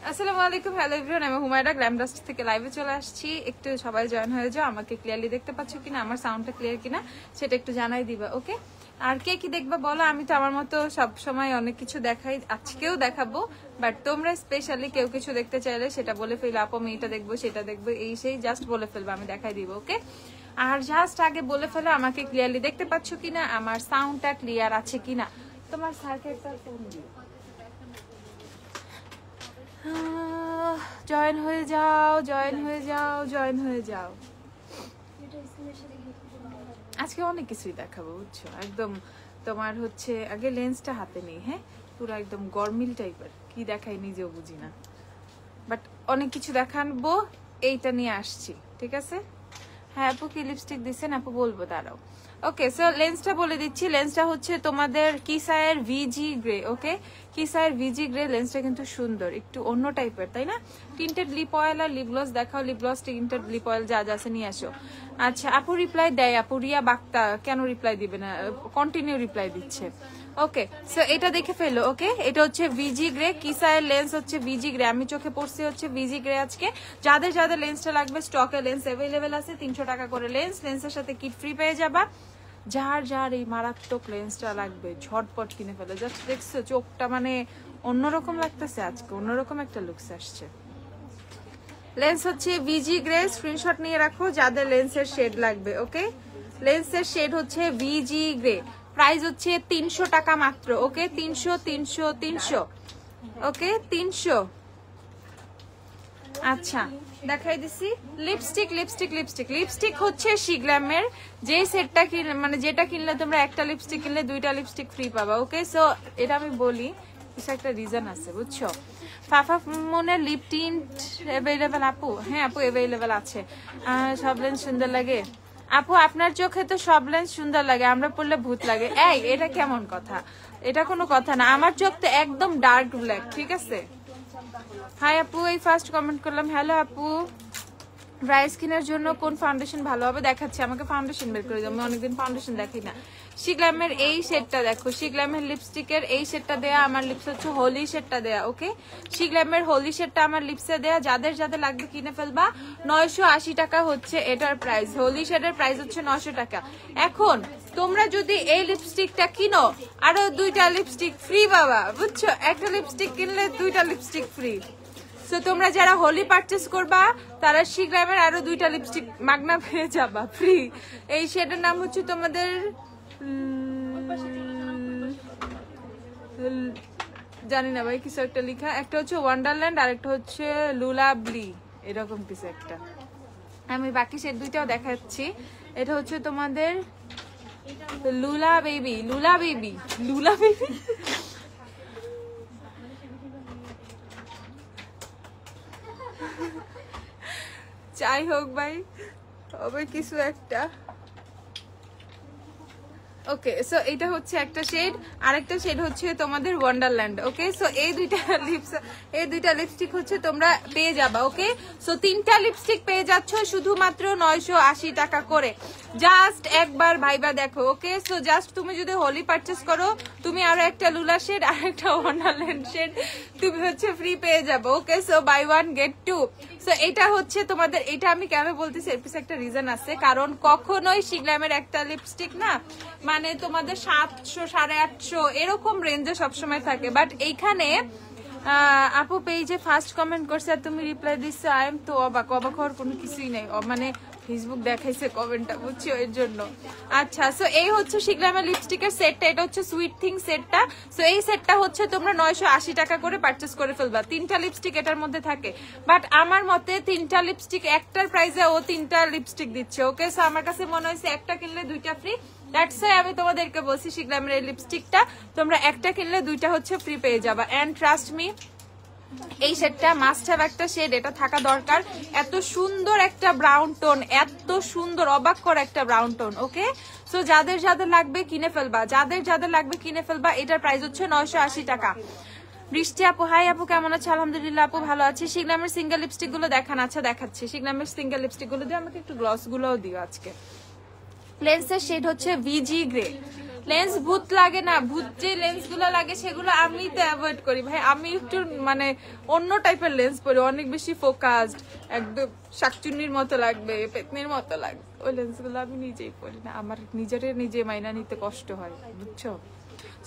আসসালামু আলাইকুম, hello everyone, আমি হুমায়রা গ্ল্যামডাস্ট থেকে লাইভে চলে আসছি। একটু সবাই জয়েন হয়ে যাও। আমাকে ক্লিয়ারলি দেখতে পাচ্ছ কিনা, আমার সাউন্ডটা ক্লিয়ার কিনা সেটা একটু জানাই দিবা, ওকে? আর কে কি দেখবা বলো, আমি তো আমার মতো সব সময় অনেক কিছু দেখাই, আজকেও দেখাবো। বাট তোমরা স্পেশালি কেউ কিছু দেখতে চাইলে সেটা বলে ফেলো, আপু আমি এটা দেখবো সেটা দেখবো, এই সেই জাস্ট বলে ফেলবো, আমি দেখাই দিব, ওকে? আর জাস্ট আগে বলে ফেলো আমাকে ক্লিয়ারলি দেখতে পাচ্ছ কিনা, আমার সাউন্ডটা ক্লিয়ার আছে কিনা। তোমার স্যারকে একটা ফোন দিও। জয়েন হয়ে যাও, জয়েন হয়ে যাও, জয়েন হয়ে যাও। আজকে অনেক কিছুই দেখাবো বুঝছো, একদম তোমার হচ্ছে আগে লেন্সটা হাতে নেই, হ্যাঁ পুরো একদম গরমিল টাইপের, কি দেখাই নিজেও বুঝি না, বাট অনেক কিছু দেখাবো। এইটা নিয়ে আসছি, ঠিক আছে? হ্যাঁ আপু কি লিপস্টিক দিচ্ছেন আপু, বলবো দাঁড়াও। ওকে, সো লেন্সটা বলে দিচ্ছি, লেন্সটা হচ্ছে তোমাদের কিসায়ের ভিজি গ্রে, ওকে? কিসায়ের ভিজি গ্রে লেন্সটা কিন্তু সুন্দর, একটু অন্য টাইপের, তাই না? টিন্টেড লিপ অয়েল আর লিপ গ্লস দেখাও, lip gloss tinted lip oil যা যা আছে নিয়ে আসো। আচ্ছা আপু রিপ্লাই দেয়, আপু রিয়া বাক্তা কেন রিপ্লাই দিবে না, কন্টিনিউ রিপ্লাই দিচ্ছে। ওকে, সো এটা দেখে ফেলো, ওকে? এটা হচ্ছে ভিজি গ্রে, কিসায়ের লেন্স হচ্ছে ভিজি গ্রে, আমি চোখে পড়ছি হচ্ছে ভিজি গ্রে আজকে। যাদের যাদের লেন্সটা লাগবে স্টকে লেন্স অ্যাভেলেবেল আছে, 300 টাকা করে লেন্স, লেন্সের সাথে কিট ফ্রি পেয়ে যাবা। যার যার এই মারাত্মক লেন্সটা লাগবে ঝটপট কিনে ফেলে। জাস্ট দেখছো চোখটা মানে অন্যরকম লাগতেছে, আজকে অন্যরকম একটা লুকস আসছে। লেন্স হচ্ছে ভিজি গ্রে, স্ক্রিনশট নিয়ে রাখো যাদের লেন্সের শেড লাগবে, ওকে? লেন্সের শেড হচ্ছে ভিজি গ্রে, প্রাইস হচ্ছে 300 টাকা মাত্র, ওকে? 300 300 300, ওকে? 300। আচ্ছা দেখাই দিছি লিপস্টিক, লিপস্টিক লিপস্টিক লিপস্টিক হচ্ছে শিগ্ল্যামের, যে সেটটা কিনলে মানে যেটা কিনলে তোমরা একটা লিপস্টিক কিনলে 2টা লিপস্টিক ফ্রি পাবা, ওকে? সো এটা আমি বলি কিছু একটা রিজন আছে বুঝছো। ফাফা মনের লিপ টিন্ট অ্যাভেলেবেল আপু? হ্যাঁ আপু অ্যাভেলেবেল আছে। সব লেন্স সুন্দর লাগে আপু? আপনার চোখে তো সব লেন্স সুন্দর লাগে, আমরা পড়লে ভূত লাগে। এই এটা কেমন কথা, এটা কোনো কথা না, আমার চোখ তো একদম ডার্ক ব্ল্যাক, ঠিক আছে? হাই আপু, এই ফার্স্ট কমেন্ট করলাম। হ্যালো আপু, ড্রাই স্কিনের জন্য কোন ফাউন্ডেশন ভালো হবে দেখাচ্ছি, আমাকে ফাউন্ডেশন বের করে দাও, আমি অনেকদিন ফাউন্ডেশন দেখি না। শিগ্ল্যামের এই শেডটা দেখো, শিগ্ল্যামের লিপস্টিকের এই শেডটা দেয়া, আমার লিপস হচ্ছে হোলি শেডটা দেয়া, ওকে? শিগ্ল্যামের হোলি শেডটা আমার লিপসে দেয়া, যাদের যাদের লাগবে কিনে ফেলবা। 980 টাকা হচ্ছে এটার প্রাইস, হোলি শেডের প্রাইস হচ্ছে 900 টাকা। এখন তোমরা যদি এই লিপস্টিকটা কিনো আরো 2টা লিপস্টিক ফ্রি পাবা, বুঝছো? একটা লিপস্টিক কিনলে 2টা লিপস্টিক ফ্রি। সো তোমরা যারা হোলি পারচেস করবা তারা শিগ্রামের আরো 2টা লিপস্টিক মাগনা পেয়ে যাবা ফ্রি। এই শেডের নাম হচ্ছে তোমাদের জানি না ভাই কিছু একটা লেখা, একটা হচ্ছে ওয়ান্ডারল্যান্ড আর একটা হচ্ছে লুলাবলি, এরকম কিছু একটা। আমি বাকি শেড 2টাও দেখাচ্ছি। এটা হচ্ছে তোমাদের লুলা বেবি, লুলা বেবি, লুলা বেবি। যাই হোক ভাই, হবে কিছু একটা। ওকে, সো এটা হচ্ছে একটা শেড, আরেকটা শেড হচ্ছে তোমাদের ওয়ান্ডারল্যান্ড, ওকে? সো এই দুইটা লিপস্টিক হচ্ছে তোমরা পেয়ে যাবা, ওকে? সো 3টা লিপস্টিক পেয়ে যাচ্ছ শুধুমাত্র 980 টাকা করে। জাস্ট একবার ভাইবা দেখো, ওকে? সো জাস্ট তুমি যদি হোলি পারচেস করো তুমি আরো একটা লুলা শেড আর একটা ওয়ান্ডারল্যান্ড শেড তুমি হচ্ছে ফ্রি পেয়ে যাবো, okay? So buy 1 get 2। So এটা হচ্ছে তোমাদের, এটা আমি কেন বলতেছি এর পিছনে একটা রিজন আছে, কারণ কখনোই শিগ্ল্যামের একটা লিপস্টিক না মানে তোমাদের 700 850 এরকম রেঞ্জে সবসময় থাকে, বাট এইখানে আপু পেজে ফার্স্ট কমেন্ট করছে আর তুমি রিপ্লাই দিচ্ছ, আই এম তো অবাক, অবাক হওয়ার কোনো কিছুই নাই, মানে ফেসবুক দেখাইছে কমেন্টটা, বুঝছো এর জন্য। আচ্ছা, সো এই হচ্ছে শিগ্রামের লিপস্টিকের সেটটা, এটা হচ্ছে সুইট থিং সেটটা। সো এই সেটটা হচ্ছে তোমরা 980 টাকা করে পারচেস করে ফেলবা, 3টা লিপস্টিক এটার মধ্যে থাকে। বাট আমার মতে 3টা লিপস্টিক একটার প্রাইসে ও 3টা লিপস্টিক দিচ্ছে, ওকে? সো আমার কাছে মনে হয়েছে একটা কিনলে 2টা ফ্রি, দ্যাটস ওয়াই আমি তোমাদেরকে বলছি শিগ্রামের এই লিপস্টিকটা তোমরা একটা কিনলে 2টা হচ্ছে ফ্রি পেয়ে যাবা। এন্ড ট্রাস্ট মি, এই শেডটা মাস্ট হ্যাভ একটা শেড, এটা থাকা দরকার। এত সুন্দর একটা ব্রাউন টোন, এত সুন্দর অবাক করা একটা ব্রাউন টোন, ওকে? সো যাদের যাদের লাগবে কিনে ফেলবা, যাদের যাদের লাগবে কিনে ফেলবা। এটার প্রাইস হচ্ছে 980 টাকা। বৃষ্টি আপু, হাই আপু কেমন আছে? আলহামদুলিল্লাহ আপু ভালো আছি। শিগ্রামের সিঙ্গেল লিপস্টিক গুলো দেখান। আচ্ছা দেখাচ্ছি, শিগ্রামের সিঙ্গেল লিপস্টিক গুলো দিয়ে আমাকে একটু গ্লস গুলোও দিও আজকে। লেন্সের শেড হচ্ছে ভিজি গ্রে, লেন্স ভূত লাগে না, ভূত যে লেন্স গুলো লাগে সেগুলো আমি তো অ্যাভয়েড করি ভাই। আমি একটু মানে অন্য টাইপের লেন্স পরি, অনেক বেশি ফোকাসড, একদম শাকচুন্নির মতো লাগবে, পেতনির মতো লাগবে, ওই লেন্স গুলো আমি নিজেই পরি না, আমার নিজে মাইনা নিতে কষ্ট হয়, বুঝছো?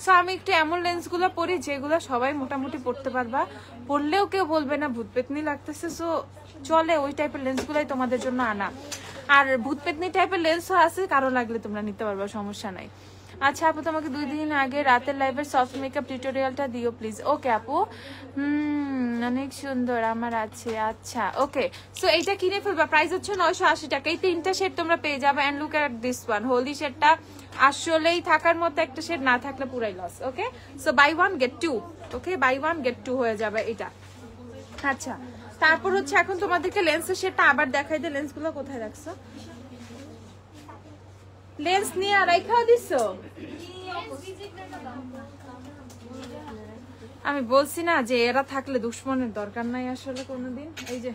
সো আমি একটু এমন লেন্স গুলো পরি যেগুলো সবাই মোটামুটি পড়তে পারবা, পড়লেও কেউ বলবে না ভূত পেতনি লাগতেছে। সো চলে ওই টাইপের লেন্স গুলাই তোমাদের জন্য আনা। আর ভূত পেতনি টাইপের লেন্সও আছে, কারো লাগলে তোমরা নিতে পারবা, সমস্যা নাই। আচ্ছা আপু, তোমাকে 2 দিন আগে রাতের লাইভের সফট মেকআপ টিউটোরিয়ালটা দিও প্লিজ। ওকে আপু, অনেক সুন্দর আমার আছে। আচ্ছা ওকে, সো এইটা কিনে ফেলবা, প্রাইস হচ্ছে 980 টাকা। এই 3টা শেড তোমরা পেয়ে যাবে। And look at this one, holy শেডটা আসলেই থাকার মতো একটা শেড, না থাকলে পুরাই loss. Okay, so buy 1 get 2। Okay, buy 1 get 2 হয়ে যাবে এটা। আচ্ছা, তারপর হচ্ছে এখন তোমাদেরকে লেন্সের শেডটা আবার দেখাই দে। লেন্সগুলো কোথায় রাখছো? লেন্স নিয়ে রাইখাও দিছো? আমি বলছি না যে এরা থাকলে দুশ্মনের দরকার নাই আসলে কোনোদিন। এই যে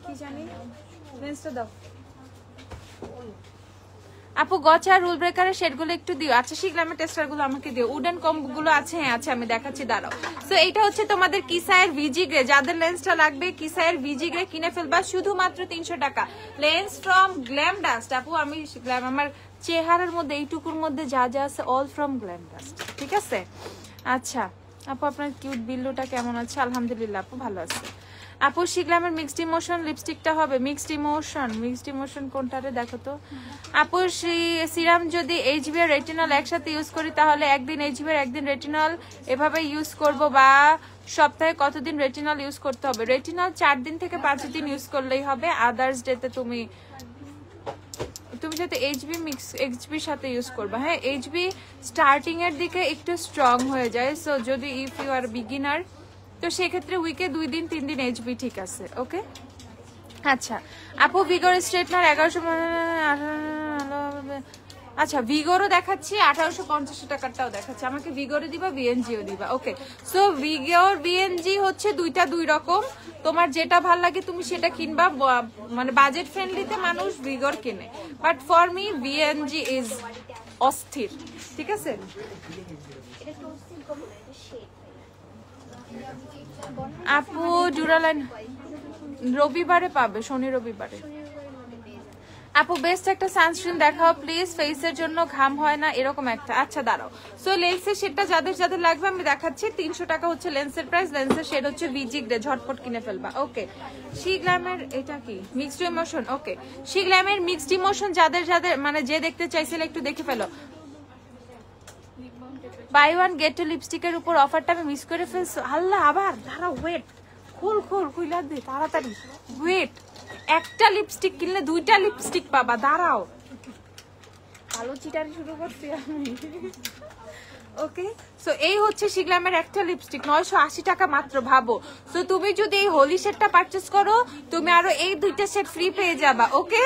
কি জানি, লেন্সটা দাও আপু। গচা রুল ব্রেকারের শেডগুলো একটু দিও। আচ্ছা শিখলামের টেস্টারগুলো আমাকে দিও। উডেন কম্বগুলো আছে? হ্যাঁ আছে, আমি দেখাচ্ছি, দাঁড়াও। সো এইটা হচ্ছে তোমাদের কিসায়ের ভিজি গ্রে, যাদের লেন্সটা লাগবে কিসায়ের ভিজি গ্রে কিনে ফেলবা শুধুমাত্র 300 টাকা। লেন্স ফ্রম গ্ল্যাম ডাস্ট আপু, আমি আমার চেহারার মধ্যে এইটুকুর মধ্যে যা যা আছে অল ফ্রম গ্ল্যাম ডাস্ট, ঠিক আছে? আচ্ছা আপু, আপনার কিউট বিল্লুটা কেমন আছে? আলহামদুলিল্লাহ আপু, ভালো আছে। আপু শিখলামের মিক্সড ইমোশন লিপস্টিকটা হবে? মিক্সড ইমোশন কোনটারে দেখো তো আপু। সিরাম যদি এইচবি আর রেটিনল একসাথে ইউজ করি তাহলে একদিন এইচবি আর একদিন রেটিনল এভাবে ইউজ করব, বা সপ্তাহে কতদিন রেটিনল ইউজ করতে হবে? রেটিনল 4 দিন থেকে 5 দিন ইউজ করলেই হবে। আদার্স ডেতে তুমি সাথে এইচবির সাথে ইউজ করবা। হ্যাঁ, এইচবি স্টার্টিং এর দিকে একটু স্ট্রং হয়ে যায়। সো যদি ইফ ইউ আর বিগিনার, তো সেক্ষেত্রে উইকে 2 দিন 3 দিন এইচবি ঠিক আছে। ওকে, আচ্ছা আপু ভিগোর স্ট্রেটনার 1100। আচ্ছা ভিগোরও দেখাচ্ছি, 1850 টাকারটাও দেখাচ্ছি। আমাকে ভিগোরে দিবা, বিএনজিও দিবা। ওকে, সো ভিগোর বিএনজি হচ্ছে 2টা 2 রকম, তোমার যেটা ভাল লাগে তুমি সেটা কিনবা। মানে বাজেট ফ্রেন্ডলিতে মানুষ ভিগোর কিনে, but for me BNG is অস্থির, ঠিক আছে? আপু ডুরালাইন রবিবারে পাবে, শনি রবিবারে। আপু বেস্ট একটা সানস্ক্রিন দেখাও প্লিজ, ফেসের জন্য ঘাম হয় না এরকম একটা। আচ্ছা দাঁড়াও, সো লেন্সের শেডটা যাদের যাদের লাগবে আমি দেখাচ্ছি। 300 টাকা হচ্ছে লেন্সের প্রাইস। লেন্সের শেড হচ্ছে ভিজি গ্রে, ঝটপট কিনে ফেলবা। ওকে, শিগ্ল্যামের এটা কি মিক্সড ইমোশন? ওকে, শিগ্ল্যামের মিক্সড ইমোশন যাদের যাদের মানে যে দেখতে চাইছিলে একটু দেখে ফেলো। বাই 1 গেট 2 লিপস্টিকের উপর অফারটা আমি মিস করে ফেলছি। আল্লাহ, আবার দাঁড়াও, ওয়েট, খুইলা দে তাড়াতাড়ি, ওয়েট। একটা লিপস্টিক কিনলে 2টা লিপস্টিক পাবা, দাঁড়াও। ভালো চিটারি শুরু করছি আমি। ওকে, সো এই হচ্ছে শিগ্ল্যামের একটা লিপস্টিক, 980 টাকা মাত্র, ভাবো। সো তুমি যদি এই হোলি সেটটা পারচেজ করো, তুমি আরো এই 2টা সেট ফ্রি পেয়ে যাবা। ওকে,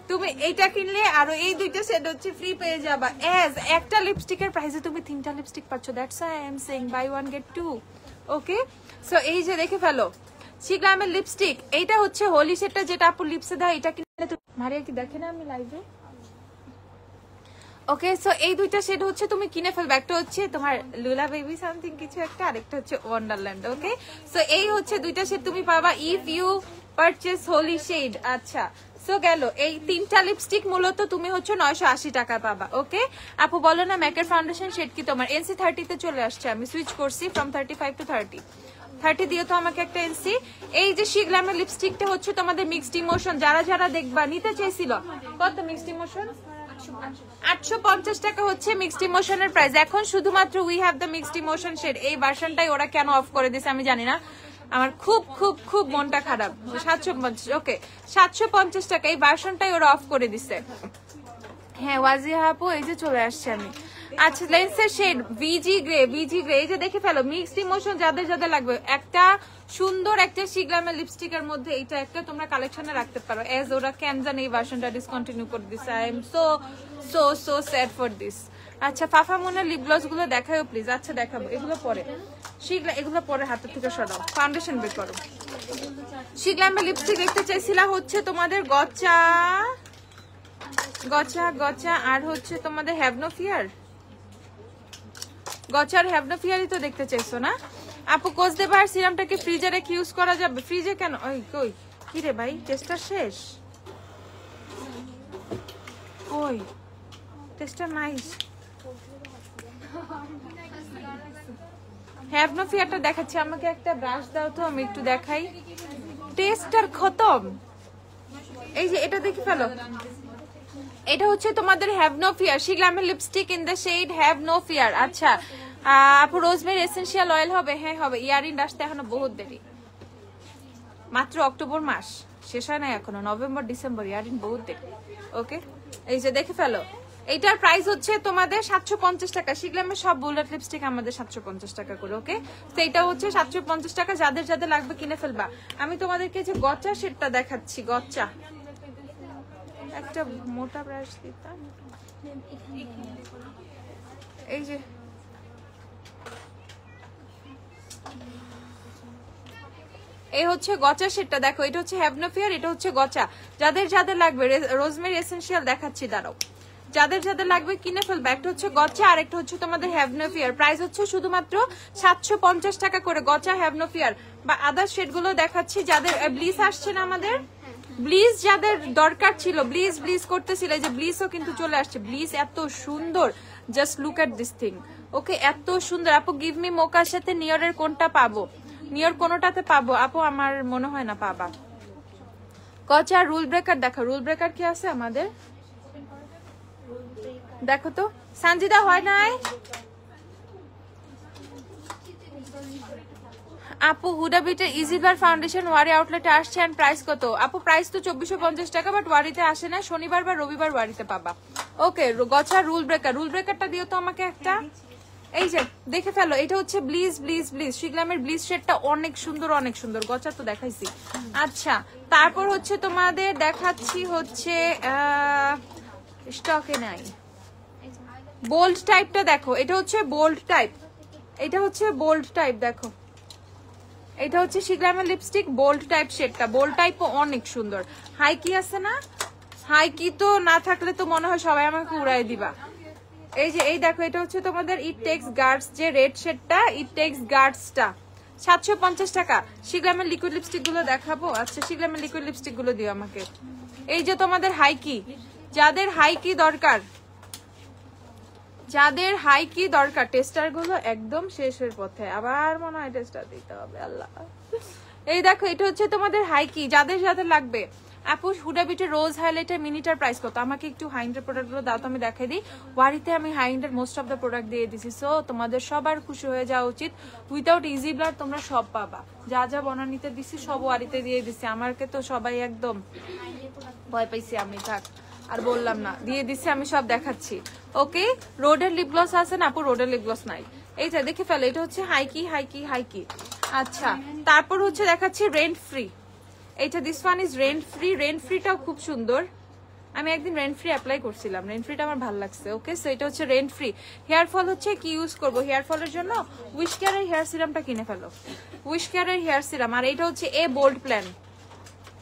তুমি এইটা কিনলে আরো এই 2টা সেট হচ্ছে ফ্রি পেয়ে যাবা। এজ একটা লিপস্টিকের প্রাইসে তুমি 3টা লিপস্টিক পাচ্ছ। That's I am saying buy 1 get 2। Okay, so এই যে দেখে ফেলো শিগ্ল্যামের লিপস্টিক, এইটা হচ্ছে হোলি সেটটা যেটা আপু লিপসে দেয়। এটা কিনলে তুমি মারিয়া কি দেখে না আমি লাইভে? ওকে, সো এই 2টা শেড হচ্ছে তুমি কিনে ফেলবে। একটা হচ্ছে তোমার লুলা বেবি সামথিং কিছু একটা, আরেকটা হচ্ছে ওয়ান্ডারল্যান্ড। ওকে, সো এই হচ্ছে 2টা শেড তুমি পাবা if you purchase whole shade. আচ্ছা, সো গেল এই 3টা লিপস্টিক মূলত তুমি হচ্ছে 980 টাকা পাবা। ওকে আপু, বলো না ম্যাকের ফাউন্ডেশন শেড কি তোমার? NC 30 তে চলে আসছে, আমি সুইচ করছি ফ্রম 35 টু 30 দিও তো আমাকে একটা NC। এই যে শিগ্ল্যামের লিপস্টিকটা হচ্ছে তোমাদের মিক্সড ইমোশন, যারা যারা দেখবা নিতে চাইছিল। কত মিক্সড ইমোশন? 850 টাকা হচ্ছে মিক্সড ইমোশনের প্রাইস। এখন শুধুমাত্র we have the mixed emotion shade, এই ভার্সনটাই ওরা কেন অফ করে দিয়েছে আমি জানি না। আমার খুব খুব খুব মনটা খারাপ। 750, ওকে 750 টাকা এই ভার্সনটাই ওরা অফ করে দিছে। হ্যাঁ ওয়াজিহা আপু, এই যে চলে আসছে আমি। আচ্ছা, লেন্সের শেড ভিজি গ্রে, এই যে দেখে ফেলো মিক্সড ইমোশন যাদের যাদের লাগবে। একটা সুন্দর একটা শিগ্ল্যামের লিপস্টিকের মধ্যে এইটা একটা তোমরা কালেকশনে রাখতে পারো। এজ ওরা কেন জানে এই ভার্সনটা ডিসকন্টিনিউ করে দিছে। I am so so so sad for this. আচ্ছা ফাফা মনে লিপ গ্লস গুলো দেখাও প্লিজ। আচ্ছা দেখাবো, এগুলো পরে এগুলো পরে হাতের থেকে সরাও, ফাউন্ডেশন বের করো। শিগ্ল্যামের লিপস্টিক দেখতে চাইছিলা হচ্ছে তোমাদের গচা আর হচ্ছে তোমাদের হ্যাভ নো ফিয়ার। গচার হ্যাভনো ফিয়ারই তো দেখতে চাইছো না আপু? কোচ দেবার সিরামটাকে ফ্রিজে রেখে ইউজ করা যাবে? ফ্রিজে কেন? ওই কই কি রে ভাই, টেস্টটা শেষ। ওই টেস্টটা নাইস। হ্যাভনো ফিয়ারটা দেখাচ্ছি, আমাকে একটা ব্রাশ দাও তো, আমি একটু দেখাই। টেস্টার খতম। এই যে এটা দেখে ফেলো, এটা হচ্ছে তোমাদের হ্যাভ নো ফিয়ার শিগ্লামের lipstick in the shade have no fear. আচ্ছা আপু রোজমেরি এসেনশিয়াল অয়েল হবে? হ্যাঁ হবে। ইয়ারিং আসতে এখনো বহুত দেরি, মাত্র অক্টোবর মাস শেষ হয় না এখনো, নভেম্বর ডিসেম্বর, ইয়ারিং বহুত দেরি। ওকে এই যে দেখে ফেলো, এইটার প্রাইস হচ্ছে তোমাদের 750 টাকা। শিগ্লামের সব বুলেট লিপস্টিক আমাদের 750 টাকা করে। ওকে তো এটা হচ্ছে 750 টাকা, যাদের যাদের লাগবে কিনে ফেলবা। আমি তোমাদেরকে যে গচ্চা সেটটা দেখাচ্ছি, গচ্চা একটা মোটা ব্রাশ দিতাম। এই যে এই হচ্ছে গচা সেটটা দেখো, এটা হচ্ছে হ্যাভ নো ফিয়ার, এটা হচ্ছে গচা। যাদের যাদের লাগবে রোজমেরি এসেনশিয়াল দেখাচ্ছি, দাঁড়াও। যাদের যাদের লাগবে কিনে ফেলবে। একটা হচ্ছে গচা আর একটা হচ্ছে তোমাদের হ্যাভ নো ফিয়ার। প্রাইস হচ্ছে শুধুমাত্র 750 টাকা করে গচা হ্যাভ নো ফিয়ার। বা আদার শেড গুলো দেখাচ্ছি। যাদের ব্লিজ আসছে না আমাদের, ব্লিজ যাদের দরকার ছিল, ব্লিজ ব্লিজ করতেছিল, যে ব্লিজও কিন্তু চলে আসছে। ব্লিজ এত সুন্দর, just look at this thing. Okay এত সুন্দর। আপু গিভ মি মোকার সাথে নিয়রের কোনটা পাবো? নিয়র কোনটাতে পাবো আপু? আমার মনে হয় না পাবা। গচা রুল ব্রেকার দেখো, রুল ব্রেকার কি আছে আমাদের দেখো তো। সানজিদা হয় নাই আপু? হুডা বিটের ইজি বার ফাউন্ডেশন ওয়ারি আউটলেটে আসছে এন্ড প্রাইস কত? আপু প্রাইস তো 2450 টাকা, বাট ওয়ারিতে আসে না, শনিবার বা রবিবার ওয়ারিতে পাবা। ওকে গছা রুল ব্রেকার, রুল ব্রেকারটা দিও তো আমাকে একটা। এই যে দেখে ফেলো, এটা হচ্ছে ব্লিজ ব্লিজ ব্লিজ শিগ্লামের ব্লিজ শেডটা অনেক সুন্দর, অনেক সুন্দর। গছা তো দেখাইছি। আচ্ছা তারপর হচ্ছে তোমাদের দেখাচ্ছি হচ্ছে স্টকে নাই বোল্ড টাইপটা দেখো, এটা হচ্ছে বোল্ড টাইপ, এটা হচ্ছে বোল্ড টাইপ দেখো, এটা হচ্ছে শিগ্লামের লিপস্টিক বোল্ড টাইপ শেডটা। বোল্ড টাইপও অনেক সুন্দর। হাই কি আছে না? হাই কি তো না থাকলে তো মনে হয় সবাই আমাকে উড়াই দিবা। এই যে এই দেখো, এটা হচ্ছে তোমাদের ইট টেক্স গার্ডস, যে রেড শেডটা ইট টেক্স গার্ডসটা 750 টাকা। শিগ্লামের লিকুইড লিপস্টিক গুলো দেখাবো। আচ্ছা শিগ্লামের লিকুইড লিপস্টিক গুলো দিও আমাকে। এই যে তোমাদের হাই কি, যাদের হাই কি দরকার, যাদের হাই কি দরকার, টেস্টার গুলো একদম শেষের পথে, আবার মনে হয় টেস্টার দিতে হবে। আল্লাহ এই দেখো, এটা হচ্ছে তোমাদের হাই কি, যাদের যাদের লাগবে। আপু হুডা বিটের রোজ হাইলাইটার মিনিটার প্রাইস কত? আমাকে একটু হাইন্ডের প্রোডাক্ট গুলো দাও তো, আমি দেখাই দিই। ওয়ারিতে আমি হাইন্ডের মোস্ট অফ দ্য প্রোডাক্ট দিয়ে দিছি, সো তোমাদের সবার খুশি হয়ে যাওয়া উচিত। উইদাউট ইজি ব্লাড তোমরা সব পাবা, যা যা বনানিতে দিছি সব ওয়ারিতে দিয়ে দিছি। আমাকে তো সবাই একদম ভয় পাইছি আমি, থাক আর বললাম না, দিয়ে দিচ্ছি আমি, সব দেখাচ্ছি। ওকে রোডের লিপ গ্লস আছে না আপু? রোডের লিপ গ্লস নাই। এইটা দেখে ফেলো, এটা হচ্ছে হাইকি হাইকি হাইকি। আচ্ছা তারপর হচ্ছে দেখাচ্ছি রেন্ট ফ্রি, এইটা this one is rent free. Rent ফ্রিটাও খুব সুন্দর, আমি একদিন রেন্ট ফ্রি অ্যাপ্লাই করছিলাম, রেন্ট ফ্রিটা আমার ভালো লাগছে। ওকে সো এটা হচ্ছে রেন্ট ফ্রি। হেয়ার ফল হচ্ছে কি ইউজ করবো হেয়ার ফলের জন্য? উইশ কেয়ারের হেয়ার সিরামটা কিনে ফেলো, উইশ কেয়ারের হেয়ার সিরাম। আর এটা হচ্ছে এ বোল্ড প্ল্যান,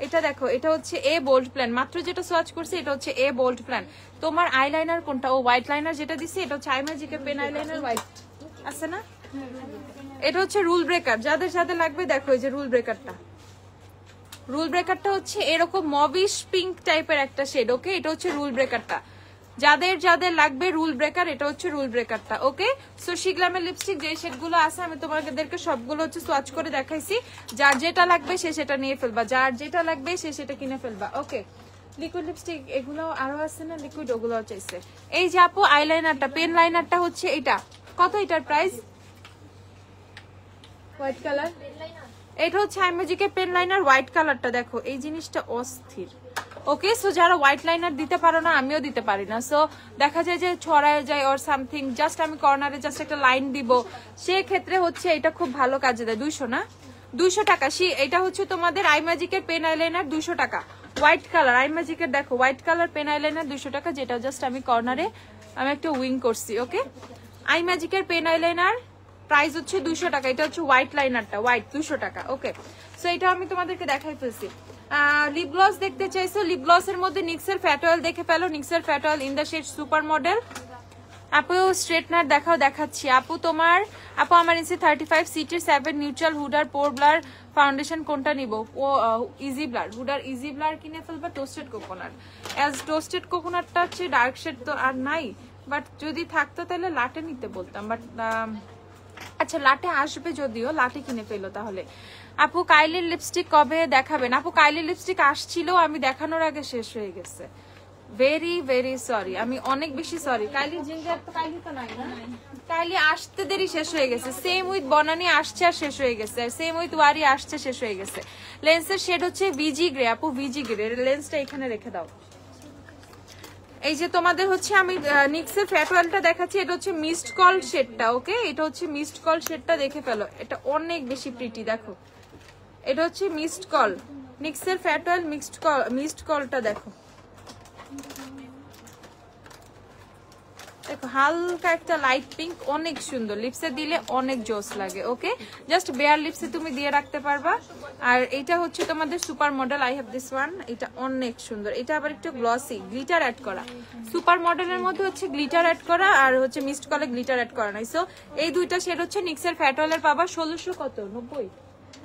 এটা দেখো, এটা হচ্ছে এ বোল্ড প্ল্যান। মাত্র যেটা সার্চ করছি এটা হচ্ছে এ বোল্ড প্ল্যান। তোমার আইলাইনার কোনটা? ও হোয়াইট লাইনার যেটা দিছি, এটা হচ্ছে আইম্যাজিকের পেন আইলাইনার হোয়াইট আছে না? এটা হচ্ছে রুল ব্রেকার, যাদের যাদের লাগবে দেখো, এই যে রুল ব্রেকারটা, রুল ব্রেকারটা হচ্ছে এরকম মবিশ পিঙ্ক টাইপের একটা শেড। ওকে এটা হচ্ছে রুল ব্রেকারটা, যাদের যাদের লাগবে রুল ব্রেকার, এটা হচ্ছে রুল ব্রেকারটা। ওকে সো শিগ্লামের লিপস্টিক যে শেডগুলো আছে আমি তোমাদেরকে সবগুলো হচ্ছে সোয়াচ করে দেখাইছি। যার যেটা লাগবে সে সেটা নিয়ে ফেলবা, যার যেটা লাগবে সে সেটা কিনে ফেলবা। ওকে লিকুইড লিপস্টিক এগুলো আরো আছে না লিকুইড, ওগুলো চাইছে। এই যে আপু আইলাইনারটা, পেন লাইনারটা হচ্ছে এটা কত? এটার প্রাইস হোয়াইট কালার, এটা হচ্ছে আইম্যাজিকের পেন লাইনার হোয়াইট কালারটা। দেখো এই জিনিসটা অস্থির। ওকে সো যারা হোয়াইট লাইনার দিতে পারো না, আমিও দিতে পারি না, সো দেখা যায় যে ছড়ায় যায় অর সামথিং, জাস্ট আমি কর্নারে জাস্ট একটা লাইন দিব, সেক্ষেত্রে হচ্ছে এটা খুব ভালো কাজে দেয়। 200 না 200 টাকা। এটা হচ্ছে তোমাদের আইম্যাজিকের পেন আইলাইনার 200 টাকা। হোয়াইট কালার আইম্যাজিকের দেখো, হোয়াইট কালার পেন আইলাইনার 200 টাকা, যেটা জাস্ট আমি কর্নারে আমি একটা উইং করছি। ওকে আইম্যাজিকের পেন আইলাইনার প্রাইস হচ্ছে 200 টাকা। এটা হচ্ছে হোয়াইট লাইনারটা, হোয়াইট 200 টাকা। ওকে সো এটা আমি তোমাদেরকে দেখাই ফেলছি। লিপ গ্লস দেখতে চাইছো? লিপ গ্লসের মধ্যে নিক্সের ফ্যাট অয়েল দেখে ফেলো, নিক্সের fat oil in the shade super model. আপু স্ট্রেটনার দেখাও, দেখাচ্ছি আপু তোমার। আপু আমার নিচে 35 সিটের 7 নিউট্রাল হুডার পোর ব্লার ফাউন্ডেশন কোনটা নিব? ও ইজি ব্লার, হুডার ইজি ব্লার কিনে ফেলবা, টোস্টেড কোকোনাট। অ্যাজ টোস্টেড কোকোনাটটা হচ্ছে ডার্ক শেড তো আর নাই, বাট যদি থাকতো তাহলে লাটে নিতে বলতাম, বাট আচ্ছা লাটে আসবে, যদিও লাটে কিনে ফেলো তাহলে। আপু কাইলির লিপস্টিক কবে দেখাবেন? আপু কাইলির লিপস্টিক আসছিল, আমি দেখানোর আগে শেষ হয়ে গেছে। ভেরি ভেরি সরি, আমি অনেক বেশি সরি। কাইলি জিঞ্জার তো, কাইলি তো নাই না, কাইলি আসতে দেরি, শেষ হয়ে গেছে। সেম উইথ বনানি আসছে আর শেষ হয়ে গেছে, আর সেম উইথ ওয়ারি আসছে শেষ হয়ে গেছে। লেন্সের শেড হচ্ছে ভিজি গ্রে। আপু ভিজি গ্রে, লেন্সটা এখানে রেখে দাও। এই যে তোমাদের হচ্ছে আমি নিক্সের ফ্যাট অয়েলটা দেখাচ্ছি, এটা হচ্ছে মিসড কল শেডটা। ওকে, এটা হচ্ছে মিসড কল শেডটা, দেখে ফেলো, এটা অনেক বেশি প্রিটি। দেখো এটা হচ্ছে মিসড কল, নিক্সের ফ্যাট অয়েল মিসড কলটা দেখো, দেখো হালকা একটা লাইট পিঙ্ক, অনেক সুন্দর, লিপসে দিলে অনেক জোস লাগে। ওকে, জাস্ট বেয়ার লিপসে তুমি দিয়ে রাখতে পারবা। আর এটা হচ্ছে তোমাদের super model, I have this one, এটা অনেক সুন্দর। এটা আবার একটু গ্লসি, গ্লিটার অ্যাড করা। সুপার মডেলের মধ্যে হচ্ছে গ্লিটার অ্যাড করা, আর হচ্ছে মিস্ট কলে গ্লিটার অ্যাড করা নাই। সো এই দুইটা শেড হচ্ছে নিক্সের ফ্যাট অয়েলের পাবা 1600 কত 90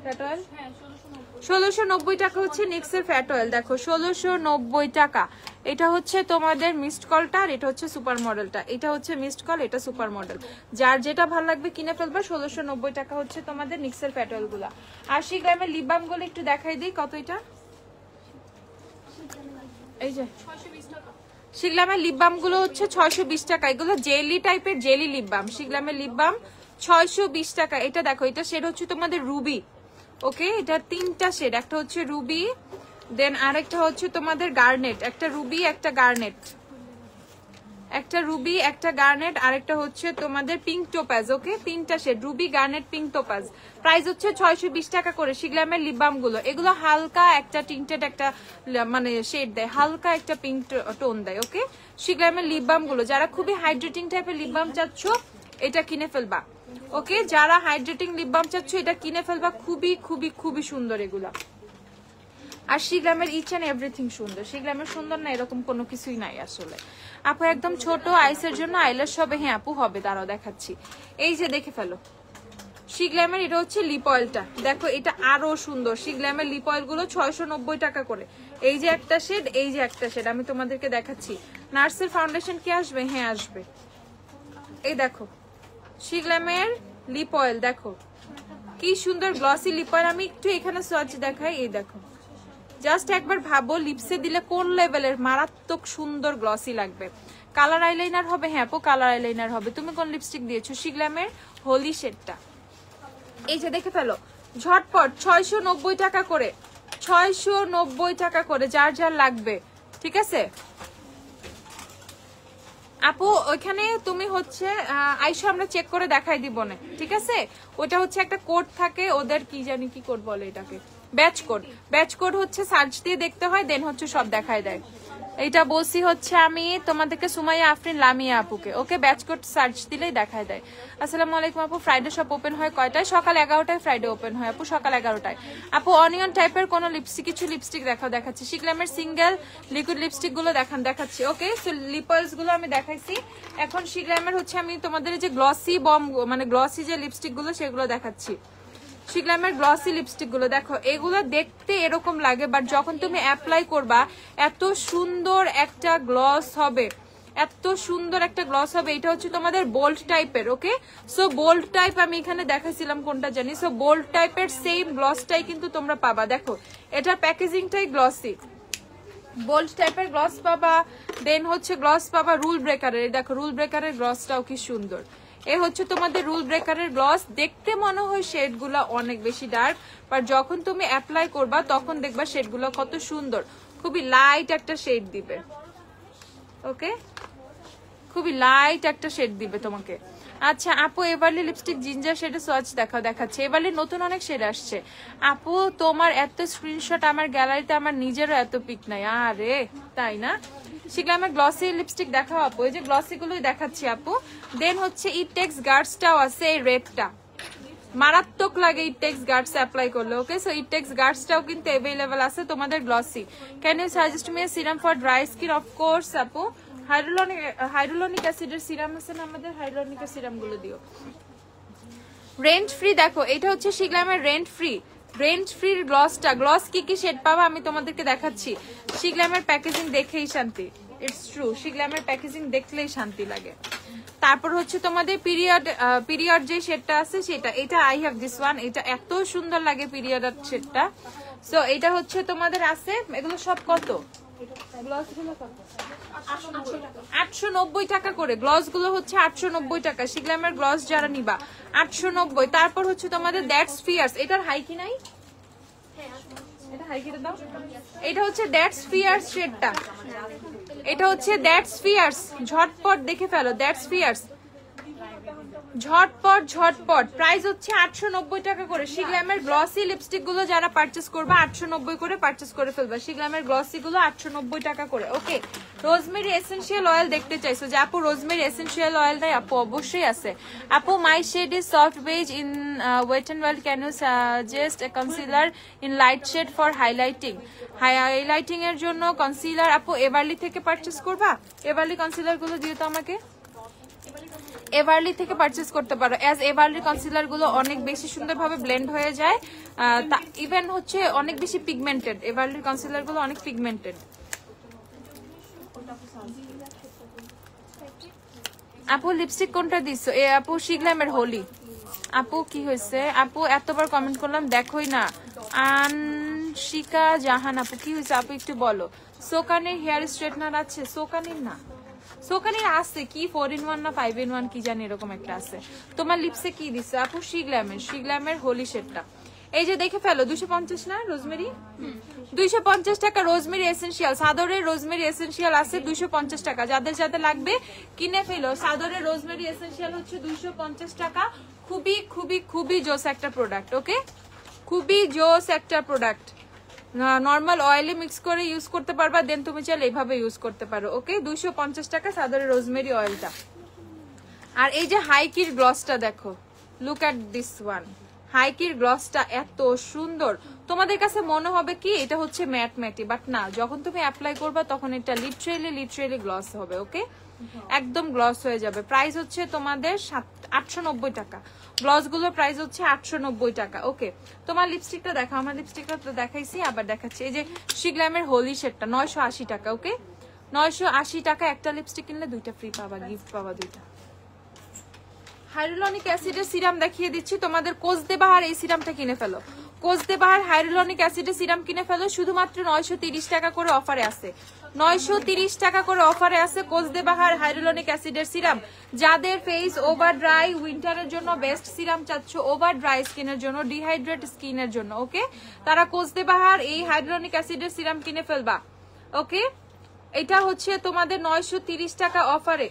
ফ্যাট অয়েল, 1690 টাকা হচ্ছে নিক্সের ফ্যাট অয়েল। দেখো 1690 টাকা। এটা হচ্ছে তোমাদের মিসড কলটা, আর এটা হচ্ছে সুপার মডেলটা। এটা হচ্ছে মিসড কল, এটা সুপার মডেল। যার যেটা ভালো লাগবে কিনে ফেলবা। 1690 টাকা হচ্ছে তোমাদের নিক্সের ফ্যাট অয়েল গুলা। 80 গ্রামের লিপ বাম গুলো একটু দেখাই দিই, কত এটা? এই যে 620 টাকা। শিগলামের লিপ বাম গুলো হচ্ছে 620 টাকা। এগুলো জেলি টাইপের, jelly lip balm. শিগলামের lip balm 620 টাকা। এটা দেখো, এটা শেড হচ্ছে তোমাদের রুবি। ওকে, এটা তিনটা শেড, একটা হচ্ছে রুবি, দেন আরেকটা হচ্ছে তোমাদের গার্নেট, একটা রুবি একটা গার্নেট, একটা রুবি একটা গার্নেট, আরেকটা হচ্ছে তোমাদের পিঙ্ক টোপাজ। ওকে, তিনটা shade, ruby garnet pink topaz. Price হচ্ছে 620 টাকা করে। শিগলামের লিপ বাম গুলো, এগুলো হালকা একটা টিন্টেড একটা মানে শেড দেয়, হালকা একটা পিঙ্ক টোন দেয়। ওকে, শিগলামের লিপ বাম গুলো, যারা খুবই হাইড্রেটিং টাইপের লিপ বাম চাচ্ছ এটা কিনে ফেলবা। ওকে, যারা হাইড্রেটিং লিপ বাম চাচ্ছ এটা কিনে ফেলবা, খুবই খুবই খুবই সুন্দর এগুলা। আর শিগ্রামের ইচ এন্ড এভরিথিং সুন্দর। শিগ্রামের সুন্দর না এরকম কোনো কিছুই নাই আসলে। আপু একদম ছোট আইসের জন্য আইলাস হবে? হ্যাঁ আপু হবে, দাঁড়াও দেখাচ্ছি। এই যে দেখে ফেলো শিগ্রামের, এটা হচ্ছে লিপ অয়েলটা। দেখো এটা আরো সুন্দর। শিগ্রামের লিপ অয়েল গুলো 690 টাকা করে। এই যে একটা শেড, এই যে একটা শেড, আমি তোমাদেরকে দেখাচ্ছি। নার্সের ফাউন্ডেশন কি আসবে? হ্যাঁ আসবে। এই দেখো শিগ্রামের লিপ অয়েল, দেখো কি সুন্দর গ্লসি লিপ অয়েল। আমি একটু এখানে সোয়াচ দেখাই, এই দেখো, জাস্ট একবার ভাবো লিপসে দিলে কোন লেভেলের মারাত্মক সুন্দর গ্লসি লাগবে। কালার আইলাইনার হবে? হ্যাঁ আপু কালার আইলাইনার হবে। তুমি কোন লিপস্টিক দিয়েছো? শিগ্রামের হোলি শেডটা। এই যে দেখে ফেলো ঝটপট 690 টাকা করে, 690 টাকা করে, যার যার লাগবে। ঠিক আছে আপু, ওইখানে তুমি হচ্ছে আইসো, আমরা চেক করে দেখাই দিব না। ঠিক আছে, ওটা হচ্ছে একটা কোড থাকে ওদের, কি জানি কি কোড বলে এটাকে, ব্যাচ কোড। ব্যাচ কোড হচ্ছে সার্চ দিয়ে দেখতে হয়, দেন হচ্ছে সব দেখায় দেয়। এটা বলছি হচ্ছে আমি তোমাদেরকে সুমাইয়া আফরিন লামিয়া আপুকে। ওকে, ব্যাচ কোড সার্চ দিলেই দেখায় দেয়। আসসালামু আলাইকুম আপু, ফ্রাইডে শপ ওপেন হয় কয়টায়? সকাল 11টায় ফ্রাইডে ওপেন হয় আপু, সকাল 11টায়। আপু অনিয়ন টাইপের কোন লিপস্টিক, কিছু লিপস্টিক দেখাও, দেখাচ্ছি। শিগলামের সিঙ্গেল লিকুইড লিপস্টিক গুলো দেখাচ্ছি। ওকে, সো লিপ অয়েলস গুলো আমি দেখাইছি। এখন শিগলামের হচ্ছে আমি তোমাদের যে গ্লসি বম, মানে গ্লসি যে লিপস্টিক গুলো সেগুলো দেখাচ্ছি। শিগলামের গ্লসি লিপস্টিক গুলো দেখো, এগুলো দেখতে এরকম লাগে, বাট যখন তুমি অ্যাপ্লাই করবা এত সুন্দর একটা গ্লস হবে, এত সুন্দর একটা গ্লস হবে। এটা হচ্ছে তোমাদের বোল্ড টাইপের। ওকে, সো বোল্ড টাইপ আমি এখানে দেখাইছিলাম কোনটা জানি। সো বোল্ড টাইপের সেম গ্লসটাই কিন্তু তোমরা পাবা। দেখো এটার প্যাকেজিংটাই গ্লসি, বোল্ড টাইপের গ্লস পাবা। দেন হচ্ছে গ্লস পাবা রুল ব্রেকারের। দেখো রুল ব্রেকারের গ্লসটাও কি সুন্দর। এ হচ্ছে তোমাদের রুল ব্রেকারের গ্লস। দেখতে মনে হয় শেডগুলো অনেক বেশি ডার্ক, বাট যখন তুমি অ্যাপ্লাই করবা তখন দেখবা শেডগুলো কত সুন্দর, খুবই লাইট একটা শেড দিবে। ওকে, খুবই লাইট একটা শেড দিবে তোমাকে। আচ্ছা আপু, এবারলি লিপস্টিক জিঞ্জার শেডে সোয়াচ দেখাও, দেখাচ্ছে। এবারলি নতুন অনেক শেড আসছে আপু। তোমার এত স্ক্রিনশট আমার গ্যালারিতে, আমার নিজেরও এত পিক নাই। আরে তাই না? শিগলামের গ্লসি লিপস্টিক দেখাও আপু, এই যে গ্লসি গুলোই দেখাচ্ছি আপু। দেন হচ্ছে ইট টেক্স গার্ডসটাও আছে, এই রেডটা মারাত্মক লাগে ইট টেক্স গার্ডস অ্যাপ্লাই করলে। ওকে, সো ইট টেক্স গার্ডসটাও কিন্তু অ্যাভেলেবল আছে তোমাদের glossy. Can you suggest me serum for dry skin? Of course আপু, হাইড্রোলনিক অ্যাসিডের সিরাম আছে না আমাদের, হাইড্রোলনিকের সিরাম গুলো দিও। রেন্ট ফ্রি দেখো, এটা হচ্ছে শিগ্লামের রেন্ট ফ্রির গ্লসটা। গ্লস কি কি শেড পাবা আমি তোমাদেরকে দেখাচ্ছি। শিগ্লামের প্যাকেজিং দেখেই শান্তি, ইটস ট্রু, শিগ্লামের প্যাকেজিং দেখলেই শান্তি লাগে। তারপর হচ্ছে তোমাদের পিরিয়ড যে শেডটা আছে সেটা, এটা আই হ্যাভ দিস ওয়ান, এটা এত সুন্দর লাগে পিরিয়ড শেডটা। সো এটা হচ্ছে তোমাদের আছে, এগুলো সব কত? 890 টাকা করে গ্লস গুলো হচ্ছে 890 টাকা। শিগ্লামের গ্লস যারা নিবা 890। তারপর হচ্ছে তোমাদের দ্যাটস ফিয়ার্স, এটার হাই কি নাই? এটা হাই কিটা দাও। এটা হচ্ছে দ্যাটস ফিয়ার্স শেডটা, এটা হচ্ছে দ্যাটস ফিয়ার্স, ঝটপট দেখে ফেলো, দ্যাটস ফিয়ার্স ঝটপট। প্রাইস হচ্ছে 890 টাকা করে। শিগ্লামের গ্লসি লিপস্টিক গুলো যারা পারচেস করবে 890 করে পারচেস করে ফেলবা। শিগ্লামের গ্লসি গুলো 890 টাকা করে। ওকে, রোজমেরি এসেনশিয়াল অয়েল দেখতে চাইছো যে আপু রোজমেরি এসেনশিয়াল অয়েল নাই? আপু অবশ্যই আছে। আপু my shade is soft beige in wet and wild, can you suggest a concealer in light shade for highlighting এর জন্য কনসিলার? আপু এভারলি থেকে পারচেস করবা? এভারলি কনসিলার গুলো দিও তো আমাকে। এভারলি থেকে পারচেস করতে পারো, অ্যাজ এভারলি কনসিলার গুলো অনেক বেশি সুন্দরভাবে ব্লেন্ড হয়ে যায়, ইভেন হচ্ছে অনেক বেশি পিগমেন্টেড। এভারলি কনসিলার গুলো অনেক পিগমেন্টেড। আপু লিপস্টিক কোনটা দিছো? এ আপু শিগ্লামের হোলি। আপু কি হয়েছে? আপু এতবার কমেন্ট করলাম দেখোই না। আনশিকা জাহান আপু কি হয়েছে? আপু একটু বলো। সোকানের হেয়ার স্ট্রেটনার আছে? সোকানের না, সোকানির আছে কি 4-in-1 না 5-in-1 কি জানি এরকম একটা আছে। তোমার লিপসে কি দিছে? আপু শিগ্লামের হোলি শেডটা। এই যে দেখে ফেলো, 250 না রোজমেরি? 250 টাকা রোজমেরি এসেনশিয়াল। সাদরের রোজমেরি এসেনশিয়াল আছে 250 টাকা। যাদের যাদের লাগবে কিনে ফেলো। সাদরের রোজমেরি এসেনশিয়াল হচ্ছে 250 টাকা। খুবই খুবই খুবই জোস একটা প্রোডাক্ট। ওকে, খুবই জোস একটা প্রোডাক্ট। নর্মাল অয়েলে মিক্স করে ইউজ করতে পারবা, দেন তুমি চাইলে এইভাবে ইউজ করতে পারো। ওকে, 250 টাকা সাদরের রোজমেরি অয়েলটা। আর এই যে হাইকির গ্লসটা দেখো, লুক অ্যাট দিস ওয়ান। হাইকির গ্লসটা এত সুন্দর, তোমাদের কাছে মনে হবে কি এটা হচ্ছে ম্যাটি, বাট না, যখন তুমি অ্যাপ্লাই করবা তখন এটা লিটারেলি গ্লস হবে। ওকে, একদম গ্লস হয়ে যাবে। প্রাইস হচ্ছে তোমাদের 890 টাকা। গ্লস গুলোর প্রাইস হচ্ছে 890 টাকা। ওকে, তোমার লিপস্টিকটা দেখো। আমার লিপস্টিকটা তো দেখাইছি, আবার দেখাচ্ছি। এই যে শিগ্লামের হোলি শেডটা 980 টাকা। ওকে, 980 টাকা। একটা লিপস্টিক কিনলে 2টা ফ্রি পাবা, গিফট পাবা 2টা। হাইড্রোলনিক অ্যাসিডের সিরাম দেখিয়ে দিচ্ছি তোমাদের। কোজদেবাহার এই সিরামটা কিনে ফেলো। কোজদেবাহার হাইড্রোলনিক অ্যাসিডের সিরাম কিনে ফেলো, শুধুমাত্র 930 টাকা করে অফারে আছে। 930 টাকা করে অফারে আছে কোজদেবাহার হাইড্রোলনিক অ্যাসিডের সিরাম। যাদের ফেস ওভার ড্রাই, উইন্টারের জন্য বেস্ট সিরাম চাচ্ছ, ওভার ড্রাই স্কিনের জন্য, ডিহাইড্রেট স্কিনের জন্য, ওকে, তারা কোজদেবাহার এই হাইড্রোলনিক অ্যাসিডের সিরাম কিনে ফেলবা। ওকে, এটা হচ্ছে তোমাদের 930 টাকা অফারে।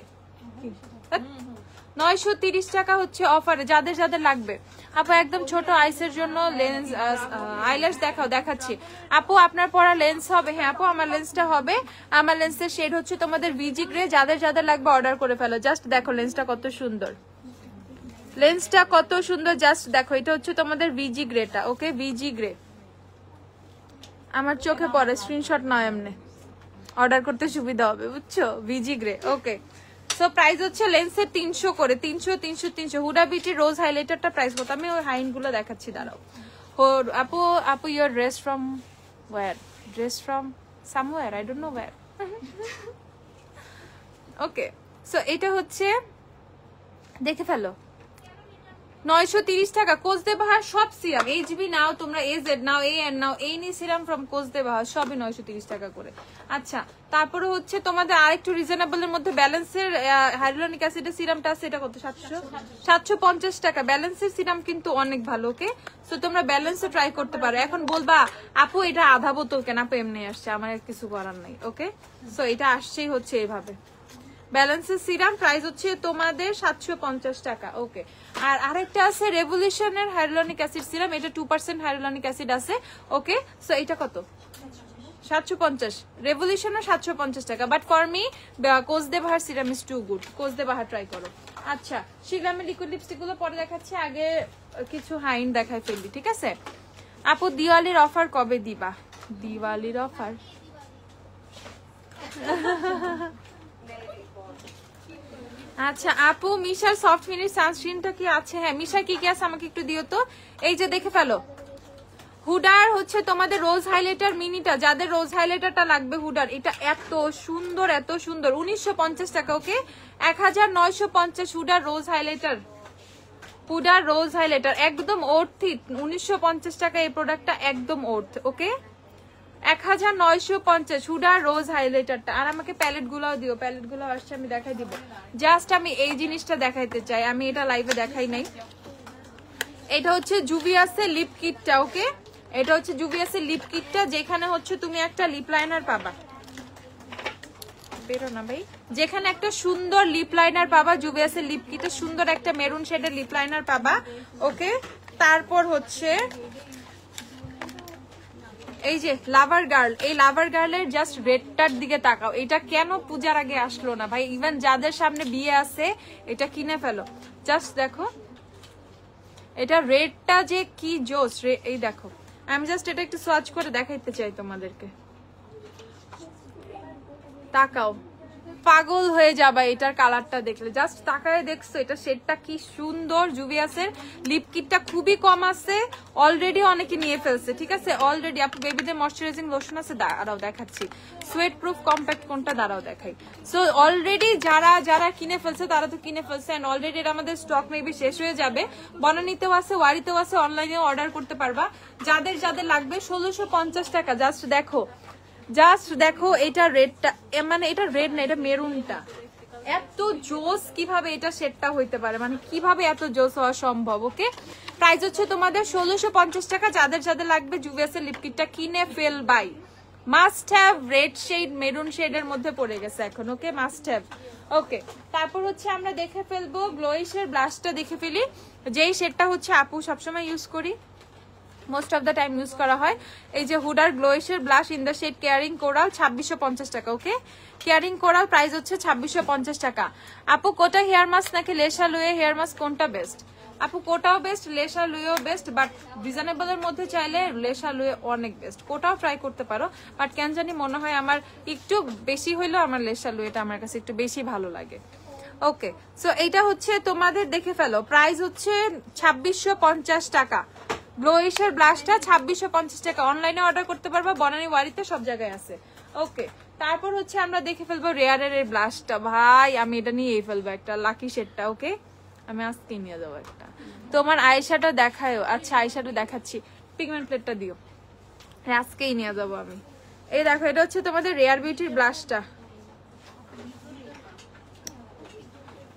930 টাকা হচ্ছে অফারে, যাদের যাদের লাগবে। আপু একদম ছোট আইসের জন্য লেন্স, আইল্যাশ দেখাচ্ছি। আপু আপনার পরা লেন্স হবে? হ্যাঁ আপু আমার লেন্সটা হবে। আমার লেন্সের শেড হচ্ছে তোমাদের ভিজি গ্রে। যাদের যাদের লাগবে অর্ডার করে ফেলো। জাস্ট দেখো লেন্সটা কত সুন্দর, লেন্সটা কত সুন্দর, জাস্ট দেখো। এটা হচ্ছে তোমাদের ভিজি গ্রেটা। ওকে, ভিজি গ্রে আমার চোখে পড়ে, স্ক্রিনশট নয়, এমনি অর্ডার করতে সুবিধা হবে, বুঝছো? ভিজি গ্রে। ওকে, সো প্রাইস হচ্ছে লেন্সের 300 করে, 300। হুডা বিউটি রোজ হাইলাইটারটা প্রাইস কত? আমি ওই হাইন গুলো দেখাচ্ছি, দাঁড়াও। আপু your dress from where? Dress from somewhere, I don't know where. Okay, so এটা হচ্ছে দেখে ফেলো, 930 টাকা। কোজদেবাহার সব সিরাম, এইচবি নাও তোমরা, AZ now, AN now, any serum from cos de baha সবই 930 টাকা করে। আচ্ছা, তারপরে হচ্ছে তোমাদের আরেকটু রিজনেবলের মধ্যে ব্যালেন্সের হাইড্রোলনিক অ্যাসিডের সিরামটা আছে, এটা কত? 750 টাকা। ব্যালেন্সের সিরাম কিন্তু অনেক ভালো। ওকে, সো তোমরা ব্যালেন্সে ট্রাই করতে পারো। এখন বলবা আপু এটা আধা বোতল কেন? আপু এমনি আসছে, আমার কিছু করার নাই। ওকে, সো এটা আসছেই হচ্ছে এইভাবে। ব্যালেন্সের সিরাম প্রাইস হচ্ছে তোমাদের 750 টাকা। ওকে, আর আরেকটা আছে রেভলিউশনের হাইড্রোলনিক অ্যাসিড সিরাম, এটা 2% হাইড্রোলনিক অ্যাসিড আছে। ওকে, সো এটা কত? 750। রেভলিউশনের 750 টাকা। But for me cos de baha serum is too good. Cos de baha try করো। আচ্ছা, শিগ্লামের লিকুইড লিপস্টিক গুলো পরে দেখাচ্ছি, আগে কিছু হাইন দেখায় ফেলবি, ঠিক আছে? আপু দিওয়ালির অফার কবে দিবা? দিওয়ালির অফার আচ্ছা আপু, মিশার সফট ফিনিশ সানস্ক্রিনটা কি আছে? হ্যাঁ, মিশা কি কি আছে আমাকে একটু দিও তো। এই যে দেখে ফেলো, হুডার হচ্ছে তোমাদের রোজ হাইলাইটার মিনিটা, যাদের রোজ হাইলাইটারটা লাগবে হুডার, এটা এত সুন্দর এত সুন্দর, 1950 টাকা। ওকে, 1950 হুডার রোজ হাইলাইটার, হুডার রোজ হাইলাইটার একদম ওর্থ। 1950 টাকা এই প্রোডাক্টটা একদম ওর্থ। ওকে, 1950 হুডার রোজ হাইলাইটারটা। আর আমাকে প্যালেট গুলাও দিও, প্যালেট গুলো আসছে আমি দেখাই দিব। জাস্ট আমি এই জিনিসটা দেখাইতে চাই, আমি এটা লাইভে দেখাই নাই। এটা হচ্ছে জুভিয়াসের লিপ কিটটা। ওকে, এটা হচ্ছে জুভিয়াসের লিপ কিটটা, যেখানে হচ্ছে তুমি একটা লিপ লাইনার পাবা, বেরো না ভাই, যেখানে একটা সুন্দর লিপ লাইনার পাবা, জুভিয়াসের লিপ কিটে সুন্দর একটা মেরুন শেডের লিপ লাইনার পাবা। ওকে, তারপর হচ্ছে এই যে লাভার গার্ল, এই লাভার গার্লের জাস্ট রেডটার দিকে তাকাও, এটা কেন পূজার আগে আসলো না ভাই? ইভেন যাদের সামনে বিয়ে আছে এটা কিনে ফেলো, জাস্ট দেখো এটা রেডটা যে কি জোস। এই দেখো, আমি জাস্ট এটা একটু সার্চ করে দেখাইতে চাই তোমাদেরকে, তাকাও, পাগল হয়ে যাবা এটার কালারটা দেখলে। জাস্ট তাকায় দেখছো এটা শেডটা কি সুন্দর। জুভিয়াসের লিপ কিটটা খুবই কম আছে, অলরেডি অনেকে নিয়ে ফেলছে। ঠিক আছে, অলরেডি আপু বেবিদের ময়শ্চারাইজিং লোশন আছে, দাঁড়াও দেখাচ্ছি, সোয়েট প্রুফ কম্প্যাক্ট কোনটা, দাঁড়াও দেখাই। সো অলরেডি যারা যারা কিনে ফেলছে তারা তো কিনে ফেলছে, এন্ড অলরেডি এটা আমাদের স্টক মেবি শেষ হয়ে যাবে। বনানীতেও আছে, ওয়ারিতেও আছে, অনলাইনেও অর্ডার করতে পারবা। যাদের যাদের লাগবে 1650 টাকা। জাস্ট দেখো, জাস্ট দেখো এটা রেডটা, মানে এটা রেড না, এটা মেরুনটা এত জোস কিভাবে এটা শেডটা হইতে পারে, মানে কিভাবে এত জোস হওয়া সম্ভব। ওকে, প্রাইস হচ্ছে তোমাদের 1650 টাকা। যাদের যাদের লাগবে জুভিয়াসের লিপকিটটা কিনে ফেল বাই, must have. Red shade maroon শেডের মধ্যে পড়ে গেছে এখন। ওকে, মাস্ট হ্যাভ। ওকে, তারপর হচ্ছে আমরা দেখে ফেলবো গ্লোইশের ব্লাশটা, দেখে ফেলি, যেই শেডটা হচ্ছে আপু সবসময় ইউজ করি, most of the time use করা হয়। এই যে হুডার গ্লোইশের blush in the shade caring coral, 2650 টাকা। ওকে, কেয়ারিং কোরাল প্রাইস হচ্ছে 2650 টাকা। আপু কোটা হেয়ার মাস্ক নাকি লেশা লুয়ে হেয়ার মাস্ক, কোনটা বেস্ট? আপু কোটাও বেস্ট, লেশা লুয়েও বেস্ট, বাট রিজনেবলের মধ্যে চাইলে লেশা লুয়ে অনেক বেস্ট। কোটাও ট্রাই করতে পারো, বাট কেন জানি মনে হয় আমার একটু বেশি হইলেও আমার লেশা লুয়েটা আমার কাছে একটু বেশি ভালো লাগে। ওকে, সো এইটা হচ্ছে তোমাদের দেখে ফেলো, প্রাইস হচ্ছে 2650 টাকা। গ্লোইশের ব্লাশটা 2650 টাকা। অনলাইনে অর্ডার করতে পারবা, বনানী ওয়ারিতে সব জায়গায় আছে। ওকে, তারপর হচ্ছে আমরা দেখে ফেলবো রেয়ারের এই ব্লাশটা। ভাই আমি এটা নিয়েই ফেলবো একটা, লাকি শেডটা। ওকে, আমি আজকে নিয়ে যাবো একটা। তোমার আয়শাটা দেখায়ও। আচ্ছা আয়শাটা দেখাচ্ছি, পিগমেন্ট প্লেটটা দিও, হ্যাঁ আজকেই নিয়ে যাবো আমি। এই দেখো, এটা হচ্ছে তোমাদের রেয়ার বিউটির ব্লাশটা,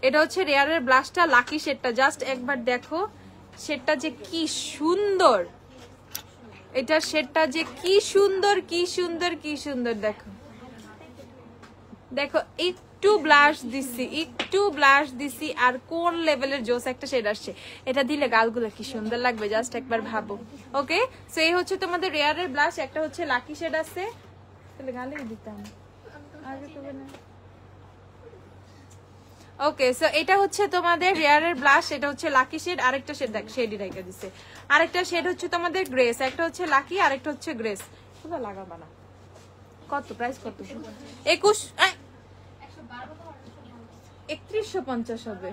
এটা হচ্ছে রেয়ারের ব্লাশটা, লাকি শেডটা। জাস্ট একবার দেখো শেডটা যে কি সুন্দর, এটা শেডটা যে কি সুন্দর কি সুন্দর কি সুন্দর। দেখো দেখো, একটু ব্লাশ দিছি, একটু ব্লাশ দিছি, আর কোন লেভেলের জোস একটা শেড আসছে। এটা দিলে গালগুলো কি সুন্দর লাগবে, জাস্ট একবার ভাবো। ওকে, সো এই হচ্ছে তোমাদের রেয়ারের ব্লাশ, একটা হচ্ছে লাকি শেড আছে, তাহলে গালে দিতাম আগে তো না। ওকে, সো এটা হচ্ছে তোমাদের রেয়ারের ব্লাশ, এটা হচ্ছে লাকি শেড। আরেকটা শেড দেখ, শেডই রেখে দিছে। আরেকটা শেড হচ্ছে তোমাদের গ্রেস, একটা হচ্ছে লাকি, আরেকটা হচ্ছে গ্রেস। কোথা লাগাবা না, কত প্রাইস কত? 3150 হবে,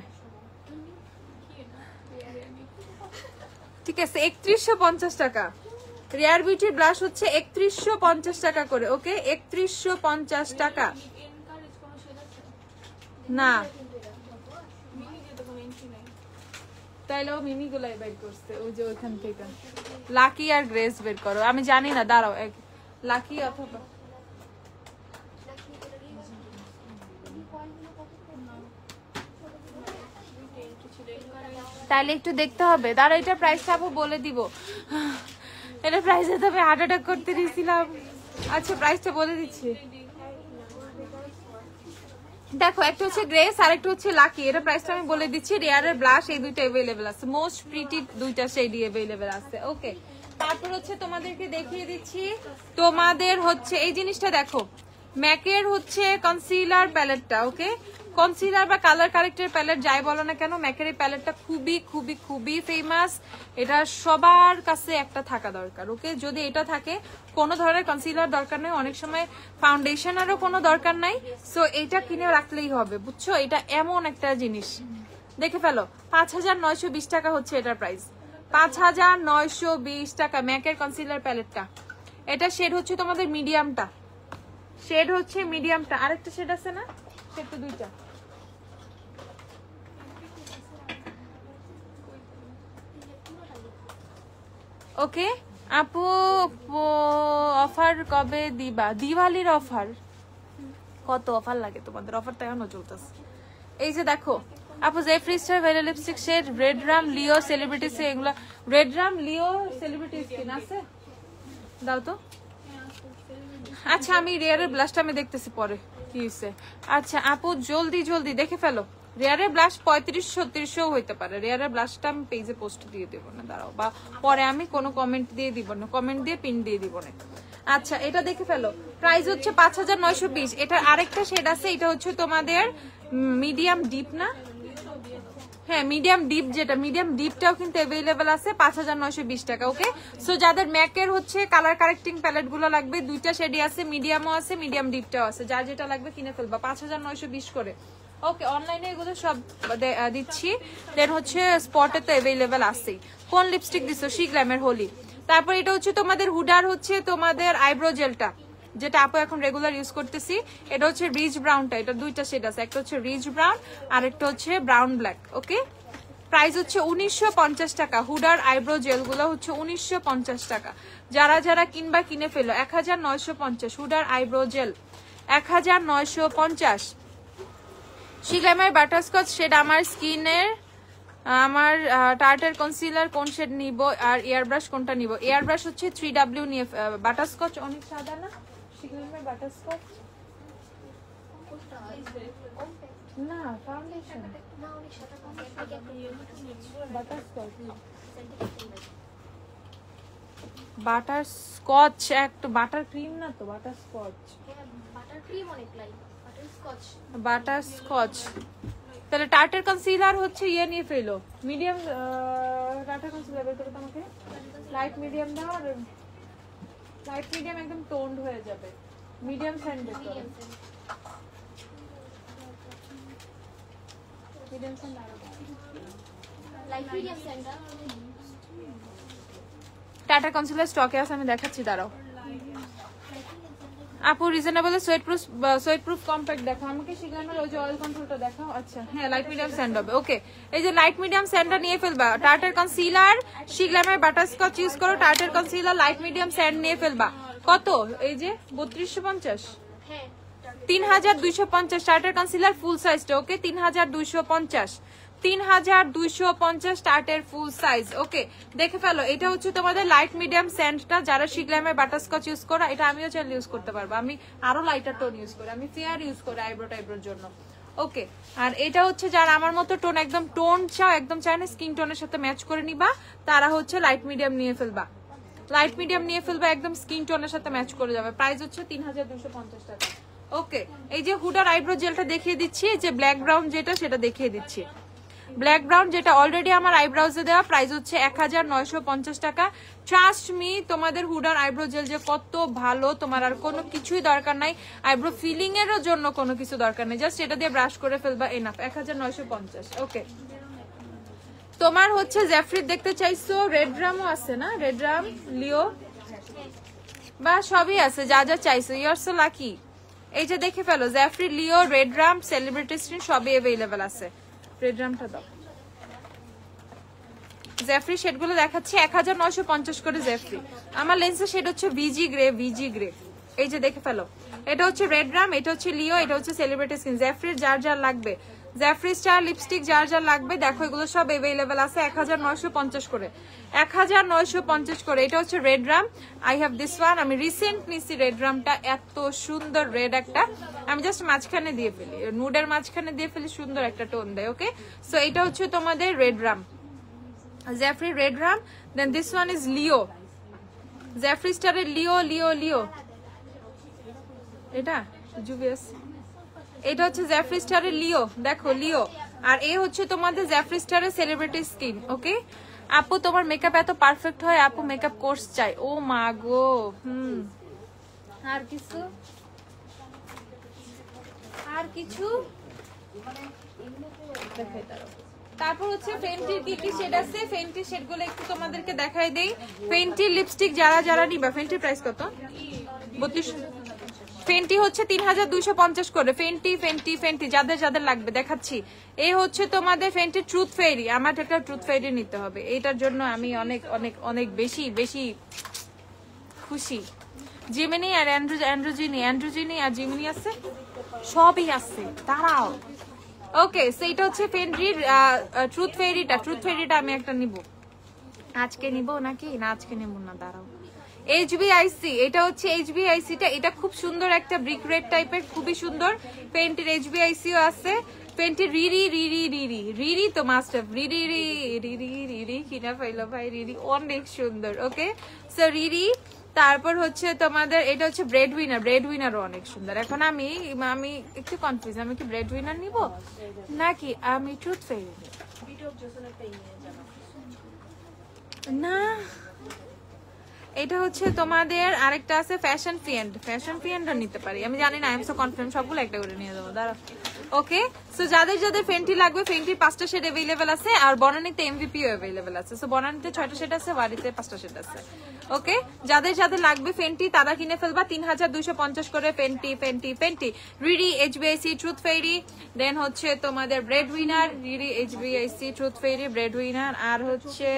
ঠিক আছে, 3150 টাকা। রেয়ার বিউটির ব্লাশ হচ্ছে 3150 টাকা করে। ওকে, 3150 টাকা। না তাইলেও মিমি গুলাই বের করছে, ওই যে ওইখান থেকে লাকি আর গ্রেস বের করো। আমি জানি না, দাঁড়াও, লাকি অথবা তাইলে একটু দেখতে হবে, দাঁড়াও এটা প্রাইসটা আপু বলে দিব। এটা প্রাইসে তো আমি হার্ট অ্যাটাক করতে দিয়েছিলাম। আচ্ছা প্রাইসটা বলে দিচ্ছি, দেখো একটা হচ্ছে গ্রেস আর একটা হচ্ছে লাকি। এটা প্রাইসটা আমি বলে দিচ্ছি। রেয়ারের ব্লাশ এই দুইটা अवेलेबल আছে, মোস্ট প্রিটি দুইটা শেডই अवेलेबल আছে। ওকে, তারপর হচ্ছে তোমাদেরকে দেখিয়ে দিচ্ছি, তোমাদের হচ্ছে এই জিনিসটা দেখো, ম্যাকের হচ্ছে কনসিলার প্যালেটটা। ওকে, কনসিলার বা কালার কারেক্টের প্যালেট যাই বলো না কেন, ম্যাকের এই প্যালেটটা খুবই খুবই খুবই ফেমাস। এটা সবার কাছে একটা থাকা দরকার, ওকে? যদি এটা থাকে কোনো ধরনের কনসিলার দরকার নেই, অনেক সময় ফাউন্ডেশনেরও কোনো দরকার নাই, সো এটা কিনে রাখলেই হবে, বুঝছো? এটা এমন একটা জিনিস, দেখে ফেলো। 5920 টাকা হচ্ছে এটার প্রাইস, 5920 টাকা ম্যাকের কনসিলার প্যালেটটা। এটা শেড হচ্ছে তোমাদের মিডিয়ামটা, শেড হচ্ছে মিডিয়ামটা। আরেকটা শেড আছে না, শেড তো দুইটা। ওকে আপু, অফার কবে দিবা? দিওয়ালির অফার? কত অফার লাগে তোমাদের? অফার তো এখনো চলতেছে। এই যে দেখো আপু, Jeffree Star very lipstick shade, red rum, Leo, celebrities, এগুলো red rum, Leo, celebrities skin আছে, দাও তো। আচ্ছা আমি রিয়ারের ব্লাশটা আমি দেখতেছি পরে কি হয়েছে। আচ্ছা আপু জলদি জলদি দেখে ফেলো। রিয়ারের ব্লাশ 35-36 হইতে পারে। রিয়ারের ব্লাশটা আমি পেজে পোস্ট দিয়ে দেবো না, দাঁড়াও, বা পরে আমি কোনো কমেন্ট দিয়ে দিব না, কমেন্ট দিয়ে পিন দিয়ে দিব না। আচ্ছা এটা দেখে ফেলো, প্রাইস হচ্ছে 5920। এটার আরেকটা শেড আছে, এটা হচ্ছে তোমাদের মিডিয়াম ডিপ না, হ্যাঁ মিডিয়াম ডিপ, যেটা মিডিয়াম ডিপটাও কিন্তু অ্যাভেলেবেল আছে 5920 টাকা, ওকে? সো যাদের ম্যাকের হচ্ছে কালার কারেক্টিং প্যালেট গুলো লাগবে, দুইটা শেডই আছে, মিডিয়ামও আছে, মিডিয়াম ডিপটাও আছে, যার যেটা লাগবে কিনে ফেলবা 5920 করে, ওকে? অনলাইনে এগুলো সব দিচ্ছি, দেন হচ্ছে স্পটে তো অ্যাভেলেবেল আছেই। কোন লিপস্টিক দিছো? শিগ্ল্যামের হোলি। তারপর এটা হচ্ছে তোমাদের হুডার হচ্ছে তোমাদের আইব্রো জেলটা, যেটা আপু এখন রেগুলার ইউজ করতেছি, এটা হচ্ছে রিচ ব্রাউনটা। এটা দুইটা শেড আছে, একটা হচ্ছে রিচ ব্রাউন আর একটা হচ্ছে ব্রাউন ব্ল্যাক, ওকে? প্রাইস হচ্ছে 1950 টাকা। হুডার আইব্রো জেল গুলো হচ্ছে 1950 টাকা। যারা যারা কিনবা কিনে ফেলো। 1950 হুডার আইব্রো জেল, 1950। শিগ্ল্যামের বাটারস্কচ শেড আমার স্কিনের, আমার টার্টার কনসিলার কোন শেড নিব, আর এয়ার ব্রাশ কোনটা নিব? এয়ার ব্রাশ হচ্ছে 3W নিয়ে, বাটারস্কচ অনেক সাদা না, শিগ্ল্যামের বাটারস্কচ না, ফাউন্ডেশন না, অনেক সাদা বাটারস্কচ। বাটারস্কচ একটা বাটার ক্রিম না তো, বাটারস্কচ, বাটার ক্রিম অনেক লাইট, বাটারস্কচ, বাটারস্কচ। তাহলে টার্টার কনসিলার হচ্ছে ইয়ে নিয়ে ফেলো, মিডিয়াম টার্টার কনসিলার বের করে তোমাকে লাইট মিডিয়াম দাও, আর লাইট মিডিয়াম একদম টোন্ড হয়ে যাবে, মিডিয়াম স্যান্ড বের করো, মিডিয়াম স্যান্ড আর light medium sand. Tarte concealer স্টকে আছে, আমি দেখাচ্ছি, দাঁড়াও। আপু রিজনেবল সোয়েট প্রুফ কম্প্যাক্ট দেখো আমাকে, শিগ্ল্যামের ওই যে অয়েল কন্ট্রোলটা দেখাও। আচ্ছা হ্যাঁ, লাইট মিডিয়াম স্যান্ড হবে, ওকে? এই যে লাইট মিডিয়াম স্যান্ডটা নিয়ে ফেলবা। টার্টার কনসিলার, শিগ্ল্যামের বাটারস্কচ ইউজ করো, Tarte concealer, light medium sand নিয়ে ফেলবা। কত? এই যে 3250, 3250 টার্টার কনসিলার ফুল সাইজটা, ওকে? 3250, 3250 টার্টের ফুল সাইজ, ওকে? দেখে ফেলো। এটা হচ্ছে তোমাদের লাইট মিডিয়াম স্যান্ডটা, যারা শিগ্ল্যামের বাটারস্কচ ইউজ করো, এটা আমিও চাইলে ইউজ করতে পারবো, আমি আরো লাইটার টোন ইউজ করি, আমি ফেয়ার ইউজ করি আইব্রো টাইব্রোর জন্য, ওকে? আর এটা হচ্ছে যারা আমার মতো টোন একদম টোন চাও, একদম চায় না স্কিন টোনের সাথে ম্যাচ করে নিবা, তারা হচ্ছে লাইট মিডিয়াম নিয়ে ফেলবা, লাইট মিডিয়াম নিয়ে ফেলবা, একদম স্কিন টোনের সাথে ম্যাচ করে যাবে। প্রাইস হচ্ছে 3250 টাকা, ওকে? এই যে হুডার আইব্রো জেলটা দেখিয়ে দিচ্ছি, যে ব্ল্যাক ব্রাউন যেটা, সেটা দেখিয়ে দিচ্ছি। ব্ল্যাক ব্রাউন যেটা অলরেডি আমার আইব্রাউজে দেওয়া, প্রাইস হচ্ছে 1950 টাকা। ট্রাস্ট মি, তোমাদের হুডার আইব্রো জেল যে কত ভালো, তোমার আর কোনো কিছুই দরকার নাই, আইব্রো ফিলিং এরও জন্য কোনো কিছু দরকার নেই, জাস্ট এটা দিয়ে ব্রাশ করে ফেলবা, এনাফ। 1950, ওকে? তোমার হচ্ছে জেফরি দেখতে চাইছো, রেড রামও আছে না, রেড রাম, লিও, বা সবই আছে, যা যা চাইছো, ইউ আর সো লাকি। এই যে দেখে ফেলো, জেফরি, লিও, রেড রাম, সেলিব্রিটি স্কিন সবই অ্যাভেলেবেল আছে। রেড রামটা দাও। জেফরি শেডগুলো দেখাচ্ছি 1950 করে জেফরি। আমার লেন্সের শেড হচ্ছে ভিজি গ্রে, ভিজি গ্রে। এই যে দেখে ফেলো, এটা হচ্ছে রেড রাম, এটা হচ্ছে লিও, এটা হচ্ছে সেলিব্রিটি স্কিন। জেফরির যার যার লাগবে, জেফরি স্টার লিপস্টিক যার যার লাগবে, দেখো এগুলো সব অ্যাভেলেবেল আছে 1950 করে, 1950 করে। এটা হচ্ছে red Ram, I have this one, আমি রিসেন্ট নিছি রেড রামটা, এত সুন্দর রেড একটা, আমি জাস্ট মাঝখানে দিয়ে ফেলি, নুডের মাঝখানে দিয়ে ফেলি, সুন্দর একটা টোন দেয়, ওকে? সো এটা হচ্ছে তোমাদের red rum, Jeffree red rum. Then this one is Leo, Jeffree স্টারের লিও, লিও, লিও, এটা জুভিয়াস, এটা হচ্ছে জ্যাফরি স্টারের লিও, দেখো লিও। আর এই হচ্ছে তোমাদের জ্যাফরি স্টারের সেলিব্রিটি স্কিন। ওকে আপু তোমার মেকআপ এত পারফেক্ট হয়, আপু মেকআপ কোর্স চাই। ও মা গো। আর কিছু তারপর হচ্ছে ফেন্টির কি কি শেড আছে, ফেন্টির শেড গুলো একটু তোমাদেরকে দেখাই দেই। ফেন্টির লিপস্টিক যারা যারা নিবা, ফেন্টির প্রাইস কত? 32। ফেন্টি হচ্ছে 3250 করে। ফেন্টি ফেন্টি ফেন্টি যাদের যাদের লাগবে দেখাচ্ছি। এই হচ্ছে তোমাদের ফেন্টি ট্রুথ ফেয়ারি। আমার একটা ট্রুথ ফেয়ারি নিতে হবে, এইটার জন্য আমি অনেক অনেক অনেক বেশি বেশি খুশি। জিমিনি আর অ্যান্ড্রোজিনি আর জিমিনি আছে, সবই আছে, দাঁড়াও। ওকে সেইটা হচ্ছে ফেন্টির ট্রুথ ফেয়ারিটা আমি একটা নিব। আজকে নিব নাকি না আজকে নেব না, দাঁড়াও। HBIC, এটা হচ্ছে HBIC-টা, এটা খুব সুন্দর একটা ব্রিক রেড টাইপের, খুবই সুন্দর। পেন্টের HBIC-ও আছে। পেন্টের রিরি তো মাস্টার, রিরি কিনা পাইলো ভাই, রিরি অনেক সুন্দর। Okay so Riri. তারপর হচ্ছে তোমাদের এটা হচ্ছে ব্রেড উইনারও অনেক সুন্দর। এখন আমি একটু কনফিউজ, আমি কি ব্রেড উইনার নিব নাকি আমি ট্রুথ ফেয়ারি না। এটা হচ্ছে তোমাদের আরেকটা আছে ফ্যাশন ফিয়েন্ড নিতে পারি, আমি জানি না, আই এম সো কনফিডেন্ট, সবগুলো একটা করে নিয়ে যাবো, দাঁড়াও। ওকে সো যাদের যাদের ফেন্টি লাগবে, ফেন্টির 5টা শেড अवेलेबल আছে, আর বনানীতে এমভিপিও अवेलेबल আছে। সো বনানীতে 6টা শেড আছে, ওয়ারিতে 5টা শেড আছে। ওকে যাদের যাদের লাগবে ফেন্টি তারা কিনে ফেলবা। 3250 করে ফেন্টি রিডি HBIC ট্রুথ ফেয়ারি, দেন হচ্ছে তোমাদের ব্রেড উইনার, রিডি HBIC truth fairy, bread winner, আর হচ্ছে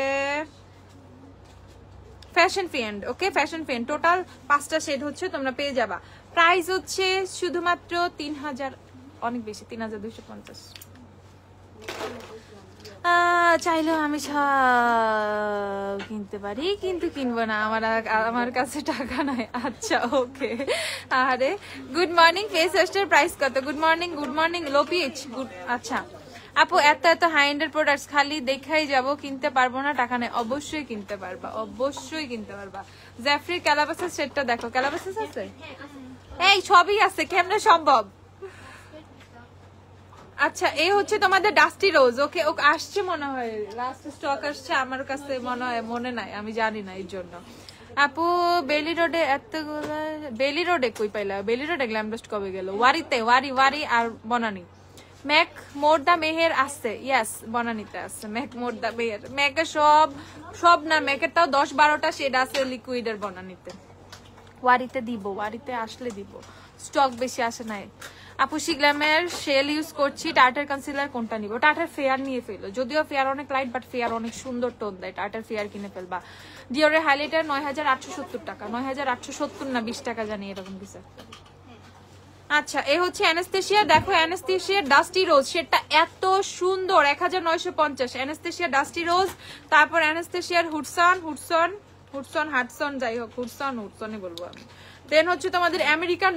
fashion fiend. Okay fashion fiend total 5টা শেড হচ্ছে তোমরা পেয়ে যাবা। প্রাইস হচ্ছে শুধুমাত্র 3000, অনেক বেশি, 3250। চাইলেও আমি সব কিনতে পারি, কিন্তু কিনবো না, আমার কাছে টাকা নাই। আচ্ছা ওকে। আরে গুড মর্নিং ফেস ওয়াশটার প্রাইস কত? গুড মর্নিং লো পিএইচ। আচ্ছা আপু এত হাই এন্ডের প্রোডাক্টস খালি দেখাই যাব, কিনতে পারবো না, টাকা নেই। অবশ্যই কিনতে পারবা, অবশ্যই কিনতে পারবা। জ্যাফরি ক্যালাবাসের সেটটা দেখো, ক্যালাবাসেস আছে, এই সবই আছে, কেমনে সম্ভব? আচ্ছা এই হচ্ছে তোমাদের ডাস্টি রোজ। ওকে ও আসছে মনে হয়, লাস্ট স্টক আসছে আমার কাছে মনে হয়, মনে নাই, আমি জানি না এই জন্য। আপু বেলি রোডে এতগুলো, বেলি রোডে কই পাইলা? বেলি রোডে গ্ল্যামডস্ট কবে গেল? ওয়ারিতে, ওয়ারি আর বনানী। ম্যাক মোর দা মেহের আছে, ইয়েস বনানীতে আছে ম্যাক মোর দা মেহের। ম্যাকের সব না, ম্যাকের তাও 10-12টা শেড আছে লিকুইডের বনানীতে। ওয়ারিতে দিব, ওয়ারিতে আসলে দিব, স্টক বেশি আসে নাই। আপু গ্ল্যামের শেল ইউজ করছি, টার্টার কনসিলার কোনটা নিব? টার্টার ফেয়ার নিয়ে ফেলো, যদিও ফেয়ার অনেক লাইট, বাট ফেয়ার অনেক সুন্দর টোন দেয়, টার্টার ফেয়ার কিনে ফেলবা। ডিওরের হাইলাইটার 9870 টাকা, 9870 না 20 টাকা জানি এরকম কিছু। আচ্ছা এই হচ্ছে অ্যানেস্থেসিয়া, দেখো অ্যানেস্থেসিয়া ডাস্টি রোজ, সেটা এত সুন্দর, 1950 অ্যানেস্থেসিয়া ডাস্টি রোজ। তারপর অ্যানেস্থেসিয়ার হাটসন যাই হোক, হুডসনই বলবো আমি। দেন হচ্ছে তোমাদের আমেরিকান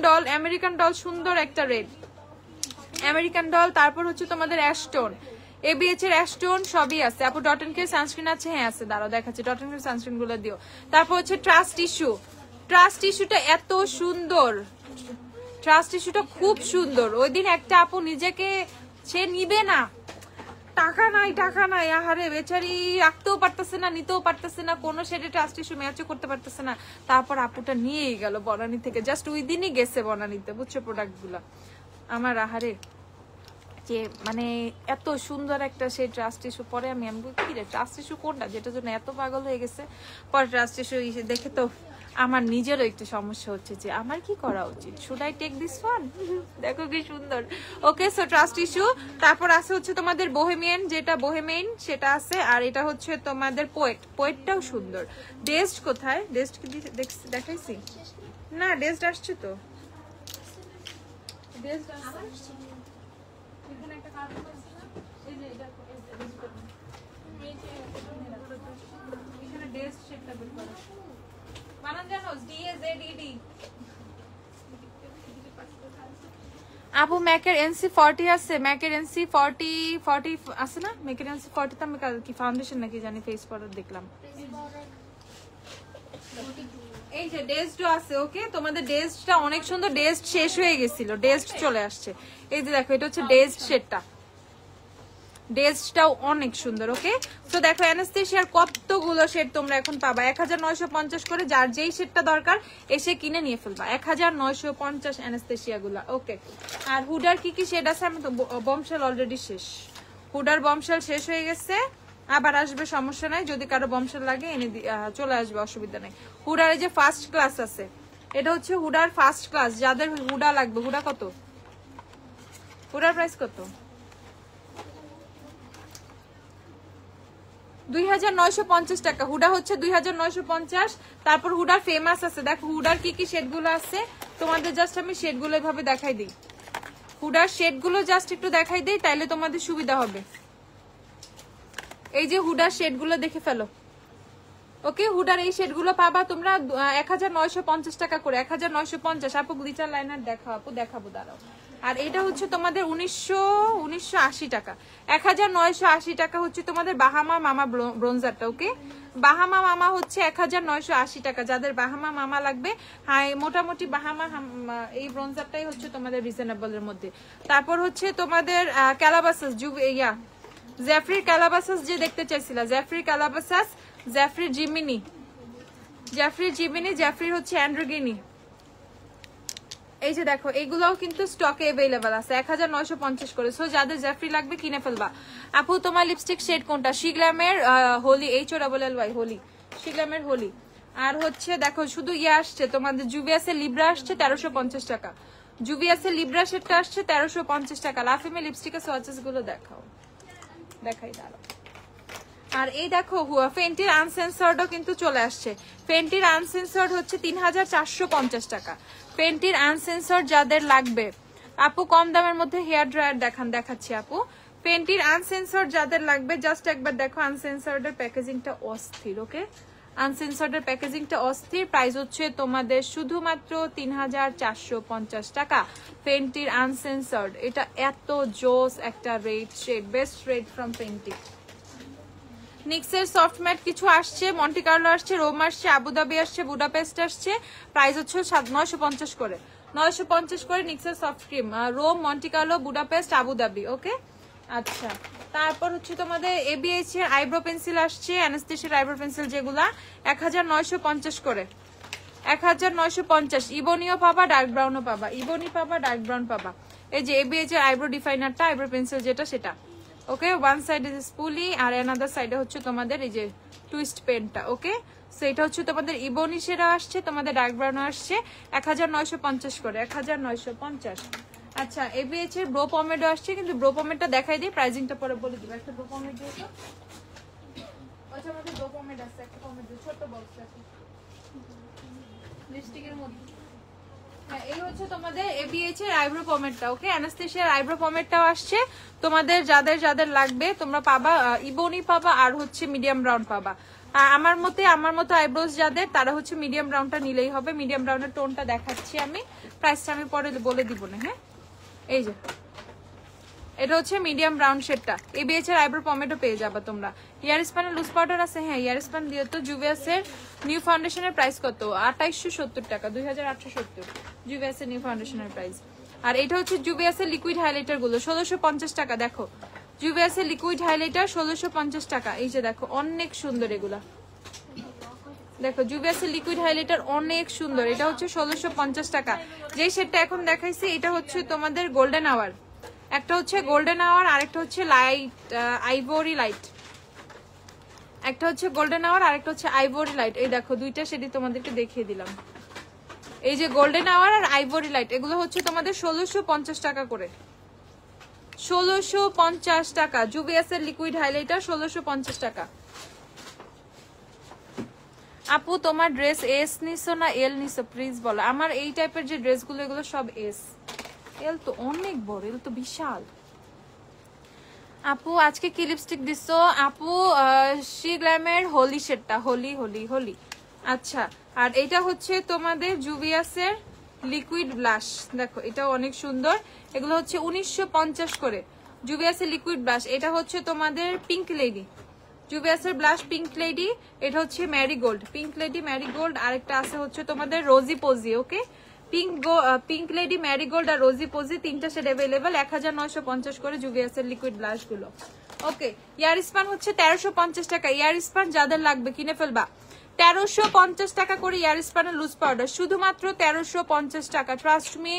ডল, সুন্দর একটা রেড আমেরিকান ডল। তারপর হচ্ছে তোমাদের অ্যাশটোন, ABH এর অ্যাশটোন সবই আছে। আপু ডট এন্ড কেয়ার সানস্ক্রিন আছে? হ্যাঁ আছে, দাঁড়াও দেখাচ্ছি, ডট এন্ড কেয়ার সানস্ক্রিন গুলো দিও। তারপর হচ্ছে ট্রাস্ট টিস্যুটা এত সুন্দর, ট্রাস্ট টিস্যুটা খুব সুন্দর। ওই দিন একটা আপু নিজেকে, সে নিবে না, টাকা নাই, আহারে বেচারি, রাখতেও পারতেছে না, নিতেও পারতেছে না, কোনো শেডে ট্রাস্ট টিস্যু ম্যাচও করতে পারতেছে না। তারপর আপুটা নিয়েই গেল বনানী থেকে, জাস্ট ওই দিনই গেছে বনানীতে, বুঝছো প্রোডাক্ট গুলা। আমার আহারে যে মানে এত সুন্দর একটা সেই ট্রাস্ট টিস্যু, পরে আমি কি রে ট্রাস্ট টিস্যু কোনটা, যেটার জন্য এত পাগল হয়ে গেছে। পরে ট্রাস্ট টিস্যু দেখে তো আমার নিজেরও একটু সমস্যা হচ্ছে যে আমার কি করা উচিত, should I take this one? দেখো কি সুন্দর। Okay so trust issue. তারপর আছে হচ্ছে তোমাদের বোহেমিয়ান, যেটা বোহেমিয়ান সেটা আছে, আর এটা হচ্ছে তোমাদের পোয়েটটাও সুন্দর। ডেস্ট কোথায়? ডেস্ট কি দেখাইছি না? ডেস্ট আসছে তো, ডেস্ট আসছে এখানে একটা কার্টুন আছে না, এই যে এটা এখানে ডেস্ট সেটটা বের করা বানান জানো, DAZED। আপু ম্যাকের NC40 আছে? ম্যাকের NC40 আছে না? ম্যাকের NC40 তো আমি কি ফাউন্ডেশন নাকি জানি ফেস পাউডার দেখলাম। এই যে ডেস্টও আছে, ওকে তোমাদের ডেস্টটা অনেক সুন্দর, ডেস্ট শেষ হয়ে গেছিল, ডেস্ট চলে আসছে। এই যে দেখো এটা হচ্ছে ডেস্ট শেডটা, ডেস্টটাও অনেক সুন্দর। ওকে তো দেখো অ্যানাস্তেশিয়ার কতগুলো শেড তোমরা এখন পাবা 1950 করে, যার যেই শেডটা দরকার এসে কিনে নিয়ে ফেলবা 1950 অ্যানাস্তেশিয়া গুলা। ওকে আর হুডার কি কি শেড আছে? আমি তো বমশেল অলরেডি শেষ, হুডার বমশেল শেষ হয়ে গেছে, আবার আসবে সমস্যা নাই, যদি কারো বমশেল লাগে এনে চলে আসবে, অসুবিধা নেই। হুডার এই যে ফার্স্ট ক্লাস আছে, এটা হচ্ছে হুডার ফার্স্ট ক্লাস, যাদের হুডা লাগবে। হুডা কত? হুডার প্রাইস কত? 2950 টাকা। হুডা হচ্ছে 2950। তারপর হুডার ফেমাস আছে, দেখো হুডার কি কি শেড গুলো আছে তোমাদের, জাস্ট আমি শেড গুলো এভাবে দেখাই দিই, হুডার শেড গুলো জাস্ট একটু দেখাই দিই, তাইলে তোমাদের সুবিধা হবে। এই যে হুডার শেড গুলো দেখে ফেলো। ওকে হুডার এই শেড গুলো পাবা তোমরা 1950 টাকা করে, 1950। আপু গ্লিটার লাইনার দেখাও আপু, দেখাবো দাঁড়াও। আর এটা হচ্ছে তোমাদের 1980 টাকা, 1980 টাকা হচ্ছে তোমাদের বাহামা মামা ব্রোঞ্জারটা। ওকে বাহামা মামা হচ্ছে 1980 টাকা, যাদের বাহামা মামা লাগবে। হ্যাঁ মোটামুটি বাহামা এই ব্রোঞ্জারটাই হচ্ছে তোমাদের রিজনেবল এর মধ্যে। তারপর হচ্ছে তোমাদের ক্যালাবাসাস ইয়া জ্যাফরির ক্যালাবাসাস যে দেখতে চাইছিলা, জ্যাফরির ক্যালাবাসাস, জ্যাফরির জিমিনি, জ্যাফরির হচ্ছে অ্যান্ড্রোগিনি। এই যে দেখো এইগুলোও কিন্তু স্টকে अवेलेबल আছে 1950 করে। সো যাদের জ্যাফরি লাগবে কিনে ফেলবা। আপু তোমার লিপস্টিক শেড কোনটা? শিগ্লামের হোলি, HOLLY হোলি, শিগ্লামের হোলি। আর হচ্ছে দেখো শুধু ইয়ে আসছে তোমাদের জুভিয়াসের লিব্রা আসছে 1350 টাকা, জুভিয়াসের লিব্রা শেডটা আসছে 1350 টাকা। লাফিমে লিপস্টিকের সোয়াচেস গুলো দেখাও, দেখাই দাঁড়াও। আর এই দেখো ফেন্টির আনসেন্সর্ডও কিন্তু চলে আসছে, ফেন্টির আনসেন্সর্ড হচ্ছে 3450 টাকা। ফেন্টির আনসেন্সর্ড যাদের লাগবে আপু কম দামের মধ্যে হেয়ার ড্রায়ার দেখাচ্ছি আপু। ফেন্টির আনসেন্সর্ড যাদের লাগবে জাস্ট একবার দেখো, আনসেন্সর্ডের প্যাকেজিংটা অস্থির। ওকে আনসেন্সর্ডের প্যাকেজিংটা অস্থির, প্রাইস হচ্ছে তোমাদের শুধুমাত্র 3450 টাকা। ফেন্টির আনসেন্সর্ড, এটা এত জোস একটা red shade, best red from Fenty. নিক্সের সফট ম্যাট কিছু আসছে, মন্টি কার্লো আসছে, রোম আসছে, আবুধাবি আসছে, বুডাপেস্ট আসছে, প্রাইস হচ্ছে 950 করে, 950 করে নিক্সের soft cream, Rome, Monte Carlo, Budapest, Abu Dhabi. Okay আচ্ছা তারপর হচ্ছে তোমাদের ABH এর আইব্রো পেন্সিল আসছে, অ্যানাস্তেশিয়ার আইব্রো পেন্সিল যেগুলা 1950 করে, 1950। ইবনিও পাবা, ডার্ক ব্রাউনও পাবা, ইবনি পাবা, ডার্ক ব্রাউন পাবা। এই যে ABH এর আইব্রো ডিফাইনারটা, আইব্রো পেন্সিল যেটা সেটা। Okay one side is spoolie আর অ্যানাদার সাইডে হচ্ছে তোমাদের এই যে টুইস্ট পেনটা। ওকে সো এটা হচ্ছে তোমাদের ইবনি সেরা আসছে, তোমাদের ডার্ক ব্রাউন আসছে 1950 করে, 1950। আচ্ছা ABH এর ব্রো পমেডও আসছে, কিন্তু ব্রো পমেডটা দেখাই দিই, প্রাইসিংটা পরে বলে দিব। একটা ব্রো পমেড দিও তো, আচ্ছা আমাদের ব্রো পমেড আছে, একটা পমেড দিও, ছোট বক্স আছে লিপস্টিকের মধ্যে। হ্যাঁ এই হচ্ছে তোমাদের ABH এর আইব্রো পমেডটা। ওকে অ্যানাস্তেশিয়ার আইব্রো পমেডটাও আসছে তোমাদের, যাদের যাদের লাগবে তোমরা পাবা, ইবনি পাবা আর হচ্ছে মিডিয়াম ব্রাউন পাবা। আমার মতো আইব্রোজ যাদের, তারা হচ্ছে মিডিয়াম ব্রাউনটা নিলেই হবে। মিডিয়াম ব্রাউনের টোনটা দেখাচ্ছি আমি, প্রাইসটা আমি পরে বলে দিব না। হ্যাঁ এই যে এটা হচ্ছে মিডিয়াম ব্রাউন শেডটা, ABH এর আইব্রো পমেডও পেয়ে যাবে তোমরা। ইয়ার স্পানের লুজ পাউডার আছে, হ্যাঁ ইয়ার স্পান দিয়ে তো। জুভিয়াসের নিউ ফাউন্ডেশনের প্রাইস কত? 2870 টাকা, 2870 জুভিয়াসের নিউ ফাউন্ডেশনের প্রাইস। আর এটা হচ্ছে জুভিয়াসের লিকুইড হাইলাইটার গুলো 1650 টাকা। দেখো জুভিয়াসের লিকুইড হাইলাইটার 1650 টাকা। এই যে দেখো অনেক সুন্দর এগুলা, দেখো জুভিয়াসের লিকুইড হাইলাইটার অনেক সুন্দর, এটা হচ্ছে 1650 টাকা। যে শেডটা এখন দেখাইছি এটা হচ্ছে তোমাদের গোল্ডেন আওয়ার, একটা হচ্ছে গোল্ডেন আওয়ার আর একটা হচ্ছে লাইট আইভরি লাইট, একটা হচ্ছে গোল্ডেন আওয়ার আর একটা হচ্ছে আইভরি লাইট। এই দেখো দুইটা শেডই তোমাদেরকে দেখিয়ে দিলাম। এই যে গোল্ডেন আওয়ার আর আইভরি লাইট এগুলো হচ্ছে তোমাদের 1650 টাকা করে, 1650 টাকা। জুভিয়াসের লিকুইড হাইলাইটার 1650 টাকা। আপু তোমার ড্রেস এস নিছো না এল নিছো প্লিজ বলো। আমার এই টাইপের যে ড্রেসগুলো এগুলো সব এস, এল তো অনেক বড়, এল তো বিশাল। আপু আজকে কি লিপস্টিক দিছো? আপু শিগ্ল্যামের হোলি শেডটা, হোলি হোলি হোলি। আচ্ছা আর এটা হচ্ছে তোমাদের জুভিয়াসের লিকুইড ব্লাশ, দেখো এটা অনেক সুন্দর, এগুলো হচ্ছে 1950 করে। জুভিয়াসের লিকুইড ব্লাশ, এটা হচ্ছে তোমাদের পিঙ্ক লেডি, জুভিয়াসের ব্লাশ পিঙ্ক লেডি, এটা হচ্ছে ম্যারিগোল্ড, পিঙ্ক লেডি ম্যারিগোল্ড, আরেকটা আছে হচ্ছে তোমাদের রোজি পোজি। ওকে, পিঙ্ক লেডি ম্যারিগোল্ড আর রোজি পোজি, তিনটা শেড অ্যাভেলেবেল, 1950 করে জুভিয়াসের লিকুইড ব্লাশ গুলো। ওকে, ইয়ার স্পান হচ্ছে 1350 টাকা। ইয়ার স্পান যাদের লাগবে কিনে ফেলবা, 1350 টাকা করে ইয়ার স্পানের লুজ পাউডার, শুধুমাত্র 1350 টাকা। ট্রাস্ট মি,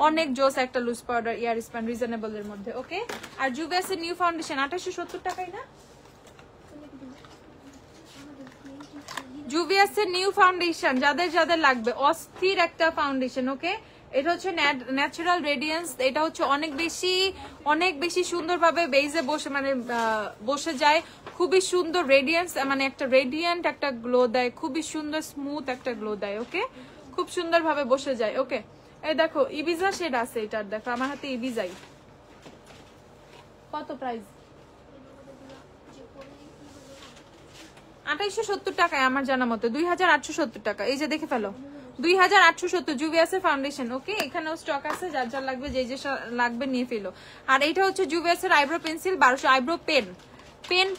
অনেক জোস একটা লুজ পাউডার ইয়ার স্পান রিজনেবল এর মধ্যে। ওকে, আর জুভিয়াসের নিউ ফাউন্ডেশন 2870 টাকাই না? জুভিয়াসের নিউ ফাউন্ডেশন যাদের যাদের লাগবে, অস্থির একটা ফাউন্ডেশন। ওকে, এটা হচ্ছে ন্যাচারাল রেডিয়েন্স, এটা হচ্ছে অনেক বেশি সুন্দরভাবে বেজে বসে মানে বসে যায়, খুবই সুন্দর রেডিয়েন্স, মানে একটা রেডিয়েন্ট একটা গ্লো দেয়, খুবই সুন্দর স্মুথ একটা গ্লো দেয়। ওকে, খুব সুন্দর ভাবে বসে যায়। ওকে, এই দেখো ইবিজা শেড আছে এটার, দেখো আমার হাতে ইবিজাই। কত প্রাইস? 2870 টাকায় আমার জানা মতো, 2870 টাকা। এই যে দেখে ফেলো, 2870 জুভিয়াসের ফাউন্ডেশন। ওকে, এখানেও স্টক আছে, যার যার লাগবে যে যে লাগবে নিয়ে ফেলো। আর এইটা হচ্ছে জুভিয়াসের eyebrow pencil 1200, eyebrow pen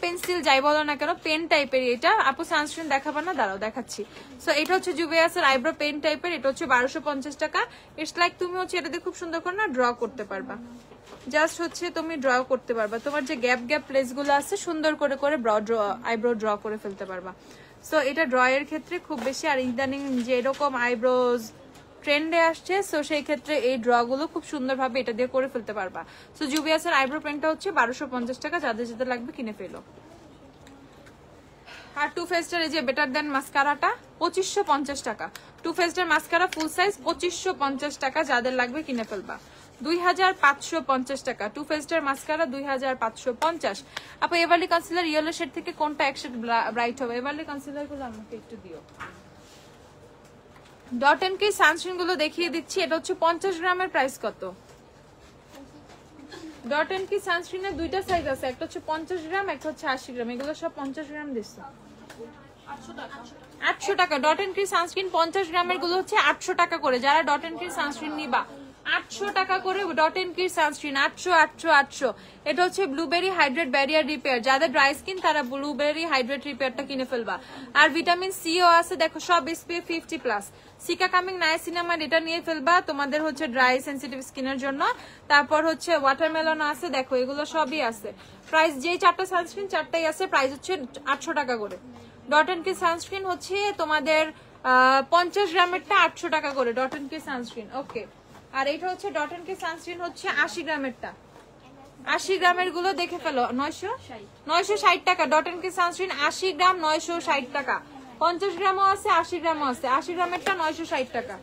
pencil যাই বলো না কেন, পেন টাইপের এটা। আপু সানস্ক্রিন দেখাবা না? দাঁড়াও দেখাচ্ছি। সো এটা হচ্ছে জুভিয়াসের আইব্রো পেন টাইপের, এটা হচ্ছে 1250 টাকা। ইটস লাইক তুমি হচ্ছে এটা দিয়ে খুব সুন্দর করে না ড্র করতে পারবা, জাস্ট হচ্ছে তুমি ড্র করতে পারবা, তোমার যে গ্যাপ প্লেস গুলো আছে সুন্দর করে করে আইব্রো ড্র করে ফেলতে পারবা। সো এটা ড্র এর ক্ষেত্রে খুব বেশি, আর ইদানিং যে এরকম আইব্রোজ ট্রেন্ডে আসছে, সো সেই ক্ষেত্রে এই ড্র গুলো খুব সুন্দরভাবে এটা দিয়ে করে ফেলতে পারবা। সো জুভিয়াসের আইব্রো পেনটা হচ্ছে 1250 টাকা, যাদের যাদের লাগবে কিনে ফেলো। আর টু ফেস্টের এই যে বেটার দেন মাস্কারাটা 2550 টাকা, টু ফেস্টের মাস্কারা ফুল সাইজ 2550 টাকা, যাদের লাগবে কিনে ফেলবা। 2550 টাকা টু ফেস্টের মাস্কারা, 2550। আপু এভারলি কনসিলার ইয়েলো শেড থেকে কোনটা এক শেড ব্রাইট হবে? এভারলি কনসিলার গুলো আমাকে একটু দিও। ডট এন্ড কি সানস্ক্রিন গুলো দেখিয়ে দিচ্ছি, এটা হচ্ছে 50 গ্রামের প্রাইস কত? ডট এন্ড কি সানস্ক্রিনের দুইটা সাইজ আছে, একটা হচ্ছে 50 গ্রাম, একটা হচ্ছে 80 গ্রাম, এগুলো সব 50 গ্রাম দিচ্ছে 800 টাকা। ডট এন্ড কি সানস্ক্রিন 50 গ্রামের গুলো হচ্ছে 800 টাকা করে। যারা ডট এন্ড কি সানস্ক্রিন নিবা 800 টাকা করে ডট এন্ড কি সানস্ক্রিন, 800। এটা হচ্ছে ব্লুবেরি হাইড্রেট ব্যারিয়ার রিপেয়ার, যাদের ড্রাই স্কিন তারা ব্লুবেরি হাইড্রেট রিপেয়ারটা কিনে ফেলবা। আর ভিটামিন সিও আছে, দেখো সব SPF 50+। সিকা কামিং নায়াসিনামাইড এটা নিয়ে ফেলবা, তোমাদের হচ্ছে ড্রাই সেনসিটিভ স্কিনের জন্য। তারপর হচ্ছে ওয়াটারমেলন আছে, দেখো এগুলো সবই আছে। প্রাইস যেই চারটা সানস্ক্রিন চারটাই আছে, প্রাইস হচ্ছে 800 টাকা করে। ডট এন্ড কি সানস্ক্রিন হচ্ছে তোমাদের 50 গ্রামেরটা 800 টাকা করে ডট এন্ড কি সানস্ক্রিন। ওকে, আর এটা হচ্ছে ডট এন্ড কি সানস্ক্রিন হচ্ছে 80 গ্রামেরটা, 80 গ্রামের গুলো দেখে ফেলো 960 টাকা। ডট এন্ড কি সানস্ক্রিন 80 গ্রাম 960 টাকা, 50 গ্রামও আছে 80 গ্রামও আছে। 80 গ্রামেরটা 960 টাকা।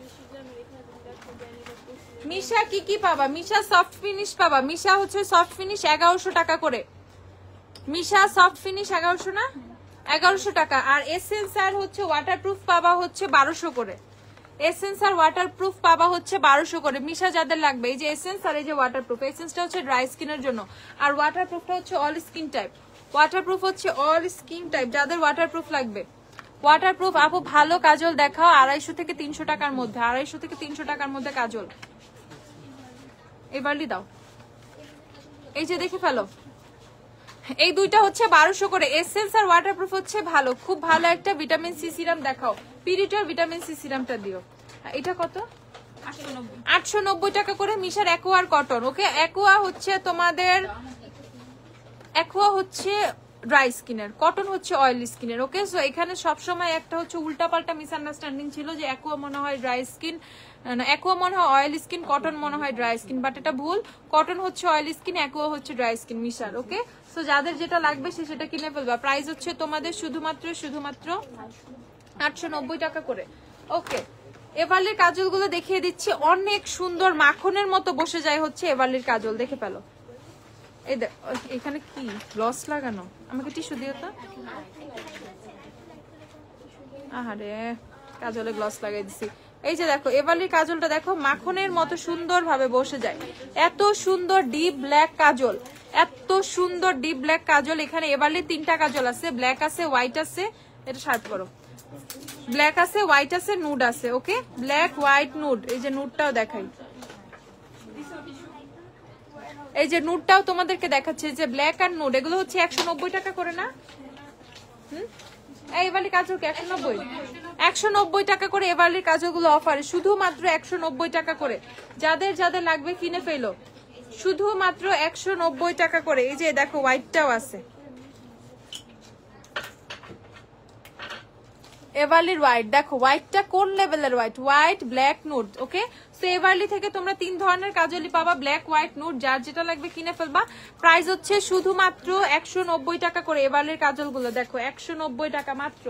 মিশা কি পাবা? মিশা সফট ফিনিশ পাবা, মিশা হচ্ছে সফট ফিনিশ 1100 টাকা করে। মিশা সফট ফিনিশ 1100 না, 1100 টাকা। আর এসেন্স আর হচ্ছে ওয়াটারপ্রুফ পাবা হচ্ছে 1200 করে। এসেন্স আর ওয়াটারপ্রুফ পাবা হচ্ছে 1200 করে। মিশা যাদের লাগবে, এই যে এসেন্স আর এই যে ওয়াটারপ্রুফ, এসেন্সটা হচ্ছে ড্রাই স্কিনের জন্য, আর ওয়াটারপ্রুফটা হচ্ছে অল স্কিন টাইপ। ওয়াটারপ্রুফ হচ্ছে অল স্কিন টাইপ, যাদের ওয়াটারপ্রুফ লাগবে। ওয়াটারপ্রুফ আপু ভালো কাজল দেখাও 250 থেকে 300 টাকার মধ্যে, 250 থেকে 300 টাকার মধ্যে কাজল এবারলি দাও। এই যে দেখে ফেলো, এই দুইটা হচ্ছে 1200 করে। এসেন্স আর ওয়াটারপ্রুফ হচ্ছে ভালো, খুব ভালো একটা ভিটামিন সি সিরাম দেখাও, পিরিটর ভিটামিন সি সিরামটা দিও। এটা কত? 890 টাকা করে। মিশার অ্যাকোয়ার কটন। ওকে, অ্যাকোয়া হচ্ছে তোমাদের, অ্যাকোয়া হচ্ছে ড্রাই স্কিনের, কটন হচ্ছে অয়েলি স্কিনের। ওকে, সো এখানে সবসময় একটা হচ্ছে উল্টাপাল্টা মিসআন্ডারস্ট্যান্ডিং ছিল যে অ্যাকোয়া মনে হয় ড্রাই স্কিন, অ্যাকোয়া মনে হয় অয়েলি স্কিন, কটন মনে হয় ড্রাই স্কিন, বাট এটা ভুল। কটন হচ্ছে অয়েলি স্কিন, অ্যাকোয়া হচ্ছে ড্রাই স্কিন মিশার। ওকে, সো যাদের যেটা লাগবে সে সেটা কিনে ফেলবা। প্রাইস হচ্ছে তোমাদের শুধুমাত্র 890 টাকা করে। ওকে, এভারলির কাজল গুলো দেখিয়ে দিচ্ছি, অনেক সুন্দর মাখনের মতো বসে যায় হচ্ছে এভারলির কাজল, দেখে ফেলো। এই এখানে কি গ্লস লাগানো, আমাকে টিস্যু দিও তো। আহারে, কাজলে গ্লস লাগাই দিছি। এই যে দেখো এভারলির কাজলটা দেখো, মাখনের মতো সুন্দর ভাবে বসে যায়। এত সুন্দর ডিপ ব্ল্যাক কাজল, এত সুন্দর ডিপ ব্ল্যাক কাজল। এখানে এভারলির 3টা কাজল আছে, ব্ল্যাক আছে, হোয়াইট আছে। এটা শার্প করো, ব্ল্যাক আছে, হোয়াইট আছে, নুড আছে। ওকে, ব্ল্যাক, হোয়াইট, নুড। এই যে নুডটাও দেখাই, এই যে নুডটাও তোমাদেরকে দেখাচ্ছে, যে ব্ল্যাক আর নুড, এগুলো হচ্ছে 190 টাকা করে না, এভারলি কাজল কি 190 টাকা করে এভারলি কাজল গুলো অফারে, শুধুমাত্র 190 টাকা করে। যাদের যাদের লাগবে কিনে ফেলো, শুধুমাত্র 190 টাকা করে। এই যে দেখো হোয়াইটটাও আছে, এভারলির হোয়াইট। দেখো হোয়াইটটা কোন লেভেলের হোয়াইট, হোয়াইট ব্ল্যাক নুড। ওকে, সো এভারলি থেকে তোমরা 3 ধরনের কাজলই পাবা, ব্ল্যাক, হোয়াইট, নুড। যার যেটা লাগবে কিনে ফেলবা। প্রাইস হচ্ছে শুধুমাত্র 190 টাকা করে এভারলির কাজলগুলো। দেখো 190 টাকা মাত্র।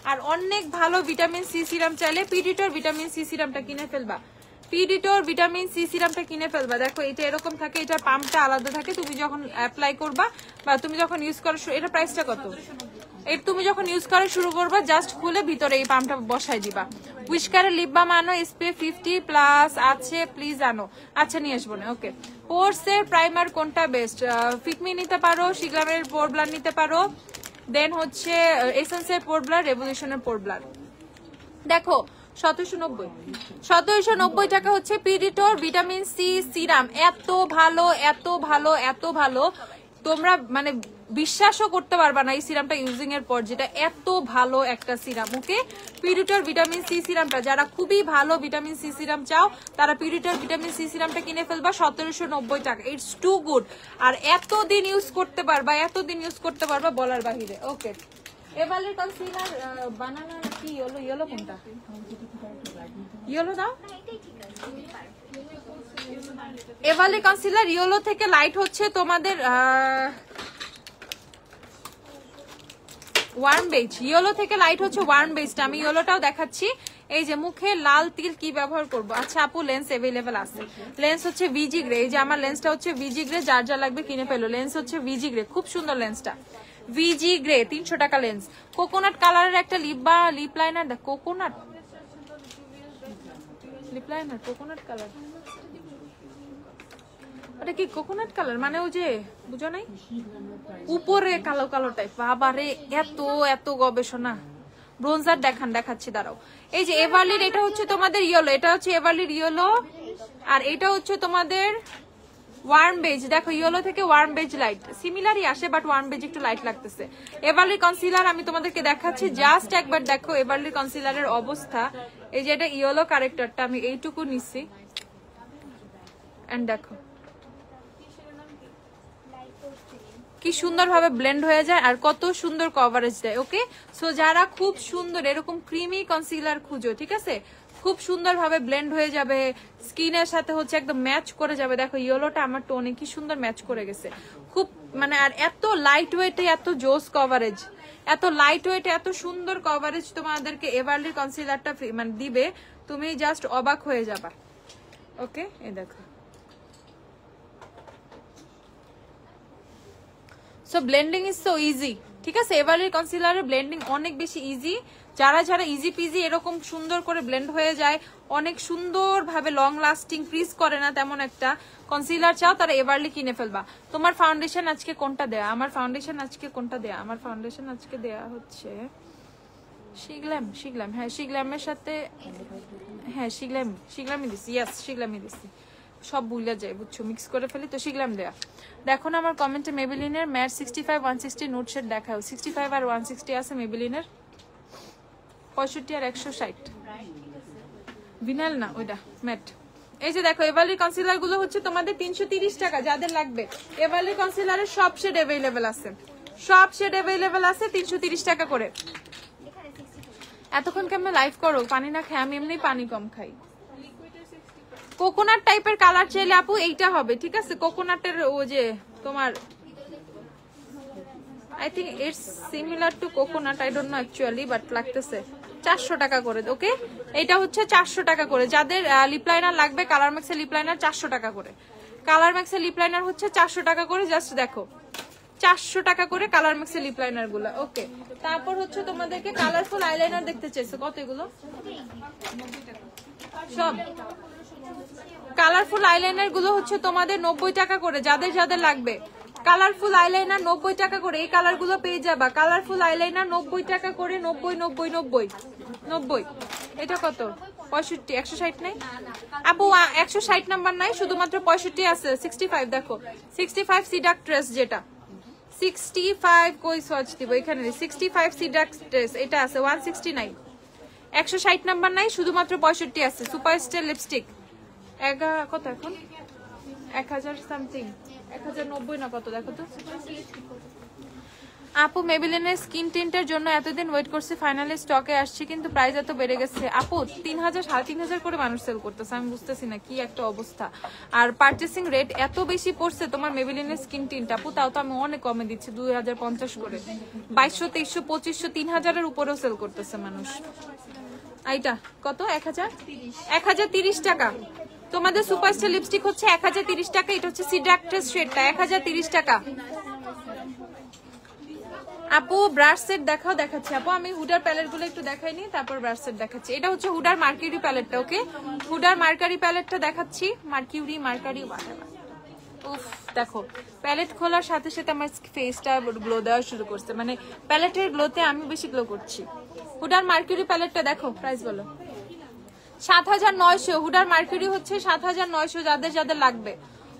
আর অনেক ভালো ভিটামিন সি সিরাম চাইলে পিডিটর ভিটামিন সি সিরামটা কিনে ফেলবা, পিডিটর ভিটামিন সি সিরামটা কিনে ফেলবা। দেখো এটা এরকম থাকে, এটার পাম্পটা আলাদা থাকে। তুমি যখন অ্যাপ্লাই করবা বা তুমি যখন ইউজ করো, এটা প্রাইসটা কত, এই তুমি যখন ইউজ করা শুরু করবা জাস্ট খুলে ভিতরে এই পাম্পটা বসাই দিবা। উইশকারের লিপ বাম আনো, SPF 50+ আছে, প্লিজ আনো। আচ্ছা নিয়ে আসবো না। ওকে, পোর্সের প্রাইমার কোনটা বেস্ট? ফিটমি নিতে পারো, শিগ্রামের পোর ব্লার নিতে পারো, দেন হচ্ছে এসেন্সের পোর ব্লার, রেভলিউশনের পোর ব্লার। দেখো 1790 টাকা হচ্ছে পিডিটর ভিটামিন সি সিরাম। এত ভালো, এত ভালো, এত ভালো, তোমরা মানে বিশ্বাসও করতে পারবা না এই সিরামটা ইউজিং এর পর, যেটা এত ভালো একটা সিরাম। ওকে, পিডিটর ভিটামিন সি সিরামটা যারা খুবই ভালো ভিটামিন সি সিরাম চাও তারা পিডিটর ভিটামিন সি সিরামটা কিনে ফেলবা 1790 টাকা। It's two good. আর এতদিন ইউজ করতে পারবা, এতদিন ইউজ করতে পারবা বলার বাহিরে। ওকে, এভারলির কনসিলার বানানা কি ইয়েলো, ইয়েলো কোনটা, ইয়েলো দাও। এভারলি কনসিলার ইয়েলো থেকে লাইট হচ্ছে তোমাদের ওয়ার্ম বেজ, ইয়েলো থেকে লাইট হচ্ছে ওয়ার্ম বেজটা। আমি ইয়েলোটাও দেখাচ্ছি। এই যে মুখে লাল তিল কি ব্যবহার করব? আচ্ছা আপু লেন্স अवेलेबल আছে, লেন্স হচ্ছে ভিজি গ্রে। এই যে আমার লেন্সটা হচ্ছে ভিজি গ্রে, যার যা লাগবে কিনে ফেলো। লেন্স হচ্ছে ভিজি গ্রে, খুব সুন্দর লেন্সটা, ভিজি গ্রে, 300 টাকা লেন্স। কোকোনাট কালারের একটা lip liner, coconut lip liner, coconut colour, ওটা কি কোকোনাট কালার মানে ওই যে বুঝো নাই, উপরে কালো কালো টাইপ। বাবারে এত এত গবেষণা। ব্রোঞ্জার দেখাচ্ছি, দাঁড়াও। এই যে এভারলির এটা হচ্ছে তোমাদের ইয়েলো, এটা হচ্ছে এভারলির ইয়েলো, আর এটা হচ্ছে তোমাদের ওয়ার্ম বেজ। দেখো ইয়েলো থেকে ওয়ার্ম বেজ লাইট সিমিলারই আসে, বাট ওয়ার্ম বেজ একটু লাইট লাগতেছে। এভারলির কনসিলার আমি তোমাদেরকে দেখাচ্ছি, জাস্ট একবার দেখো এভারলির কনসিলারের অবস্থা। এই যে এটা ইয়েলো কারেক্টারটা আমি এইটুকু নিচ্ছি, এন্ড দেখো কি সুন্দর ভাবে ব্লেন্ড হয়ে যায় আর কত সুন্দর কভারেজ দেয়। ওকে, সো যারা খুব সুন্দর এরকম ক্রিমি কনসিলার খুঁজো, ঠিক আছে, খুব সুন্দর ভাবে ব্লেন্ড হয়ে যাবে, স্কিনের সাথে হচ্ছে একদম ম্যাচ করে যাবে। দেখো ইয়েলোটা আমার টোনে কি সুন্দর ম্যাচ করে গেছে, খুব মানে। আর এত লাইট ওয়েটে এত জোস কভারেজ, এত লাইট ওয়েটে এত সুন্দর কভারেজ তোমাদেরকে এভারলির কনসিলারটা মানে দিবে, তুমি জাস্ট অবাক হয়ে যাবা। ওকে, এই দেখো। So blending is so easy, ঠিক আছে। এভারলির কনসিলারের ব্লেন্ডিং অনেক বেশি ইজি। যারা যারা ইজি পিজি এরকম সুন্দর করে ব্লেন্ড হয়ে যায়, অনেক সুন্দর ভাবে লং লাস্টিং, ফ্রিজ করে না তেমন একটা কনসিলার চাও, তারা এভারলি কিনে ফেলবা। তোমার ফাউন্ডেশন আজকে কোনটা দেয়া? আমার ফাউন্ডেশন আজকে কোনটা দেয়া? আমার ফাউন্ডেশন আজকে দেয়া হচ্ছে শিগল্যাম। হ্যাঁ শিগল্যামের সাথে, হ্যাঁ শিগল্যামই দিছি। ইয়েস শিগল্যামই দিছি, সব ভুলে যায় বুঝছো, মিক্স করে ফেলি তো শিগলাম দেয়া। দেখো না আমার কমেন্টে মেবিলিনের ম্যাট 65 160 নোট শেড দেখাও। 65 আর 160 আছে মেবিলিনের, 65 আর 160 ভিনাইল না ওইটা ম্যাট। এই যে দেখো এভারলির কনসিলার গুলো হচ্ছে তোমাদের 330 টাকা। যাদের লাগবে এভারলির কনসিলারের সব শেড अवेलेबल আছে, সব শেড अवेलेबल আছে 330 টাকা করে। এতক্ষণ কেমন লাইভ করো? পানি না খাই আমি, এমনি পানি কম খাই। কোকোনাট টাইপের কালার চাইলে আপু এইটা হবে, ঠিক আছে। কোকোনাটের ও যে তোমার I think it's similar to coconut, I don't no actually, but লাগতেছে 400 টাকা করে। ওকে, এটা হচ্ছে 400 টাকা করে। যাদের লিপ লাইনার লাগবে, কালার ম্যাক্সের লিপ লাইনার 400 টাকা করে। কালার ম্যাক্সের লিপ লাইনার হচ্ছে 400 টাকা করে। জাস্ট দেখো 400 টাকা করে কালার ম্যাক্সের লিপ লাইনার গুলো। ওকে, তারপর হচ্ছে তোমাদেরকে কালারফুল আইলাইনার দেখতে চাইছো, কত এগুলো? সব কালারফুল আইলাইনার গুলো হচ্ছে তোমাদের 90 টাকা করে। যাদের যাদের লাগবে কালারফুল আইলাইনার 90 টাকা করে, এই কালার গুলো পেয়ে যাবা। কালারফুল আইলাইনার 90 টাকা করে, 90। এটা কত? 65, 160 নাই আপু? 160 নাম্বার নাই, শুধুমাত্র 65 আছে। 65 দেখো, 65 সিডাক্ট্রেস, যেটা 65 কই সোয়াচ দিব এখানে 65 সিডাক্স এটা আছে 169 160 নাম্বার নাই শুধুমাত্র 65 আছে সুপার স্টার লিপস্টিক কত এখন 1000 সামথিং 1090 না কত দেখো তো আপু মেবিলিনের স্কিন টিন্টের জন্য এতদিন ওয়েট করছি ফাইনালি স্টকে আসছে কিন্তু প্রাইস এত বেড়ে গেছে আপু 3000 3500 করে মানুষ সেল করতেছে আমি বুঝতেছি না কি একটা অবস্থা আর পারচেসিং রেট এত বেশি পড়ছে তোমার মেবিলিনের স্কিন টিন্ট আপু তাও তো আমি অনেক কমে দিচ্ছি 2050 করে 2200 2300 2500 3000 এর উপরেও সেল করতেছে মানুষ এইটা কত 1030 টাকা তোমাদের সুপারস্টার লিপস্টিক হচ্ছে 1030 টাকা এটা হচ্ছে সিডাক্টাস শেডটা 1030 টাকা আপু ব্রাশ সেট দেখাও দেখাচ্ছি আপু আমি হুডার প্যালেট গুলো একটু দেখাইনি তারপর ব্রাশ সেট দেখাচ্ছি এটা হচ্ছে হুডার মার্কিউরি প্যালেটটা ওকে হুডার মার্কারি প্যালেটটা দেখাচ্ছি মার্কারি উফ দেখো প্যালেট খোলার সাথে সাথে আমার ফেসটা গ্লো দেওয়া শুরু করছে মানে প্যালেটের গ্লোতে আমি বেশি গ্লো করছি হুডার মার্কিউরি প্যালেটটা দেখো প্রাইস বলো 7900 হুডার মার্কিউরি হচ্ছে 7900 যাদের যাদের লাগবে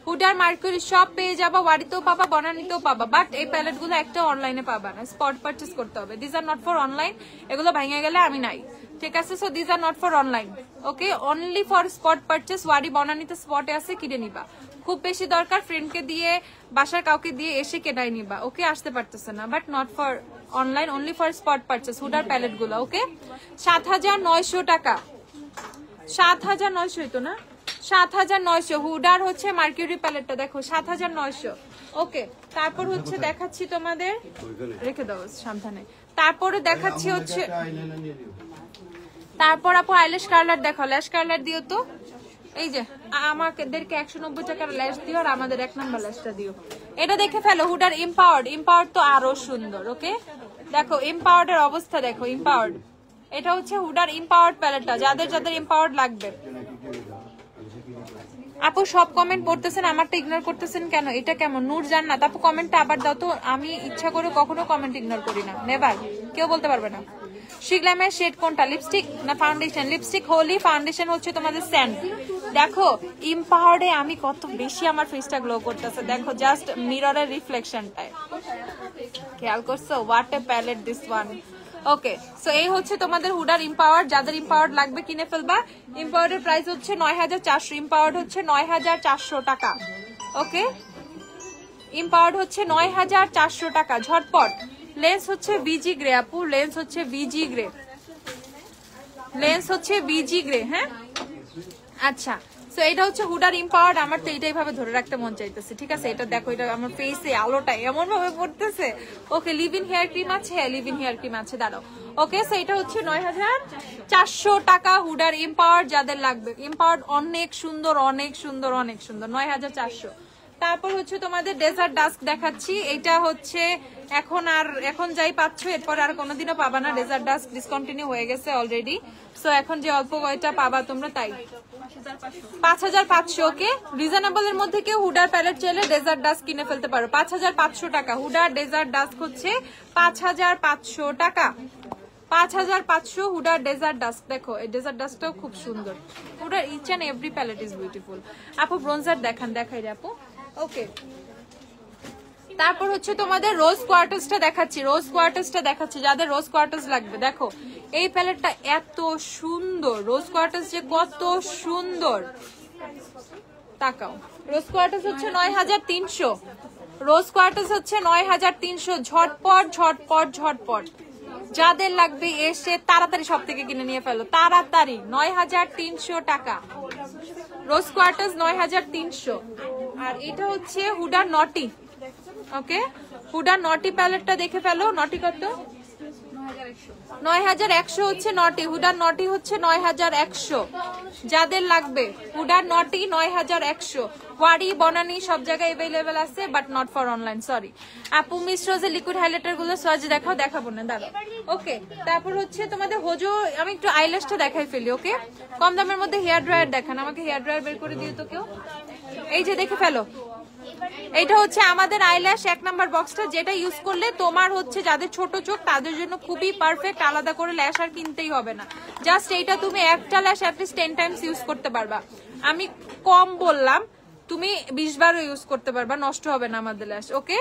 হুডার মার্কিউরি সব পেয়ে যাবা ওয়ারিতেও পাবা বনানীতেও পাবা বাট এই প্যালেট গুলো একটা অনলাইনে পাবা না স্পট পারচেস করতে হবে this are not for online এগুলো ভেঙে গেলে আমি নাই ঠিক আছে so this are not for online okay only for spot purchase Wari বনানীতে স্পটে আছে কিনে নিবা খুব বেশি দরকার ফ্রেন্ডকে দিয়ে বাসার কাউকে দিয়ে এসে কেনাই নিবা ওকে আসতে পারতেছে না but not for online only for spot purchase হুডার প্যালেট গুলো ওকে 7900 টাকা 7900 তো না 7900 হুডার হচ্ছে মার্কিউরি প্যালেটটা দেখো 7900 ওকে তারপর হচ্ছে দেখাচ্ছি তোমাদের রেখে দাও সাবধানে তারপরে দেখাচ্ছি হচ্ছে তারপর আপু আইল্যাশ কালার দেখো ল্যাশ কালার দিও তো এই যে আমাদেরকে 190 টাকার ল্যাশ দিও আর আমাদের 1 নাম্বার ল্যাশটা দিও এটা দেখে ফেলো হুডার এম্পাওয়ার্ড তো আরো সুন্দর ওকে দেখো এম্পাওয়ার্ড এর অবস্থা দেখো এম্পাওয়ার্ড এটা হচ্ছে হুডার এম্পাওয়ার্ড প্যালেটটা যাদের যাদের এম্পাওয়ার্ড লাগবে আপু সব কমেন্ট পড়তেছেন আমারটা ইগনোর করতেছেন কেন এটা কেমন নূর জান্নাত আপু কমেন্টটা আবার দাও তো আমি ইচ্ছা করে কখনো কমেন্ট ইগনোর করি না নেভার কেউ বলতে পারবে না শিগলামের শেড কোনটা লিপস্টিক না ফাউন্ডেশন লিপস্টিক হোলি ফাউন্ডেশন হচ্ছে তোমাদের স্যান্ড দেখো এম্পাওয়ার্ডে আমি কত বেশি আমার ফেসটা গ্লো করতেছে দেখো জাস্ট মিররের রিফ্লেকশনটায় খেয়াল করছো what a palette this one okay so এই হচ্ছে তোমাদের হুডার এম্পাওয়ার্ড যাদের এম্পাওয়ার্ড লাগবে কিনে ফেলবা এম্পাওয়ার্ডের প্রাইস হচ্ছে 9400 এম্পাওয়ার্ড হচ্ছে 9400 টাকা ওকে এম্পাওয়ার্ড হচ্ছে 9400 টাকা ঝটপট লেন্স হচ্ছে ভিজি গ্রে আপু লেন্স হচ্ছে ভিজি গ্রে হ্যাঁ আচ্ছা সো এটা হচ্ছে হুডার এম্পাওয়ার্ড আমার তো এইটাই ভাবে ধরে রাখতে মন চাইতেছে ঠিক আছে এটা দেখো এটা আমার ফেসে আলোটা এমন ভাবে পড়তেছে ওকে লিভ ইন হেয়ার ক্রিম আছে দাঁড়াও ওকে সো এটা হচ্ছে 9400 টাকা হুডার এম্পাওয়ার্ড যাদের লাগবে এম্পাওয়ার্ড অনেক সুন্দর 9400 তারপর হচ্ছে তোমাদের ডেজার্ট ডাস্ক দেখাচ্ছি এটা হচ্ছে এখন যাই পাচ্ছ এরপর আর কোনোদিনও পাবা না ডেজার্ট ডাস্ক ডিসকন্টিনিউ হয়ে গেছে অলরেডি সো এখন যে অল্প কয়টা পাবা তোমরা তাই 5500 ওকে রিজনেবল এর মধ্যে কেউ হুডার প্যালেট চাইলে ডেজার্ট ডাস্ক কিনে ফেলতে পারো 5500 টাকা হুডার ডেজার্ট ডাস্ক হচ্ছে 5500 টাকা 5500 হুডার ডেজার্ট ডাস্ক দেখো এই ডেজার্ট ডাস্কটাও খুব সুন্দর হুডার each and every palette is beautiful আপু ব্রোঞ্জার দেখাই রে আপু ওকে তারপর হচ্ছে তোমাদের রোজ কোয়ার্টার্সটা দেখাচ্ছি যাদের রোজ কোয়ার্টার্স লাগবে দেখো এই প্যালেটটা এত সুন্দর রোজ কোয়ার্টার্স যে কত সুন্দর তাকাও রোজ কোয়ার্টার্স হচ্ছে 9300 ঝটপট যাদের লাগবে এসে তাড়াতাড়ি সব থেকে কিনে নিয়ে ফেলো তাড়াতাড়ি 9300 টাকা রোজ কোয়ার্টার্স 9300 আর এটা হচ্ছে হুডার নটি ওকে হুডার নটি প্যালেটটা দেখে ফেলো নটি কত 9100 হচ্ছে নটি হুডার নটি হচ্ছে 9100 যাদের লাগবে হুডার নটি 9100 ওয়ারি বনানী সব জায়গায় अवेलेबल আছে but not for online sorry আপু মিস রোজের লিকুইড হাইলাইটার গুলো সহজ দেখাবো না দাঁড়াও ওকে তারপর হচ্ছে তোমাদের হোজো আমি একটু আইল্যাশটা দেখাই ফেলি ওকে কম দামের মধ্যে হেয়ার ড্রায়ার দেখান আমাকে হেয়ার ড্রায়ার বের করে দিও তো কেউ এই যে দেখে ফেলো এটা হচ্ছে আমাদের আইল্যাশ 1 নাম্বার বক্সটা যেটা ইউজ করলে তোমার হচ্ছে যাদের ছোট চোখ তাদের জন্য খুবই পারফেক্ট আলাদা করে ল্যাশ আর কিনতেই হবে না জাস্ট এইটা তুমি একটা ল্যাশ এট লিস্ট 10 টাইমস ইউজ করতে পারবা আমি কম বললাম তুমি 20 বারও ইউজ করতে পারবা নষ্ট হবে না আমাদের ল্যাশ ওকে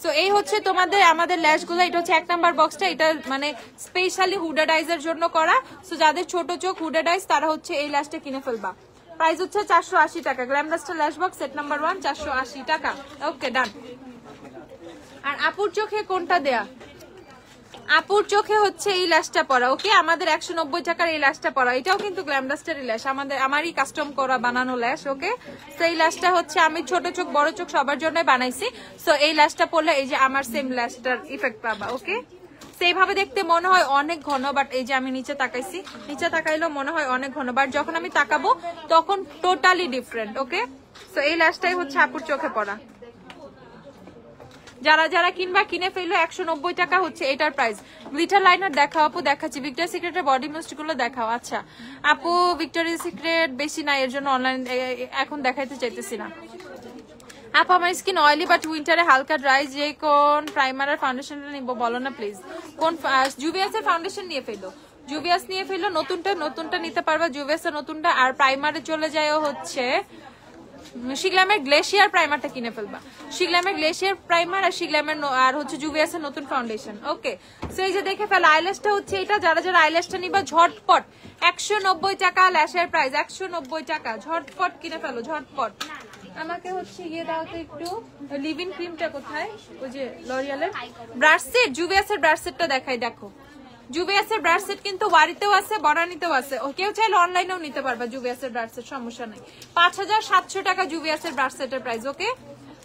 সো এই হচ্ছে তোমাদের আমাদের ল্যাশগুলো। এটা হচ্ছে 1 নাম্বার বক্সটা, এটা মানে স্পেশালি হুডাডাইজের জন্য করা। সো যাদের ছোট চোখ হুডাডাইজ তারা হচ্ছে এই ল্যাশটা কিনে ফেলবা। প্রাইস হচ্ছে 480 টাকা। গ্ল্যামডাস্টার ল্যাশ বক্স সেট নাম্বার 1 480 টাকা। ওকে ডান। আর আপুর চোখে কোনটা দেয়া? আপুর চোখে হচ্ছে এই ল্যাশটা পরা। ওকে, আমাদের 190 টাকার এই ল্যাশটা পরা। এটাও কিন্তু গ্ল্যামডাস্টারের ল্যাশ, আমারই কাস্টম করা বানানো ল্যাশ। ওকে, তো এই ল্যাশটা হচ্ছে আমি ছোট চোখ বড় চোখ সবার জন্য বানাইছি। সো এই ল্যাশটা পরলে এই যে আমার সেম ল্যাশটার ইফেক্ট পাবা। ওকে, সেইভাবে দেখতে মনে হয় অনেক ঘন, বাট এই যে আমি নিচে তাকাইছি, নিচে তাকাইলেও মনে হয় অনেক ঘন, বাট যখন আমি তাকাবো তখন টোটালি ডিফারেন্ট। ওকে, সো এই ল্যাশটাই হচ্ছে আপুর চোখে পরা। যারা যারা কিনবা কিনে ফেললো। 190 টাকা হচ্ছে এটার প্রাইস। গ্লিটার লাইনার দেখাও আপু। দেখাচ্ছি, ভিক্টোরিয়া সিক্রেটের বডি মিস্ট গুলো দেখাও। আচ্ছা আপু, ভিক্টোরিয়া সিক্রেট বেশি নাই, এর জন্য অনলাইন এখন দেখাইতে চাইতেছি না। আপু আমার স্কিন অয়েলি বাট উইন্টারে হালকা ড্রাই, যে কোন প্রাইমার আর ফাউন্ডেশনটা নিবো বলো না প্লিজ। কোন জুভিয়াস এর ফাউন্ডেশন নিয়ে ফেলো, জুভিয়াস নিয়ে ফেলো, নতুনটা নিতে পারবা জুভিয়াস এর নতুনটা। আর প্রাইমারে চলে যায় হচ্ছে শিগলামের গ্লেশিয়ার প্রাইমারটা কিনে ফেলবা। শিগলামের গ্লেশিয়ার প্রাইমার আর শিগলামের আর হচ্ছে জুভিয়াসের নতুন ফাউন্ডেশন। ওকে, সো এই যে দেখে ফেল। আইল্যাশটা হচ্ছে এটা, যারা যারা আইল্যাশটা নিবা ঝটপট 190 টাকা ল্যাশের প্রাইস, 190 টাকা। ঝটপট কিনে ফেলো, ঝটপট। আমাকে হচ্ছে ইয়ে দাও তো একটু, লিভিং ক্রিমটা কোথায়? ওই যে লরিয়ালের ব্রাশ সেট, জুভিয়াসের ব্রাশ সেটটা দেখাই। দেখো জুভিয়াসের ব্রাশ সেট কিন্তু বাড়িতেও আছে, বনানীতেও আছে। কেউ চাইলে অনলাইনেও নিতে পারবা জুভিয়াসের ব্রাশ সেট, সমস্যা নেই। 5700 টাকা জুভিয়াসের ব্রাশ সেটের প্রাইস। ওকে,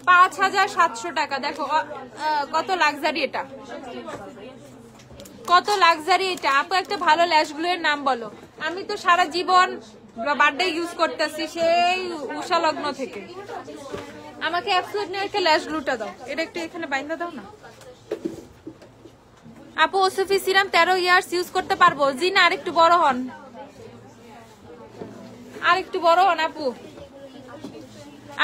5700 টাকা। দেখো কত লাক্সারি এটা, কত লাক্সারি এটা। আপু একটা ভালো ল্যাশ গ্লু এর নাম বলো। আমি তো সারা জীবন বার্থডে ইউজ করতেছি, সেই উষা লগ্ন থেকে। আমাকে অ্যাবসলিউট নিয়ে একটা ল্যাশ গ্লুটা দাও, এটা একটু এখানে বাইন্ধা দাও না। আপু ওসুফি সিরাম 13 ইয়ার্স ইউজ করতে পারবো? জি না, আরেকটু বড় হন, আরেকটু বড় হন আপু।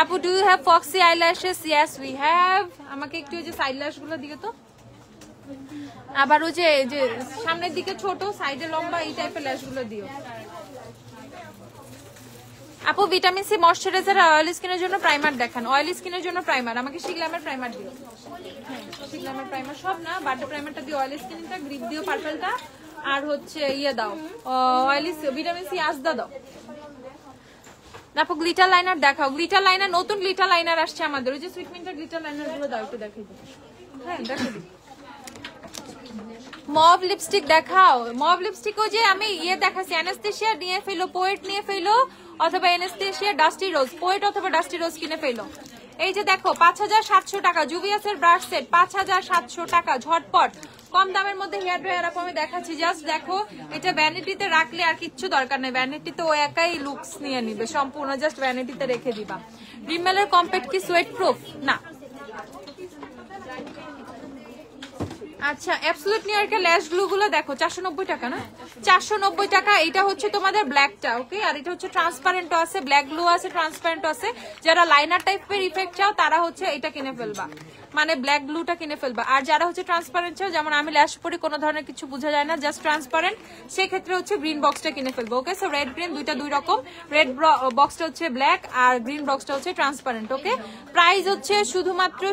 আপু do you have foxy eyelashes? Yes we have. আমাকে একটু ওই যে সাইড ল্যাশ গুলো দিকে তো, আবার ওই যে সামনের দিকে ছোট, সাইডে লম্বা, এই টাইপের ল্যাশ গুলো দিও। আপু ভিটামিন সি ময়শ্চারাইজার আর অয়েলি স্কিনের জন্য প্রাইমার দেখান। অয়েলি স্কিনের জন্য প্রাইমার আমাকে শিগলামের প্রাইমার দিও। হ্যাঁ শিগলামের প্রাইমার সব না, বাটার প্রাইমারটা দিও, অয়েলি স্কিনটা গ্রিপ দিও পার্পলটা, আর হচ্ছে ইয়ে দাও অয়েলি ভিটামিন সি আজদা দাও। আপু গ্লিটার লাইনার দেখাও। গ্লিটার লাইনার, নতুন গ্লিটার লাইনার আসছে আমাদের, ওই যে সুইটমিন্টের গ্লিটার লাইনার গুলো দাও একটু দেখাই দিও। হ্যাঁ দেখাই দিই। মভ লিপস্টিক দেখাও। মভ লিপস্টিক ও যে আমি ইয়ে দেখাচ্ছি, অ্যানাস্তেশিয়া নিয়ে ফেলো, পোয়েট নিয়ে ফেলো, অথবা অ্যানাস্তেশিয়া ডাস্টি রোজ, পোয়েট অথবা ডাস্টি রোজ কিনে ফেলো। এই যে দেখো 5700 টাকা জুভিয়াসের ব্রাশ সেট, 5700 টাকা। ঝটপট কম দামের মধ্যে হেয়ার ড্রায়ার আপু আমি দেখাচ্ছি। জাস্ট দেখো, এটা ভ্যানিটিতে রাখলে আর কিচ্ছু দরকার নেই, ভ্যানিটিতে ও একাই লুকস নিয়ে নিবে সম্পূর্ণ, জাস্ট ভ্যানিটিতে রেখে দিবা। রিমেলের কম্প্যাক্ট কি সোয়েট প্রুফ? না। আচ্ছা অ্যাবসলিউট নিউইয়র্কের ল্যাশ গ্লু গুলো দেখো 490 টাকা না, 490 টাকা। এটা হচ্ছে তোমাদের ব্ল্যাকটা। ওকে, আর এটা হচ্ছে ট্রান্সপারেন্টও আছে, ব্ল্যাক গ্লু আছে, ট্রান্সপারেন্ট আছে। যারা লাইনার টাইপের ইফেক্ট চাও তারা হচ্ছে এটা কিনে ফেলবা, মানে ব্ল্যাক গ্লুটা কিনে ফেলবা। আর যারা হচ্ছে ট্রান্সপারেন্ট চাও, যেমন আমি ল্যাশ পরি কোনো ধরনের কিছু বোঝা যায় না, জাস্ট ট্রান্সপারেন্ট, সেক্ষেত্রে হচ্ছে গ্রিন বক্সটা কিনে ফেলবো। ওকে, সো রেড গ্রিন দুইটা দুই রকম, রেড বক্সটা হচ্ছে ব্ল্যাক আর গ্রিন বক্সটা হচ্ছে ট্রান্সপারেন্ট। ওকে, প্রাইস হচ্ছে শুধুমাত্র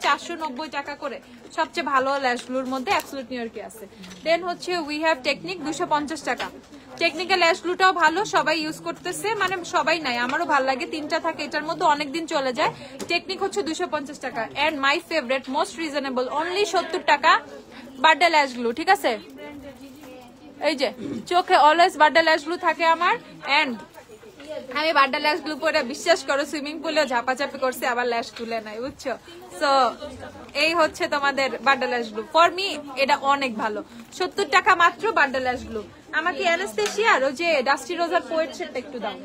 490 টাকা করে। সবচেয়ে ভালো ল্যাশগুলোর মধ্যে অ্যাবসলিউট নিউইয়র্কে আছে। দেন হচ্ছে উই হ্যাভ টেকনিক 250 টাকা। টেকনিক্যাল ল্যাশ গ্লুটাও ভালো, সবাই ইউজ করতেছে, মানে সবাই নাই, আমারও ভালো লাগে, 3টা থাকে, এটার মধ্যে অনেকদিন চলে যায়। টেকনিক হচ্ছে 250 টাকা। And my favourite most reasonable only 70 টাকা বার্থডে ল্যাশ গ্লু। ঠিক আছে, এই যে চোখে অলওয়েজ বার্থডে ল্যাশ গ্লু থাকে আমার। এন্ড আমি বার্থডে ল্যাশ গ্লু পরে বিশ্বাস করো সুইমিং পুলে ঝাপাঝাপি করছি, আবার ল্যাশ তুলে নাই, বুঝছো? সো এই হচ্ছে তোমাদের বার্থডে ল্যাশ গ্লু। ফর মি এটা অনেক ভালো। 70 টাকা মাত্র বার্থডে ল্যাশ গ্লু। আমাকে অ্যানাস্তেশিয়ার ওই যে ডাস্টি রোজার পোয়েট সেটটা একটু দাও।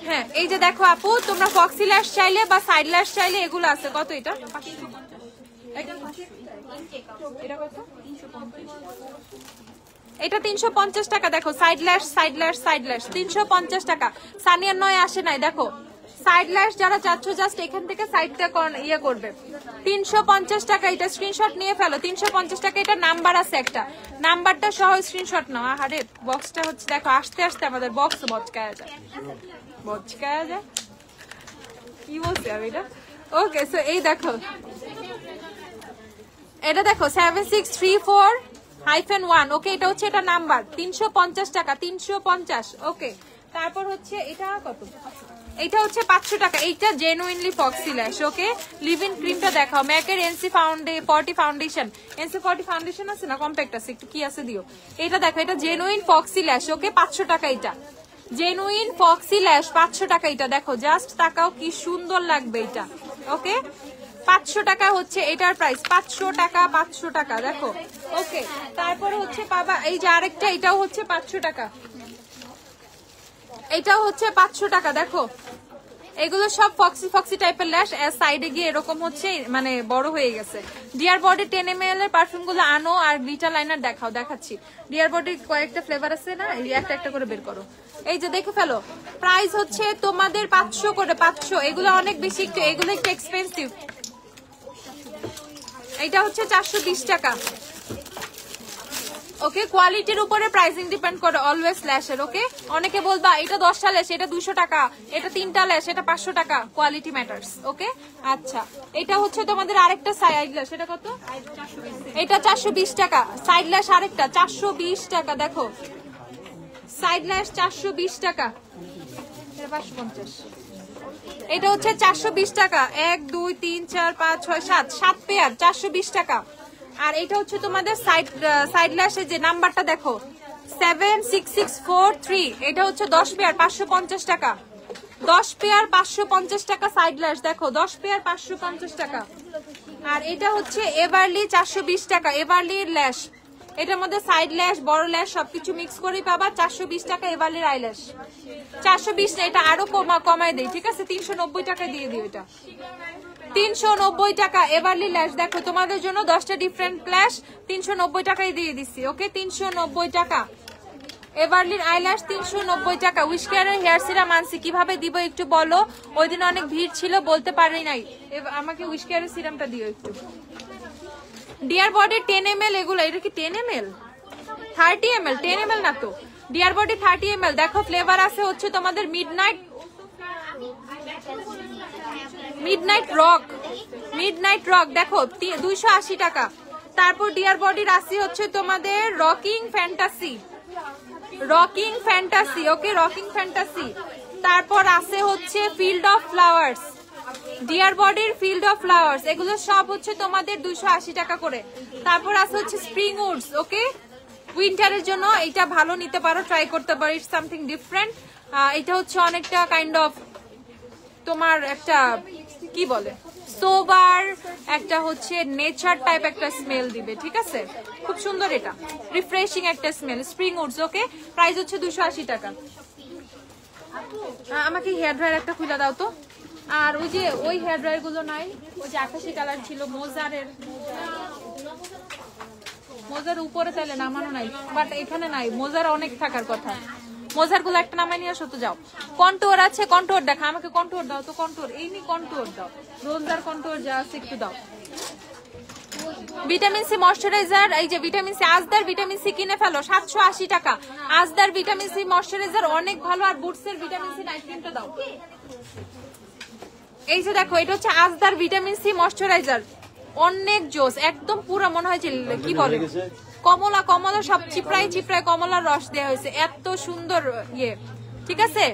হ্যাঁ এই যে দেখো আপু, তোমরা ফক্সি ল্যাশ চাইলে বা সাইড ল্যাশ চাইলে এগুলো আছে। কত এটা? এটা 350 টাকা। দেখো সাইড ল্যাশ 350 টাকা। সানিয়ার নয় আসে নাই। দেখো সাইড ল্যাশ যারা চাচ্ছ, জাস্ট এখান থেকে সাইডটা ইয়ে করবে, 350 টাকা। এটা স্ক্রিনশট নিয়ে ফেলো, 350 টাকা। এটা নাম্বার আছে একটা, নাম্বারটা সহ স্ক্রিনশট নাও। আরে বক্সটা হচ্ছে দেখো, আস্তে আস্তে আমাদের বক্স বচকায়া যায় কি বলছি আমি এটা। ওকে, সো এই দেখো, এটা দেখো 7634-1। ওকে, এটা হচ্ছে এটা নাম্বার 350 টাকা, 350। ওকে, তারপর হচ্ছে এটা কত, এটা হচ্ছে 500 টাকা। এইটা জেনুইনলি ফক্সি ল্যাশ। ওকে, লিভ ইন ক্রিমটা দেখাও, ম্যাকের NC 40 ফাউন্ডেশন, NC 40 ফাউন্ডেশন আছে না, কম্প্যাক্ট আছে, একটু কি আছে দিও। এটা দেখো, এটা জেনুইন ফক্সি ল্যাশ। ওকে, 500 টাকা। এটা জেনুইন ফক্সি ল্যাশ, 500 টাকা। এটা দেখো, জাস্ট তাকাও কি সুন্দর লাগবে এটা। ওকে, 500 টাকা হচ্ছে এটার প্রাইস, 500 টাকা, 500 টাকা। দেখো, ওকে, তারপরে হচ্ছে পাবা এই যে আরেকটা, এটাও হচ্ছে 500 টাকা, এটাও হচ্ছে 500 টাকা। দেখো, এগুলো সব ফক্সি ফক্সি টাইপের ল্যাশ, সাইডে গিয়ে এরকম হচ্ছে মানে বড় হয়ে গেছে। ডিয়ার বডি 10 ml এর পারফিউম গুলো আনো, আর গ্লিটার লাইনার দেখাও, দেখাচ্ছি। ডিয়ার বডির কয়েকটা ফ্লেভার আছে না, এই একটা একটা করে বের করো। এই যে দেখে ফেলো, প্রাইস হচ্ছে তোমাদের 500 করে, 500। এগুলো অনেক বেশি, একটু এগুলো একটু এক্সপেন্সিভ। এটা হচ্ছে 420 টাকা। ওকে, কোয়ালিটির উপরে প্রাইসিং ডিপেন্ড করে অলওয়েজ ল্যাশের। ওকে, অনেকে বলবা এটা 10টা ল্যাশ, এটা 200 টাকা, এটা 3টা ল্যাশ, এটা 500 টাকা, কোয়ালিটি ম্যাটার্স। ওকে, আচ্ছা, এটা হচ্ছে তোমাদের আরেকটা সাইড ল্যাশ, এটা কত, এটা 420 টাকা। সাইড ল্যাশ আরেকটা 420 টাকা। দেখো, সাইড ল্যাশ 420 টাকা, এটা 550। এটা হচ্ছে 420 টাকা, 1 2 3 4 5 6 7 পেয়ার, 420 টাকা। আর এটা হচ্ছে তোমাদের সাইড ল্যাশের যে নাম্বারটা দেখো, 76643। এটা হচ্ছে 10 পেয়ার, 550 টাকা, 10 পেয়ার 550 টাকা সাইড ল্যাশ। দেখো, 10 পেয়ার 550 টাকা। আর এটা হচ্ছে এভারলি 420 টাকা, এভারলির ল্যাশ। এটার মধ্যে সাইড ল্যাশ, বড় ল্যাশ সবকিছু মিক্স করে পাবা, 420 টাকা এভারলির আইল্যাশ। 420 না, এটা আরো কমায় দেই, ঠিক আছে, 390 টাকা দিয়ে দিও। এটা 390 টাকা এভারলি ল্যাশ। দেখো, তোমাদের জন্য 10টা ডিফারেন্ট ল্যাশ 390 টাকায় দিয়ে দিচ্ছি। ওকে, 390 টাকা এভারলির আইল্যাশ, 390 টাকা। উইশকেয়ারের হেয়ার সিরাম আনছি, কিভাবে দিব একটু বলো, ওই দিন অনেক ভিড় ছিল, বলতে পারি নাই। আমাকে উইশকেয়ারের সিরামটা দিও একটু। ডিয়ার বডি 10 ml, এগুলো এটা কি 10 ml, 30 ml, 10 ml না তো। Dear body 30 ml। দেখো, ফ্লেভার আছে হচ্ছে তোমাদের মিডনাইট রক। দেখো, 280 টাকা। তারপর ডিয়ার বডির আসি হচ্ছে তোমাদের রকিং ফ্যান্টাসি। ওকে, রকিং ফ্যান্টাসি। তারপর আছে হচ্ছে ফিল্ড অফ ফ্লাওয়ার্স, ডিয়ার বডির ফিল্ড অফ ফ্লাওয়ার্স। এগুলো সব হচ্ছে তোমাদের 280 টাকা করে। তারপর আছে হচ্ছে স্প্রিং উডস। ওকে, উইন্টারের জন্য এটা ভালো নিতে পারো, ট্রাই করতে পারো, ইটস সামথিং ডিফারেন্ট। এটা হচ্ছে অনেকটা কাইন্ড অফ তোমার একটা কি বলে, সোবার একটা হচ্ছে নেচার টাইপ একটা স্মেল দিবে, ঠিক আছে, খুব সুন্দর, এটা রিফ্রেশিং একটা স্মেল, স্প্রিং উডস। ওকে, প্রাইস হচ্ছে 280 টাকা। আমাকে হেয়ার ড্রায়ার একটা খুলে দাও তো। আর ওই যে ওই হেয়ার ড্রায়ার গুলো নাই, ওই যে আকাশি কালার ছিল মোজার উপরে তাইলে নামানো নাই, বাট এখানে নাই, মোজার অনেক থাকার কথা। মোজার গুলো একটা নামাই নিয়ে আসো তো, যাও। কন্টুর আছে, কন্টুর দেখা, আমাকে কন্টুর দাও তো, কন্টুর এই নি, কন্টুর দাও, রোলদার কন্টুর যা আছে একটু দাও। ভিটামিন সি ময়শ্চারাইজার, এই যে ভিটামিন সি, আজদার ভিটামিন সি কিনে ফেলো, 780 টাকা। আজদার ভিটামিন সি ময়শ্চারাইজার অনেক ভালো। আর বুটসের ভিটামিন সি নাইট ক্রিমটা দাও। এই যে দেখো, এটা হচ্ছে আজদার ভিটামিন সি ময়শ্চারাইজার, অনেক জোস, একদম পুরো মনে হয় কি বলে কমলা, সব চিপড়ায় কমলার রস দেওয়া হয়েছে, এত সুন্দর ইয়ে, ঠিক আছে।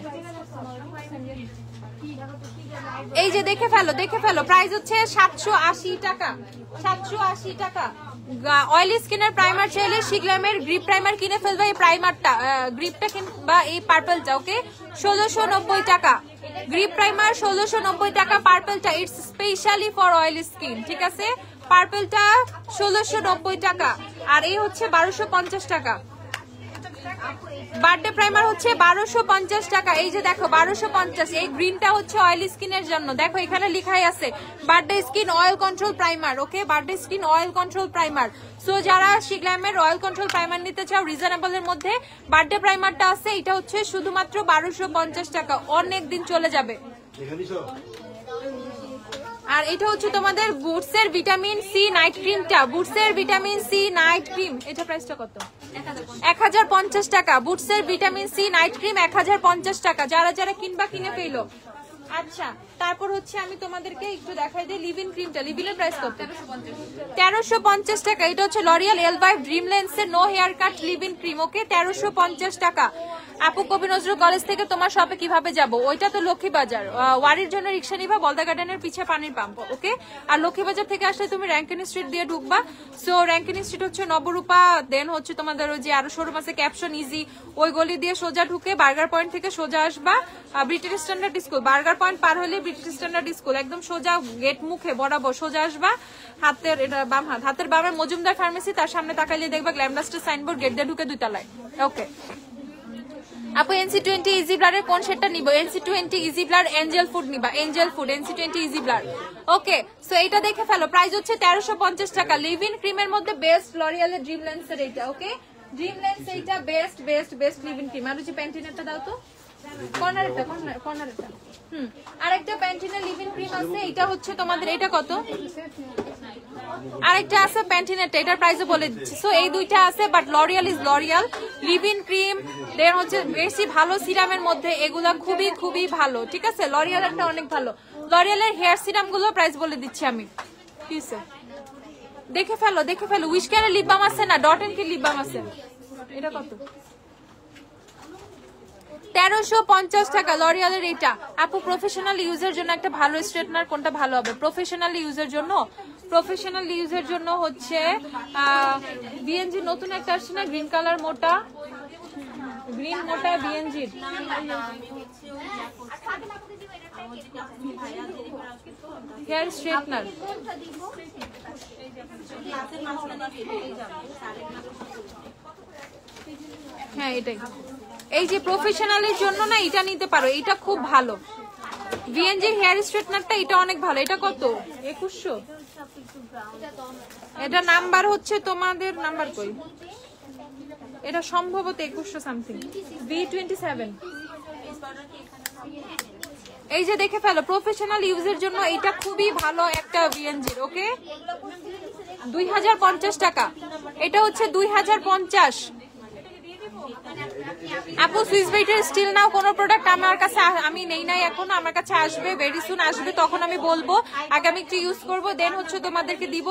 এই যে দেখে ফেলো, প্রাইস হচ্ছে 780 টাকা, 780 টাকা। অয়েলি স্কিনের প্রাইমার চাইলে শিগলামের গ্রিপ প্রাইমার কিনে ফেলবে, এই প্রাইমারটা, গ্রিপটা কিনবা, এই পার্পলটা। ওকে, 1690 টাকা গ্রিপ প্রাইমার, 1690 টাকা। পার্পলটা it's specially for oily skin, ঠিক আছে, পার্পলটা 1690 টাকা। আর এই হচ্ছে 1250 টাকা। বার্থডে প্রাইমার হচ্ছে 1250 টাকা। এই যে দেখো, 1250। এই গ্রিনটা হচ্ছে অয়েলি স্কিনের জন্য, দেখো এখানে লেখাই আছে birthday skin oil control primer. Okay, birthday skin oil control primer. So যারা শিগলামের অয়েল কন্ট্রোল প্রাইমার নিতে চাও, রিজনেবল এর মধ্যে বার্থডে প্রাইমারটা আছে, এটা হচ্ছে শুধুমাত্র 1250 টাকা, অনেক দিন চলে যাবে। আর এটা হচ্ছে তোমাদের বুটসের ভিটামিন সি নাইট ক্রিমটা, বুটসের ভিটামিন সি নাইট ক্রিম, এটা প্রাইসটা কত, 1050 টাকা। বুটসের ভিটামিন সি নাইট ক্রিম 1050 টাকা। যারা কিনবা কিনে ফেলো। আচ্ছা, তারপর হচ্ছে আমি তোমাদেরকে একটু দেখাই দিই লিভ ইন ক্রিমটা। লিভ ইনের প্রাইস কত? 1350 টাকা। এটা হচ্ছে লরিয়াল এল5 ড্রিম লেন্সের no hair cut leave in cream. Okay, 1350 টাকা। আপু কবি নজরুল কলেজ থেকে তোমার শপে কিভাবে যাব? ওইটা তো লক্ষ্মীবাজার, ওয়ারির জন্য রিক্সা নিবা, বলদা গার্ডেনের পিছে পানির পাম্প। ওকে, আর লক্ষ্মীবাজার থেকে আসলে তুমি র্যাঙ্কিন স্ট্রিট দিয়ে ঢুকবা। সো র্যাঙ্কিন স্ট্রিট হচ্ছে নবরূপা, দেন হচ্ছে তোমাদের ওই যে আরো শোরুম আছে ক্যাপশন ইজি, ওই গলি দিয়ে সোজা ঢুকে বার্গার পয়েন্ট থেকে সোজা আসবা British standard school. Burger point পার হলে ব্রিটিশ স্ট্যান্ডার্ড স্কুল, একদম সোজা গেট মুখে বরাবর সোজা আসবা। হাতের এটা বাম হাত, হাতের বামে মজুমদার ফার্মেসি, তার সামনে তাকাইলে দেখবা গ্ল্যামডাস্টের সাইনবোর্ড, গেট দিয়ে ঢুকে 2 তলায়। ওকে আপু NC20 ইজি ব্লারের কোন শেডটা নিব? NC20 easy blur angel food নিবা, angel food NC20 easy blur. Okay, so এটা দেখে ফেলো, প্রাইস হচ্ছে 1350 টাকা। লিভ ইন ক্রিমের মধ্যে বেস্ট লরিয়ালের ড্রিম লেন্সের এইটা। ওকে, ড্রিম লেন্স এইটা best best best leave in cream. আর হচ্ছে প্যান্টিনেরটা দাও তো, কর্নারটা কর্নারটা। আরেকটা প্যান্টিনের লিভ ইন ক্রিম আছে, এটা হচ্ছে তোমাদের, এটা কত? আরেকটা আছে প্যান্টিনেরটা, এটার প্রাইসও বলে দিচ্ছি। সো এই দুইটা আছে, but L'Oreal is L'Oreal leave in cream. Then হচ্ছে বেশি ভালো সিরামের মধ্যে এগুলা খুবই খুবই ভালো, ঠিক আছে। লরিয়াল একটা অনেক ভালো, লরিয়ালের হেয়ার সিরাম গুলো প্রাইস বলে দিচ্ছি আমি। কি দেখে ফেলো, দেখে ফেলো। উইশকেয়ারের লিপ বাম আছে না, ডট এন্ড কি লিপ বাম আছে, এটা কত? 1350 টাকা লরিয়ালের এটা। আপু প্রফেশনাল ইউজের জন্য একটা ভালো স্ট্রেটনার কোনটা ভালো হবে? প্রফেশনাল ইউজের জন্য, প্রফেশনাল ইউজের জন্য হচ্ছে বিএনজি নতুন একটা আসছে না, গ্রিন কালার মোটা, গ্রিন মোটা বিএনজির হেয়ার স্ট্রেটনার। হ্যাঁ এটাই, এই যে প্রফেশনালের জন্য না এটা নিতে পারো, এটা খুব ভালো। ভিএনজির হেয়ার স্ট্রেটনারটা এটা অনেক ভালো। এটা কত? 2100। এটা নাম্বার হচ্ছে তোমাদের নাম্বার কই, এটা সম্ভবত 2100 সামথিং, V27। এই যে দেখে ফেলো, প্রফেশনাল ইউজের জন্য এটা খুবই ভালো একটা ভিএনজির। ওকে, 2050 টাকা। এটা হচ্ছে 2050। আপু সুইস বিউটির স্টিল নাও কোন প্রোডাক্ট আমার কাছে আমি নেই নাই এখন, আমার কাছে আসবে, ভেরি সুন আসবে, তখন আমি বলবো, আগে আমি একটু ইউজ করবো, দেন হচ্ছে তোমাদেরকে দিব।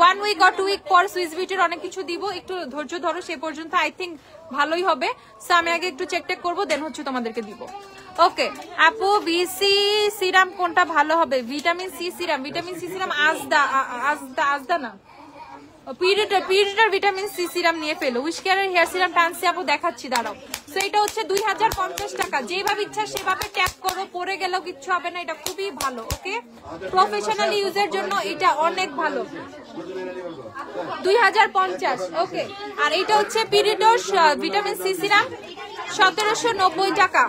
1 উইক or 2 উইক পর সুইস বিউটির অনেক কিছু দিব, একটু ধৈর্য ধরো, সে পর্যন্ত আই থিঙ্ক ভালোই হবে। সো আমি আগে একটু চেক টেক করবো, দেন হচ্ছে তোমাদেরকে দিব। ওকে আপু বিসি সিরাম কোনটা ভালো হবে? Vitamin C serum, vitamin C serum আজদা না, পিরিয়ডের ভিটামিন সি সিরাম নিয়ে ফেলো। উইশকেয়ারের হেয়ার সিরাম টানছি আপু, দেখাচ্ছি দাঁড়াও। সো এটা হচ্ছে 2050 টাকা। যেভাবে ইচ্ছা সেভাবে ট্যাপ করো, পরে গেলেও কিচ্ছু হবে না, এটা খুবই ভালো। ওকে, প্রফেশনাল ইউজের জন্য এটা অনেক ভালো, 2050। ওকে, আর এটা হচ্ছে পিরিয়ডের ভিটামিন সি সিরাম 1790 টাকা।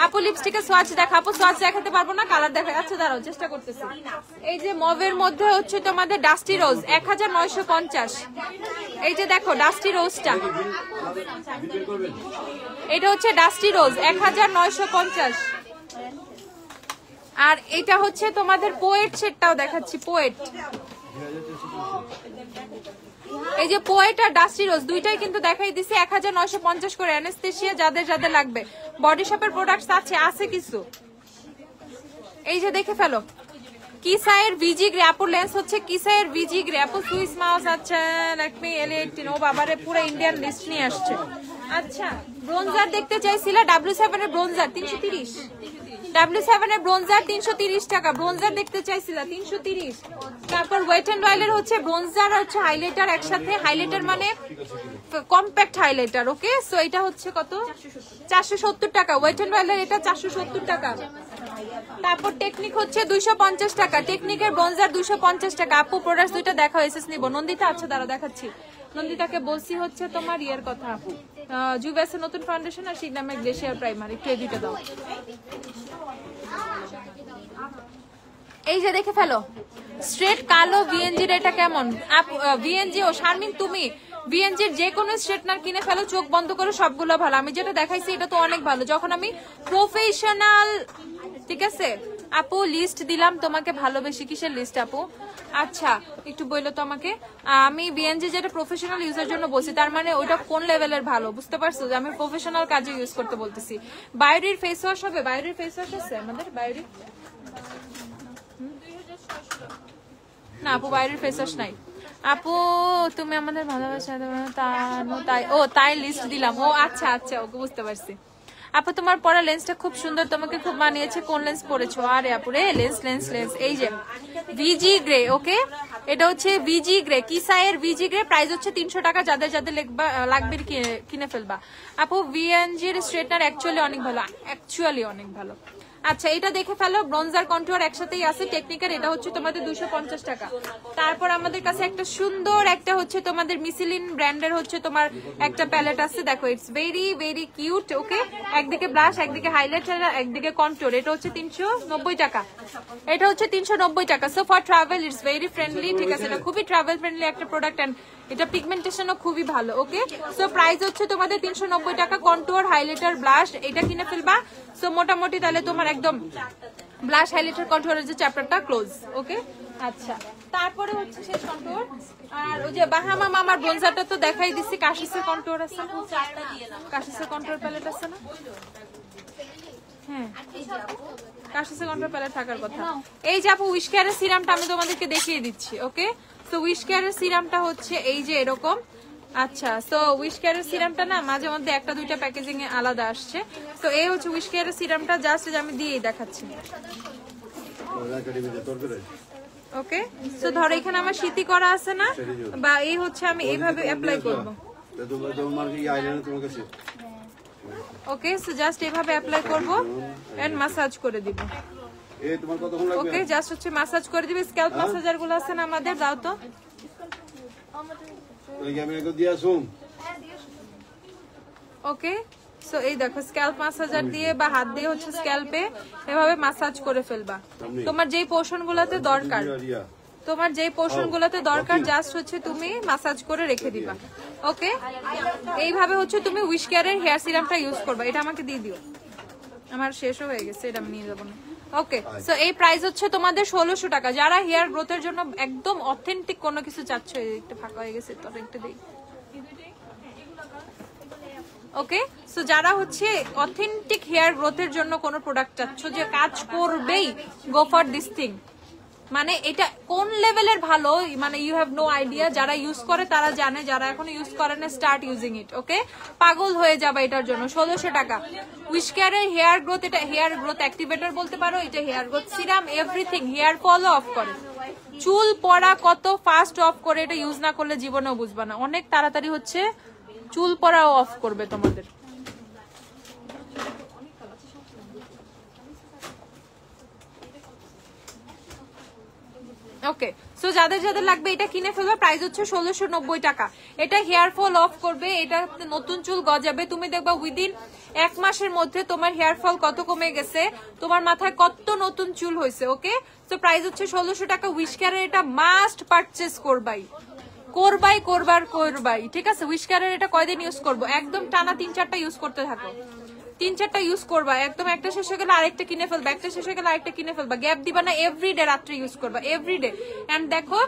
আপু লিপস্টিকের সোয়াচ দেখা, আপু সোয়াচ দেখাতে পারবো না, কালার দেখা। আচ্ছা দাঁড়াও, চেষ্টা করতেছি। এই যে মভের মধ্যে হচ্ছে তোমাদের ডাস্টি রোজ 1950। এই যে দেখো ডাস্টি রোজটা, এটা হচ্ছে ডাস্টি রোজ 1950। আর এটা হচ্ছে তোমাদের পোয়েট সেটটাও দেখাচ্ছি, পোয়েট। এই যে পোয়েট আর ডাস্টি রোজ দুইটাই কিন্তু দেখাই দিছি 1950 করে। অ্যানেস্থেসিয়া যাদের যাদের লাগবে, বডি শপের প্রোডাক্টস আছে কিছু। এই যে দেখে ফেলো, কিসায়ের ভিজি গ্রে, আপুর লেন্স হচ্ছে কিসায়ের ভিজি গ্রে। আপু সুইস মাউস, আচ্ছা ল্যাকমি L18। ও বাবারে পুরো ইন্ডিয়ান লিস্ট নিয়ে আসছে। আচ্ছা ব্রোঞ্জার দেখতে চাইছিলা, W7 এর ব্রোঞ্জার 330, W7 এর ব্রোঞ্জার 330 টাকা। ব্রোঞ্জার দেখতে চাইছিলা 330। তারপর ওয়েট এন্ড ওয়াইলের হচ্ছে ব্রোঞ্জার আর হচ্ছে হাইলাইটার একসাথে, হাইলাইটার মানে কম্প্যাক্ট হাইলাইটার। ওকে, সো এটা হচ্ছে কত? 470 টাকা। ওয়েট এন্ড ওয়াইলের এটা 470 টাকা। তারপর টেকনিক হচ্ছে 250 টাকা, টেকনিকের ব্রোঞ্জার 250 টাকা। আপু প্রোডাক্ট দুইটা দেখা হয়েছে নিব। নন্দিতা, আচ্ছা দাঁড়া দেখাচ্ছি। নন্দিতাকে বলছি হচ্ছে তোমার ইয়ের কথা, জুভেসের নতুন ফাউন্ডেশন আর শিগনামের গ্লেশিয়ার প্রাইমার, একটু এই দুইটা দাও। এই যে দেখে ফেলো, স্ট্রেট কালো ভিএনজির এটা কেমন? ভিএনজি ও শারমিন তুমি ভিএনজির যে কোনো স্ট্রেটনার কিনে ফেলো, চোখ বন্ধ করে, সবগুলো ভালো। আমি যেটা দেখাইছি এটা তো অনেক ভালো। যখন আমি প্রফেশনাল, ঠিক আছে, আপু লিস্ট দিলাম তোমাকে, ভালোবেসে কিসের লিস্ট আপু? আচ্ছা একটু বললো তো আমাকে। আমি বিএনজি যেটা প্রফেশনাল ইউজের জন্য বলছি, তার মানে ওইটা কোন লেভেলের ভালো বুঝতে পারছো? যে আমি প্রফেশনাল কাজে ইউজ করতে বলতেছি। বায়োডির ফেস ওয়াশ হবে? বায়োডির ফেস ওয়াশ আছে আমাদের? বায়োডি না আপু, বায়োডির ফেস ওয়াশ নাই আপু। তুমি আমাদের ভালোবাসা তাই, ও তাই লিস্ট দিলাম। ও আচ্ছা আচ্ছা, ওকে বুঝতে পারছি। আপু তোমার পরা লেন্সটা খুব সুন্দর, তোমাকে খুব মানিয়েছে। কোন লেন্স পরেছো? আরে আপু রে, লেন্স লেন্স লেন্স, এই যে ভিজি গ্রে। ওকে, এটা হচ্ছে ভিজি গ্রে, কিসাইয়ের ভিজি গ্রে। প্রাইস হচ্ছে 300 টাকা। যাদের যাদের লাগবে কিনে ফেলবা। আপু ভিএনজির স্ট্রেটনার অ্যাকচুয়ালি অনেক ভালো, অ্যাকচুয়ালি অনেক ভালো। আচ্ছা এটা দেখে ফেলো, ব্রোঞ্জার কন্টুয়ার একসাথেই আছে টেকনিকের। এটা হচ্ছে তোমাদের 250 টাকা। তারপর আমাদের কাছে একটা সুন্দর একটা হচ্ছে তোমাদের মিসিলিন ব্র্যান্ডের হচ্ছে তোমার একটা প্যালেট আছে, দেখো ইটস ভেরি ভেরি কিউট। ওকে, একদিকে ব্লাশ, একদিকে হাইলাইটার, একদিকে কন্টুর। এটা হচ্ছে 390 টাকা। এটা হচ্ছে 390 টাকা। So for travel it's very friendly, ঠিক আছে? এটা খুবই ট্রাভেল ফ্রেন্ডলি একটা প্রোডাক্ট, এন্ড এটা পিগমেন্টেশনও খুবই ভালো। ওকে, সো প্রাইস হচ্ছে তোমাদের 390 টাকা। কন্টুর, হাইলাইটার, ব্লাশ এটা কিনে ফেলবা। সো মোটামুটি তাহলে তোমার একদম ব্লাশ, হাইলাইটার, কন্টুরের যে চ্যাপ্টারটা ক্লোজ। ওকে, আচ্ছা তারপরে হচ্ছে শেষ কন্টুর। আর ওই যে বাহামা মামার ব্রোঞ্জারটা তো দেখাই দিচ্ছি। কাশিসের কন্টুর আছে, কাশিসের কন্টুর প্যালেট আছে না? হ্যাঁ, কাশিসের কন্টুর প্যালেট থাকার কথা। এই যে আপু উইশ কেয়ারের সিরামটা আমি তোমাদেরকে দেখিয়ে দিচ্ছি। ওকে, তো উইশ কেয়ারের সিরামটা হচ্ছে এই যে এরকম। আচ্ছা, তো উইশ কেয়ারের সিরামটা না মাঝে মধ্যে একটা দুইটা প্যাকেজিং এ আলাদা আসছে। তো এই হচ্ছে উইশ কেয়ারের সিরামটা, জাস্ট আমি দিয়েই দেখাচ্ছি। ওকে, তো ধরো এখানে আমার শীতি করা আছে না, বা এই হচ্ছে আমি এইভাবে অ্যাপ্লাই করব। ওকে, সো জাস্ট এইভাবে অ্যাপ্লাই করব এন্ড মাসাজ করে দিব। ওকে, জাস্ট হচ্ছে মাসাজ করে দিবে। স্ক্যাল্প ম্যাসাজার গুলো আছে না আমাদের, দাও তো। ওকে, সো এই দেখো স্ক্যাল্প ম্যাসাজার দিয়ে বা হাত দিয়ে হচ্ছে স্ক্যাল্পে এভাবে মাসাজ করে ফেলবা। তোমার যেই পোর্শন গুলাতে দরকার, তোমার যেই পোর্শন গুলাতে দরকার জাস্ট হচ্ছে তুমি মাসাজ করে রেখে দিবা। ওকে, এইভাবে হচ্ছে তুমি উইশ কেয়ারের হেয়ার সিরামটা ইউজ করবা। এটা আমাকে দিয়ে দিও, আমার শেষও হয়ে গেছে, এটা আমি নিয়ে যাবো না। ওকে, সো এই প্রাইস হচ্ছে তোমাদের 1600 টাকা। যারা হেয়ার গ্রোথের জন্য একদম অথেন্টিক কোনো কিছু চাচ্ছ, একটু ফাঁকা হয়ে গেছে তো একটু দেই। ওকে, সো যারা হচ্ছে অথেন্টিক হেয়ার গ্রোথের জন্য কোনো প্রোডাক্ট চাচ্ছ যে কাজ করবেই, গো ফর দিস থিং। মানে এটা কোন লেভেলের ভালো, মানে ইউ হ্যাভ নো আইডিয়া। যারা ইউজ করে তারা জানে, যারা এখনো ইউজ করে না স্টার্ট ইউজিং ইট। ওকে, পাগল হয়ে যাবে এটার জন্য। 1600 টাকা। উইশ কেয়ারের হেয়ার গ্রোথ, এটা হেয়ার গ্রোথ অ্যাক্টিভেটর বলতে পারো, এটা hair growth serum, everything. Hair ফলও অফ করে, চুল পড়া কত ফাস্ট অফ করে, এটা ইউজ না করলে জীবনেও বুঝবা না। অনেক তাড়াতাড়ি হচ্ছে চুল পড়াও অফ করবে তোমাদের। ওকে, সো যাদের যাদের লাগবে এটা কিনে ফেলবে। প্রাইস হচ্ছে 1690 টাকা। এটা হেয়ার ফল অফ করবে, এটা নতুন চুল গজাবে। তুমি দেখবা উইদিন 1 মাসের মধ্যে তোমার হেয়ার ফল কত কমে গেছে, তোমার মাথায় কত নতুন চুল হয়েছে। ওকে, সো প্রাইস হচ্ছে 1600 টাকা। উইশ কেয়ারের এটা মাস্ট পারচেজ করবাই, করবাই, ঠিক আছে? উইশ কেয়ারের এটা কয়দিন ইউজ করবো? একদম টানা 3-4টা ইউজ করতে থাকো, 3-4টা ইউজ করবা। একদম একটা শেষ হয়ে গেলে আরেকটা কিনে ফেলবা, একটা শেষ হয়ে গেলে আরেকটা কিনে ফেলবা। গ্যাপ দিবা না, এভরিডে রাত্রে ইউজ করবা, এভরিডে। এন্ড দেখো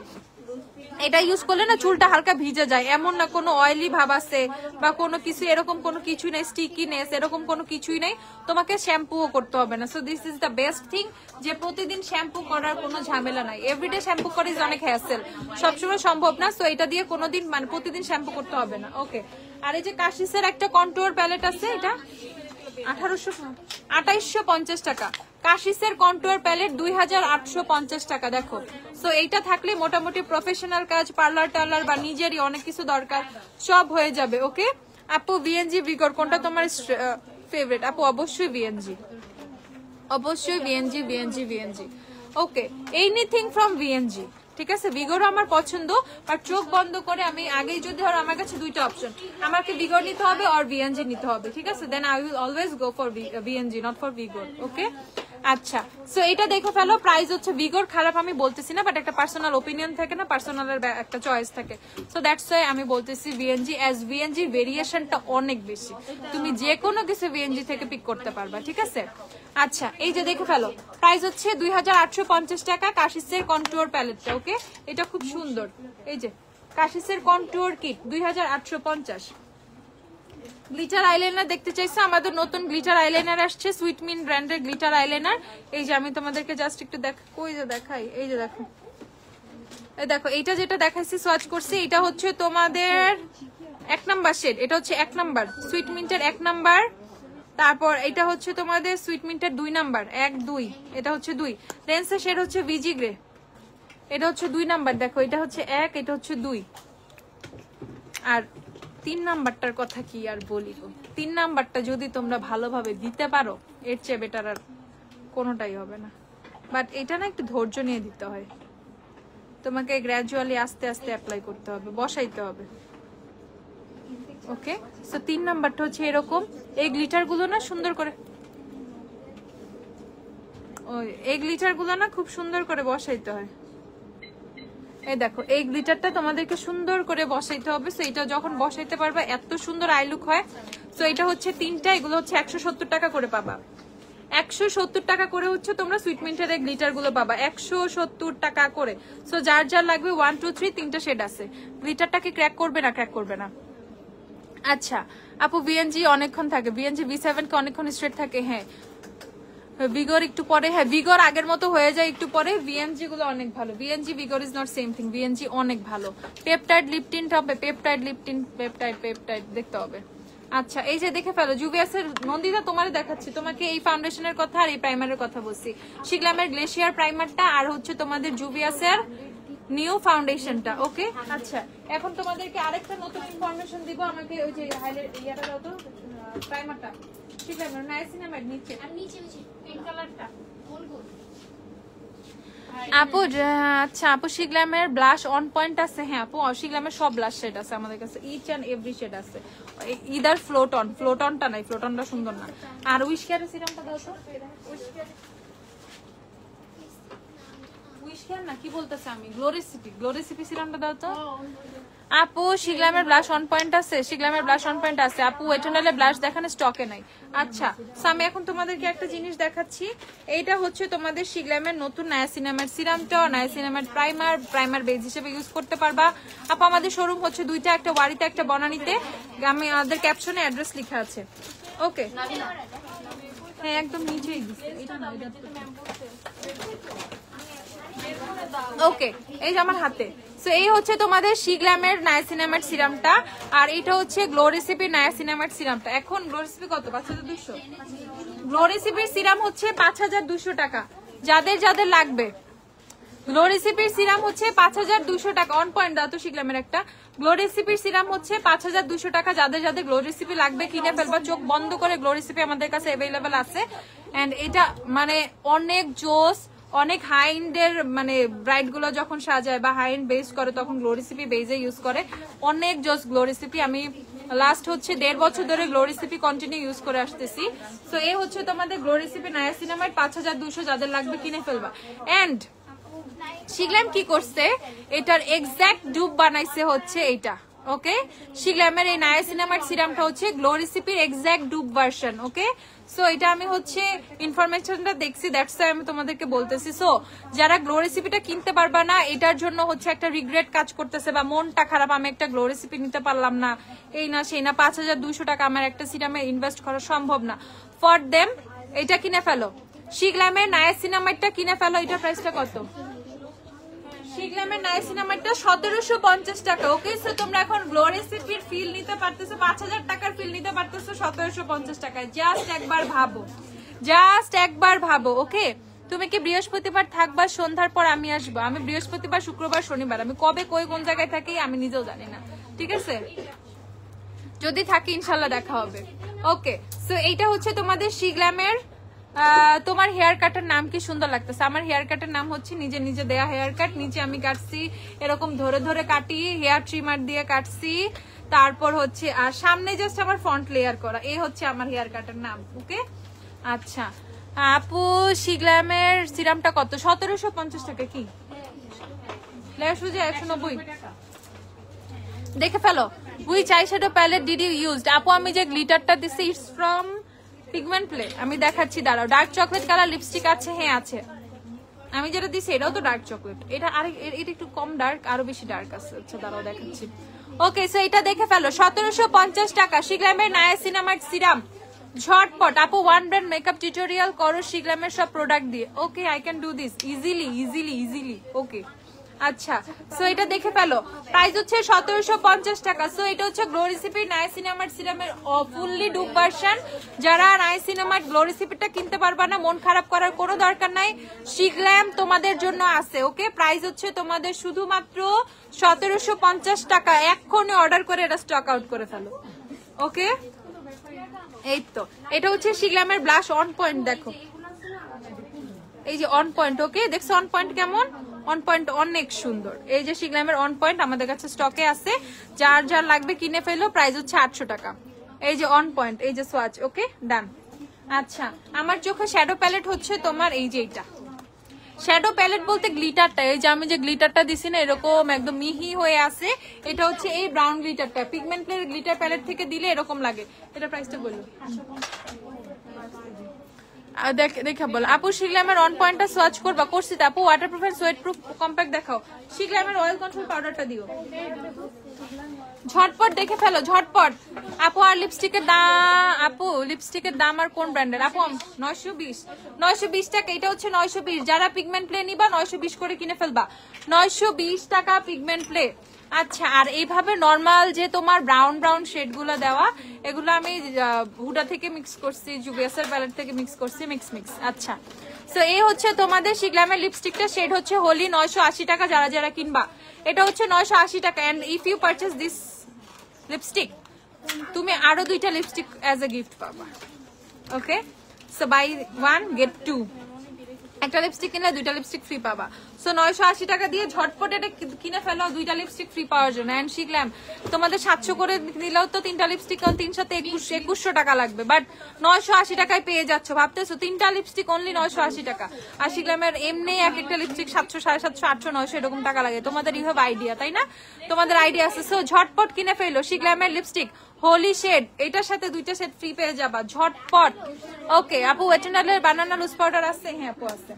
এটা ইউজ করলে না চুলটা হালকা ভিজে যায়, এমন না কোনো অয়েলি ভাব আছে বা কোনো কিছু, এরকম কোনো কিছুই নেই, স্টিকিনেস এরকম কোনো কিছুই নেই। তোমাকে শ্যাম্পুও করতে হবে না। So this is the best thing, যে প্রতিদিন শ্যাম্পু করার কোনো ঝামেলা নাই। এভরিডে শ্যাম্পু করে অনেক হ্যাসেল, সবসময় সম্ভব না। সো এটা দিয়ে কোনোদিন মানে প্রতিদিন শ্যাম্পু করতে হবে না। ওকে, আর এই যে কাশিসের একটা কন্ট্রোল প্যালেট আছে, এটা 2850 টাকা। কাশিসের কন্ট্রোল প্যালেট 2850 টাকা। দেখো, সো এইটা থাকলে মোটামুটি প্রফেশনাল কাজ, পার্লার টার্লার বা নিজেরই অনেক কিছু দরকার সব হয়ে যাবে। ওকে আপু, ভিএনজি ভিগর কোনটা তোমার ফেভারিট? আপু অবশ্যই ভিএনজি, অবশ্যই VNG. Okay, anything from VNG, ঠিক আছে? ভিগোরও আমার পছন্দ, আর চোখ বন্ধ করে আমি আগেই যদি ধরো আমার কাছে দুইটা অপশন, আমাকে ভিগোর নিতে হবে আর ভিএনজি নিতে হবে, ঠিক আছে? Then I will always go for VNG, not for Vigor. Okay, আচ্ছা, সো এটা দেখে ফেলো। প্রাইস হচ্ছে ভিগোর, খারাপ আমি বলতেছি না, বাট একটা পার্সোনাল ওপিনিয়ন থাকে না, পার্সোনালের একটা চয়েস থাকে। সো দ্যাটস ওয়াই আমি বলতেছি ভিএনজি, অ্যাজ ভিএনজি ভেরিয়েশনটা অনেক বেশি, তুমি যে কোনো কিছু ভিএনজি থেকে পিক করতে পারবা, ঠিক আছে? আচ্ছা, এই যে দেখে ফেলো, প্রাইস হচ্ছে 2850 টাকা, কাশিসের কন্টুয়ার প্যালেটটা। ওকে, এটা খুব সুন্দর, এই যে কাশিসের কন্টুয়ার কিট 2850। গ্লিটার আইলাইনার দেখতে চাইছো? আমাদের নতুন গ্লিটার আইলাইনার আসছে, সুইটমিন ব্র্যান্ডের গ্লিটার আইলাইনার। এই যে আমি তোমাদেরকে জাস্ট একটু কই যে দেখাই, এই যে দেখো, এই দেখো, এইটা যেটা দেখাইছি সোয়াচ করছি, এটা হচ্ছে তোমাদের 1 নাম্বার শেড, এটা হচ্ছে 1 নাম্বার সুইটমিন্টের 1 নাম্বার। তারপর এটা হচ্ছে তোমাদের সুইটমিন্টের 2 নাম্বার, 1 2, এটা হচ্ছে 2। রেন্সের শেড হচ্ছে ভিজি গ্রে, এটা হচ্ছে 2 নাম্বার। দেখো, এটা হচ্ছে 1, এটা হচ্ছে 2। আর 3 নাম্বারটার কথা কি আর বলি গো, 3 নাম্বারটা যদি তোমরা ভালোভাবে দিতে পারো, এর চেয়ে বেটার আর কোনোটাই হবে না। বাট এটা না একটু ধৈর্য নিয়ে দিতে হয়, তোমাকে গ্র্যাজুয়ালি আস্তে আস্তে অ্যাপ্লাই করতে হবে, বসাইতে হবে। ওকে, সো 3 নাম্বারটা হচ্ছে এরকম। এই গ্লিটার গুলো না সুন্দর করে, এই গ্লিটার গুলো না খুব সুন্দর করে বসাইতে হয়। এই দেখো, এই গ্লিটারটা তোমাদেরকে সুন্দর করে বসাইতে হবে। সো এটা যখন বসাইতে পারবা এত সুন্দর আই লুক হয়। সো এটা হচ্ছে 3টা, এগুলো হচ্ছে 170 টাকা করে পাবা। 170 টাকা করে হচ্ছে তোমরা সুইটমিন্টের এই গ্লিটার গুলো পাবা, 170 টাকা করে। সো যার যার লাগবে 1 2 3 3টা শেড আছে। গ্লিটারটাকে ক্র্যাক করবে না, ক্র্যাক করবে না। আচ্ছা আপু, ভিএনজি অনেকক্ষণ থাকে, ভিএনজি V7 কে অনেকক্ষণ স্ট্রেট থাকে। হ্যাঁ, ভিগোর একটু পরে, হ্যাঁ ভিগোর আগের মতো হয়ে যায় একটু পরে। ভিএনজি গুলো অনেক ভালো, VNG Vigor is not same thing, VNG অনেক ভালো। পেপটাইড লিপটিন হবে, পেপটাইড লিপটিন, পেপটাইড দেখতে হবে। আচ্ছা, এই যে দেখে ফেলো, জুভিয়াসের নন্দিতা তোমারে দেখাচ্ছি, তোমাকে এই ফাউন্ডেশনের কথা আর এই প্রাইমারের কথা বলছি। শিগলামের গ্লেশিয়ার প্রাইমারটা আর হচ্ছে তোমাদের জুভিয়াসের নিউ ফাউন্ডেশনটা। ওকে, আচ্ছা এখন তোমাদেরকে আরেকটা নতুন ইনফরমেশন দিব। আমাকে ওই যে হাইলাইট ইয়াটা দাও তো, প্রাইমারটা শিগলামের নাইসিনামাইড নিচে আর নিচে পিঙ্ক কালারটা গোল গোল। আপু আচ্ছা, আপু শিগলামের ব্লাশ অন পয়েন্ট আছে? হ্যাঁ আপু, শিগলামের সব ব্লাশ শেড আছে আমাদের কাছে, ইচ এন্ড এভরি শেড আছে। ইদার ফ্লোটনটা নাই, ফ্লোটনটা সুন্দর না। আর উইশকেয়ারের সিরামটা দাও তো, উইশকেয়ার না কি বলতেছে আমি, গ্লোরেসিপি সিরামটা দাও তো। আপু শিগলামের ব্লাশ অন পয়েন্ট আছে, শিগলামের ব্লাশ অন পয়েন্ট আছে আপু, এটানালে ব্লাশ দেখানো স্টকে নাই। আচ্ছা, আমি এখন তোমাদেরকে একটা জিনিস দেখাচ্ছি। এইটা হচ্ছে তোমাদের শিগলামের নতুন নায়াসিনামাইড সিরামটা, নায়াসিনামাইড প্রাইমার বেজ হিসেবে ইউজ করতে পারবা। আপু আমাদের শোরুম হচ্ছে 2টা, একটা ওয়ারিতে একটা বনানীতে। আমি আমাদের ক্যাপশনে অ্যাড্রেস লেখা আছে। ওকে, হ্যাঁ একদম নিচেই দিছি, এটা না এটা ওকে, এই যে আমার হাতে। সো এই হচ্ছে তোমাদের শিগলামের নায়াসিনামাইড সিরামটা, আর এটা হচ্ছে গ্লো রেসিপি নায়াসিনামাইড সিরামটা। এখন গ্লো রেসিপি কত? 5200। গ্লো রেসিপির সিরাম হচ্ছে 5200 টাকা। যাদের যাদের লাগবে, গ্লো রেসিপির সিরাম হচ্ছে 5200 টাকা। অন পয়েন্ট দাও তো শিগলামের একটা। গ্লো রেসিপির সিরাম হচ্ছে 5200 টাকা। যাদের যাদের গ্লো রেসিপি লাগবে কিনে ফেলবা, চোখ বন্ধ করে। গ্লো রেসিপি আমাদের কাছে অ্যাভেলেবেল আছে। এন্ড এটা মানে অনেক জোস, অনেক হাই এন্ডের মানে ব্রাইড গুলো যখন সাজায় বা হাই এন্ড বেস করে তখন গ্লো রেসিপি বেজে ইউজ করে। অনেক জোস গ্লো রেসিপি। আমি লাস্ট হচ্ছে 1.5 বছর ধরে গ্লো রেসিপি কন্টিনিউ ইউজ করে আসতেছি। সো এই হচ্ছে তোমাদের গ্লো রেসিপি নায়াসিনামাইড 5200। যাদের লাগবে কিনে ফেলবা। এন্ড শিগলাম কি করছে, এটার এক্সাক্ট ডুব বানাইছে হচ্ছে এইটা। ওকে, শিগলামের এই নায়াসিনামাইড সিরামটা হচ্ছে গ্লো রেসিপির এক্সাক্ট ডুব ভার্সন। ওকে, সো এটা আমি হচ্ছে ইনফরমেশনটা দেখছি, দ্যাটস ওয়াই আমি তোমাদেরকে বলতেছি। সো যারা গ্লো রেসিপিটা কিনতে পারবা না, এটার জন্য হচ্ছে একটা রিগ্রেট কাজ করতেছে বা মনটা খারাপ, আমি একটা গ্লো রেসিপি নিতে পারলাম না, এই না সেই না, 5200 টাকা আমার একটা সিরামে ইনভেস্ট করা সম্ভব না। ফর দেম এটা কিনে ফেলো, শিগলামের নায়াসিনামাইডটা কিনে ফেলো। এটার প্রাইসটা কত? শিগলামের নায়াসিনামাইডটা 1750 টাকা। ওকে, সো তোমরা এখন গ্লো রেসিপির ফিল নিতে পারতেছো, 5000 টাকার ফিল নিতে পারতেছো 1750 টাকায়। জাস্ট একবার ভাবো, জাস্ট একবার ভাবো। ওকে, তুমি কি বৃহস্পতিবার থাকবা? সন্ধ্যার পর আমি আসবো। আমি বৃহস্পতিবার, শুক্রবার, শনিবার, আমি কবে কই কোন জায়গায় থাকি আমি নিজেও জানি না, ঠিক আছে? যদি থাকি ইনশাল্লাহ দেখা হবে। ওকে, সো এইটা হচ্ছে তোমাদের শিগলামের। তোমার হেয়ার কাটের নাম কি সুন্দর লাগতেছে। আমার হেয়ার কাটের নাম হচ্ছে নিজে নিজে দেয়া হেয়ার কাট। নিচে আমি কাটছি এরকম ধরে ধরে কাটি, হেয়ার ট্রিমার দিয়ে কাটছি। তারপর হচ্ছে আর সামনে জাস্ট আমার ফ্রন্ট লেয়ার করা, এই হচ্ছে আমার হেয়ার কাটের নাম। ওকে, আচ্ছা আপু শিগ্ল্যামের সিরামটা কত? 1750 টাকা। কি ল্যাশ হয়ে যায় 190। দেখে ফেলো। Which eyeshadow palette did you used? আপু আমি যে গ্লিটারটা দিছি ইটস ফ্রম পিগমেন্ট প্লে। আমি দেখাচ্ছি, দাঁড়াও। ডার্ক চকলেট কালার লিপস্টিক আছে? হ্যাঁ আছে। আমি যেটা দিছি এটাও তো ডার্ক চকলেট। এটা এটা একটু কম ডার্ক, আরো বেশি ডার্ক আছে। আচ্ছা দাঁড়াও দেখাচ্ছি। ওকে, সো এটা দেখে ফেলো। 1750 টাকা শিগ্ল্যামের নায়াসিনামাইড সিরাম। ঝটপট আপু ওয়ান ব্র্যান্ড মেকআপ টিউটোরিয়াল করো শিগ্ল্যামের সব প্রোডাক্ট দিয়ে। Okay, I can do this easily. Okay, আচ্ছা, সো এটা দেখে ফেলো। প্রাইস হচ্ছে 1750 টাকা। সো এটা হচ্ছে গ্লো রেসিপি নায়াসিনামাইড সিরামের ফুললি ডুব ভার্সন। যারা নায়াসিনামাইড গ্লো রেসিপিটা কিনতে পারবা না, মন খারাপ করার কোনো দরকার নাই, শিগ্ল্যাম তোমাদের জন্য আছে। ওকে, প্রাইস হচ্ছে তোমাদের শুধুমাত্র 1750 টাকা। এক্ষুনি অর্ডার করে এটা স্টক আউট করে ফেলো। ওকে, এই তো এটা হচ্ছে শিগ্ল্যামের ব্লাশ অন পয়েন্ট। দেখো এই যে অন পয়েন্ট। ওকে, দেখছো অন পয়েন্ট কেমন? অন পয়েন্ট অনেক সুন্দর। এই যে শিগ্ল্যামের অন পয়েন্ট আমাদের কাছে স্টকে আছে, যার যার লাগবে কিনে ফেলো। প্রাইস হচ্ছে 800 টাকা। এই যে অন পয়েন্ট, এই যে সোয়াচ। ওকে, ডান। আচ্ছা, আমার চোখে শ্যাডো প্যালেট হচ্ছে তোমার এই যে এটা শ্যাডো প্যালেট বলতে গ্লিটারটা। এই যে আমি যে গ্লিটারটা দিছি না, এরকম একদম মিহি হয়ে আছে। এটা হচ্ছে এই ব্রাউন গ্লিটারটা। পিগমেন্ট গ্লিটার প্যালেট থেকে দিলে এরকম লাগে। এটা প্রাইসটা বললো দেখা বল। আপু শিগ্ল্যামের অন পয়েন্টটা সোয়াচ করবা? করছি তো আপু। Waterproof and sweat proof compact দেখাও। শিগ্ল্যামের অয়েল কন্ট্রোল পাউডারটা দিও। ঝটপট দেখে ফেলো, ঝটপট। আপু আর লিপস্টিকের দাম? আপু লিপস্টিকের দাম আর কোন ব্র্যান্ডের? আপু 920 টাকা। এটা হচ্ছে 920। যারা পিগমেন্ট প্লে নিবা 920 করে কিনে ফেলবা। 920 টাকা পিগমেন্ট প্লে। আচ্ছা, আর এইভাবে নর্মাল যে তোমার ব্রাউন শেড গুলো দেওয়া, এগুলো আমি হুডা থেকে মিক্স করছি, জুবিয়াসের প্যালেট থেকে মিক্স করছি, মিক্স। আচ্ছা, সো এই হচ্ছে তোমাদের শিগ্ল্যামের লিপস্টিকটা। শেড হচ্ছে হোলি। 980 টাকা যারা যারা কিনবা। এটা হচ্ছে 980 টাকা। And if you purchase this lipstick, তুমি আরো 2টা লিপস্টিক অ্যাজ এ গিফট পাবা। Okay, so buy 1 get 2। একটা লিপস্টিক কিনলে 2টা লিপস্টিক ফ্রি পাবা। সো 980 টাকা দিয়ে ঝটপট এটা কিনে ফেলো 2টা লিপস্টিক ফ্রি পাওয়ার জন্য। এন্ড শিগ্ল্যাম তোমাদের 700 করে নিলেও তো 3টা লিপস্টিক 3 সাথে 2100 টাকা লাগবে, বাট 980 টাকায় পেয়ে যাচ্ছ। ভাবতেছো 3টা লিপস্টিক অনলি 980 টাকা। আর শিগ্ল্যামের এমনি এক একটা লিপস্টিক 700, 750, 800, 900 এরকম টাকা লাগে। তোমাদের ইউ হ্যাভ আইডিয়া, তাই না? তোমাদের আইডিয়া আছে। সো ঝটপট কিনে ফেলো শিগ্ল্যামের লিপস্টিক হোলি শেড। এটার সাথে 2টা সেট ফ্রি পেয়ে যাবা ঝটপট। ওকে আপু, ওয়েটেনালের বানানা লুজ পাউডার আছে? হ্যাঁ আপু আছে।